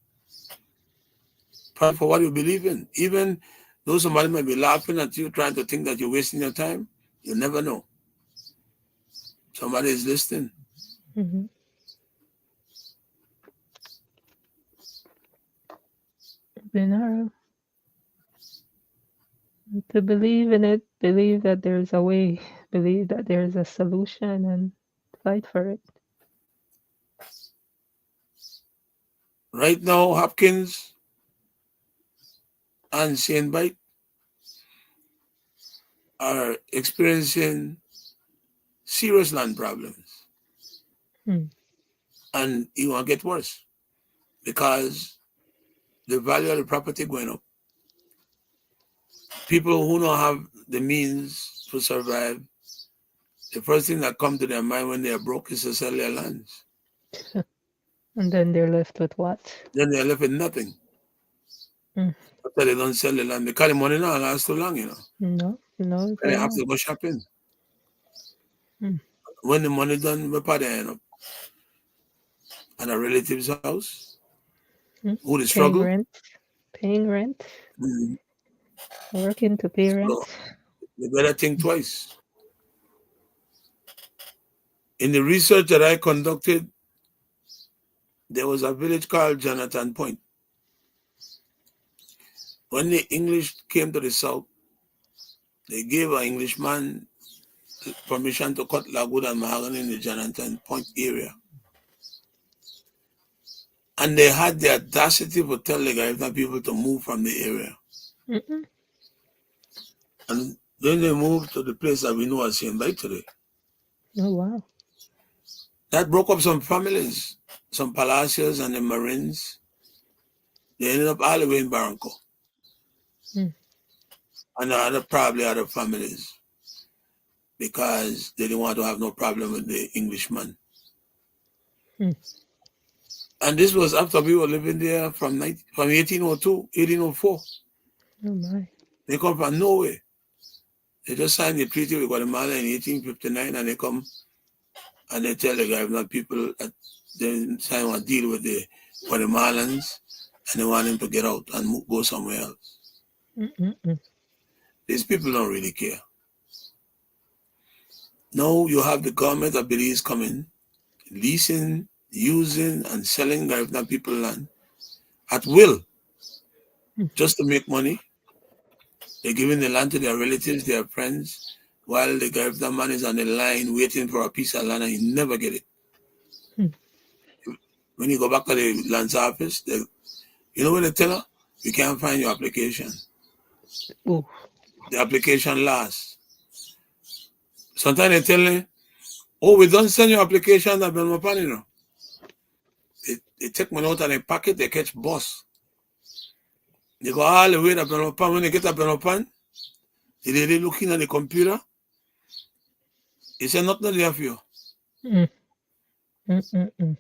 Fight for what you believe in. Even though somebody might be laughing at you, trying to think that you're wasting your time, you never know. Somebody is listening. Mm-hmm. Binaro. To believe in it, believe that there's a way, believe that there's a solution, and fight for it. Right now, Hopkins, and Saint Bite are experiencing serious land problems. Mm. And it will get worse because the value of the property going up. People who don't have the means to survive, the first thing that comes to their mind when they are broke is to sell their lands. And then they're left with what? Then they're left with nothing Mm. after they don't sell the land because the money not lasts too long, No, no, it And they will have not. to go shopping. Mm. When the money done, where part they end up? At a relative's house Mm. who they Paying struggle. rent, paying rent, Mm. working to pay So rent. they better think twice. In the research that I conducted, there was a village called Jonathan Point. When the English came to the south, they gave an Englishman permission to cut logwood and mahogany in the Jonathan Point area. And they had the audacity to tell the Garifuna people to move from the area. Mm-mm. And then they moved to the place that we know as Saint Bite today. Oh, wow. That broke up some families, some Palacios and the Marines. They ended up all the way in Barranco. Mm. And probably other families because they didn't want to have no problem with the Englishman. Mm. And this was after we were living there from 1802, 1804. Oh, my. They come from nowhere. They just signed the treaty with Guatemala in 1859 and they come and they tell the Garifuna people that they sign a deal with the Guatemalans and they want them to get out and go somewhere else. Mm-mm-mm. These people don't really care. Now you have the government of Belize coming, leasing, using, and selling Garifuna people land at will Mm. just to make money. They're giving the land to their relatives, their friends, while the Garifuna man is on the line waiting for a piece of land and he never get it. Mm. When you go back to the land's office, you know what they tell her? We can't find your application. Ooh. The application lasts. Sometimes they tell them, oh, we don't send your application at Belmopan, you know. They take money out of their pocket, they catch bus. They go all the way to Belmopan. When they get to Belmopan, they looking at the computer. They say nothing there for you. Mm. Mm-mm-mm.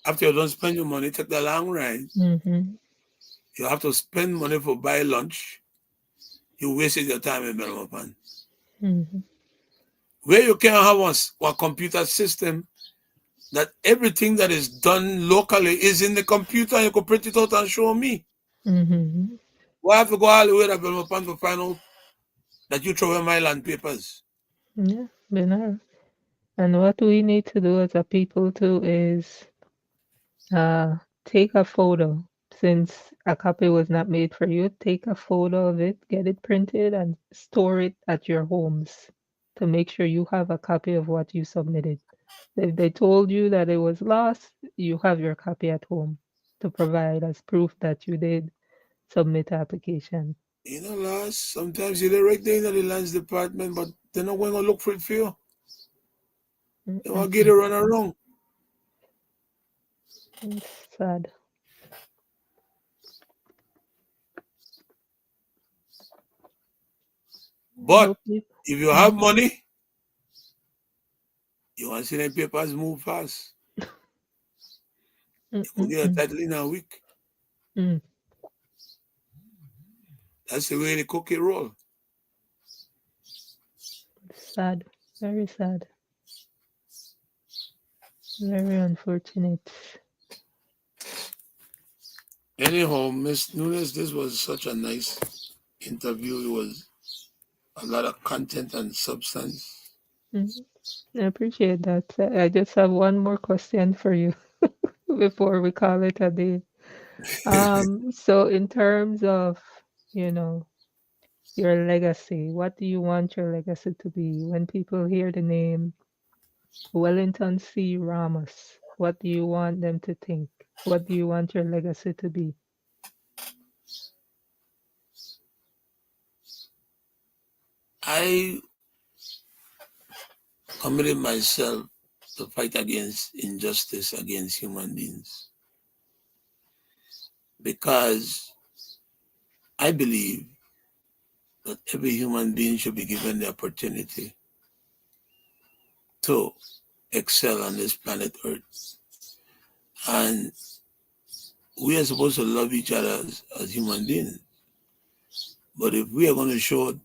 After you don't spend your money, take the long ride. Mm-hmm. You have to spend money for buy lunch. You wasted your time in Belmopan. Mm-hmm. Where you can have a computer system that everything that is done locally is in the computer and you can print it out and show me. Mm-hmm. Why have to go all the way to Belmopan to find out that you throw away my land papers? Yeah, binary. And what we need to do as a people too is take a photo. Since a copy was not made for you, take a photo of it, get it printed, and store it at your homes to make sure you have a copy of what you submitted. If they told you that it was lost, you have your copy at home to provide as proof that you did submit the application. You know, lads, sometimes you're right there in the lands department, but they're not going to look for it for you. They want to get it Mm-mm-mm. run around. It's sad. I But hope you. if you have Mm, money, you want to see the papers move fast. mm, You could mm, get a mm, title in a week. mm. That's the way the cookie roll. Sad. Very sad. Very unfortunate. Anyhow, Miss Nunes, this was such a nice interview. It was a lot of content and substance. Mhm. I appreciate that. I just have one more question for you before we call it a day. So in terms of, you know, your legacy, what do you want your legacy to be? When people hear the name Wellington C. Ramos, what do you want them to think? What do you want your legacy to be? I committed myself to fight against injustice against human beings because I believe that every human being should be given the opportunity to excel on this planet Earth. And we are supposed to love each other as human beings. But if we are going to show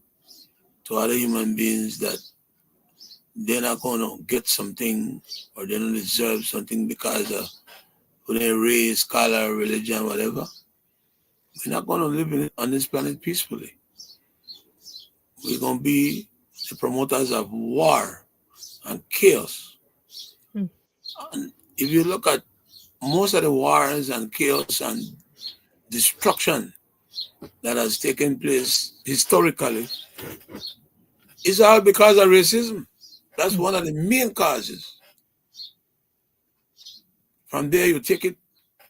to other human beings that they're not going to get something or they don't deserve something because of who their race, color, religion, whatever, we're not going to live on this planet peacefully. We're going to be the promoters of war and chaos. Mm. And if you look at most of the wars and chaos and destruction that has taken place historically, it's all because of racism. That's one of the main causes. From there, you take it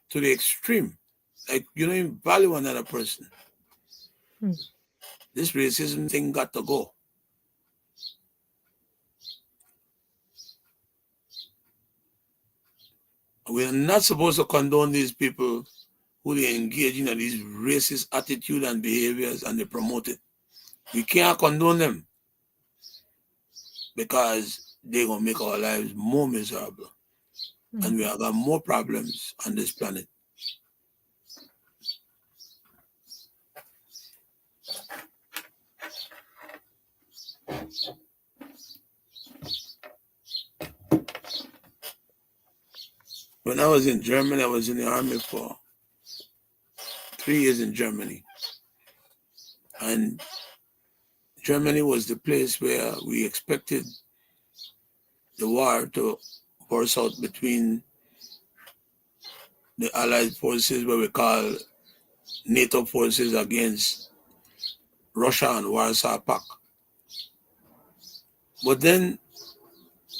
to the extreme. Like, you don't even value another person. Mm. This racism thing got to go. We're not supposed to condone these people who they engage in these racist attitude and behaviors and they promote it. We can't condone them because they're going to make our lives more miserable. And we have got more problems on this planet. When I was in Germany, I was in the army for 3 years in Germany. And Germany was the place where we expected the war to burst out between the Allied forces, what we call NATO forces, against Russia and Warsaw Pact. But then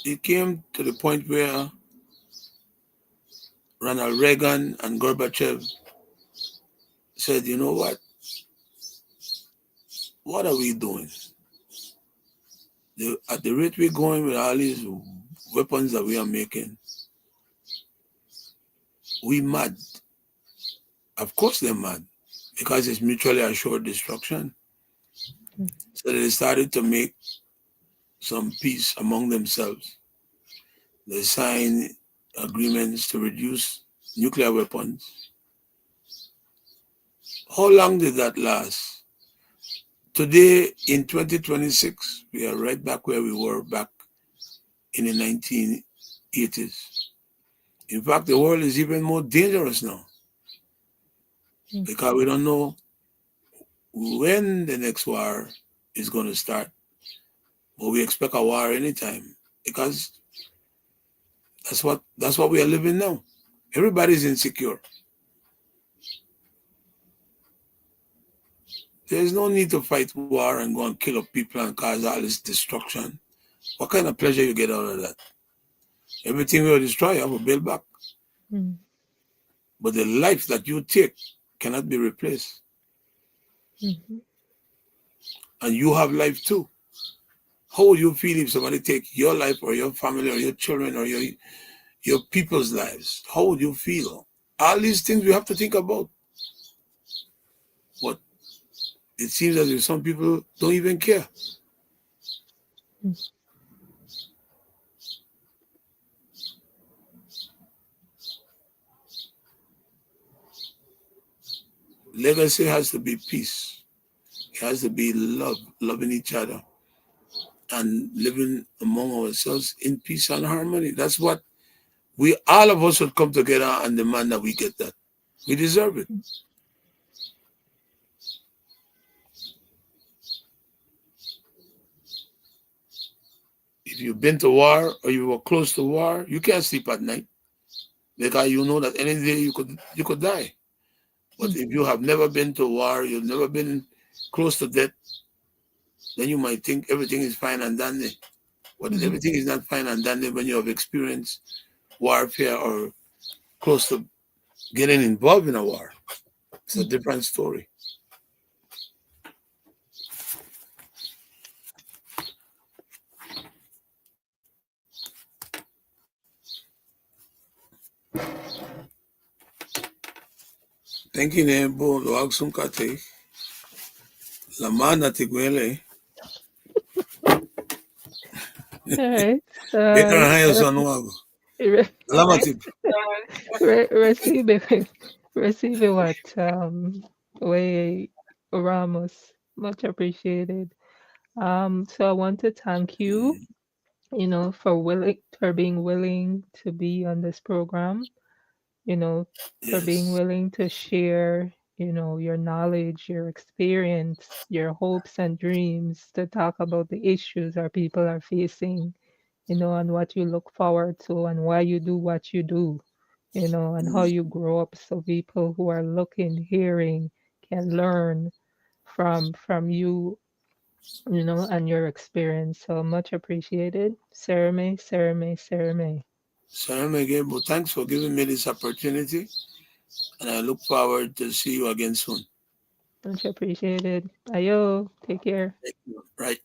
it came to the point where Ronald Reagan and Gorbachev said, you know what? What are we doing? At the rate we're going with all these weapons that we are making, we mad. Of course they're mad because it's mutually assured destruction. So they started to make some peace among themselves. They signed agreements to reduce nuclear weapons. How long did that last? Today, in 2026, we are right back where we were back in the 1980s. In fact, the world is even more dangerous now because we don't know when the next war is going to start. But we expect a war anytime because that's what we are living now. Everybody's insecure. There's no need to fight war and go and kill up people and cause all this destruction. What kind of pleasure you get out of that? Everything will destroy, you have to build back. But the life that you take cannot be replaced. And you have life too. How would you feel if somebody take your life or your family or your children or your people's lives? How would you feel? All these things we have to think about. But it seems as if some people don't even care. Legacy has to be peace. It has to be love, loving each other, and living among ourselves in peace and harmony. That's what all of us should come together and demand that we get that. We deserve it. If you've been to war or you were close to war, you can't sleep at night because you know that any day you could die. But if you have never been to war, you've never been close to death, then you might think everything is fine and dandy. But everything is not fine and dandy when you have experienced warfare or close to getting involved in a war. It's a different story. Thinking ebo lo aksum kate. Lamana tiguele. All right. Beka haya So sanuago. re- Alamatip. receiving receiving what way Ramos, much appreciated. So I want to thank you, for being willing to be on this program, you know, for being Yes. willing to share, your knowledge, your experience, your hopes and dreams, to talk about the issues our people are facing, and what you look forward to and why you do what you do, and how you grow up, so people who are looking, hearing, can learn from you, and your experience. So much appreciated. Sereme, sereme, sereme. Salam again, but thanks for giving me this opportunity, and I look forward to see you again soon. Much appreciated. Ayo, take care. Thank you. Right.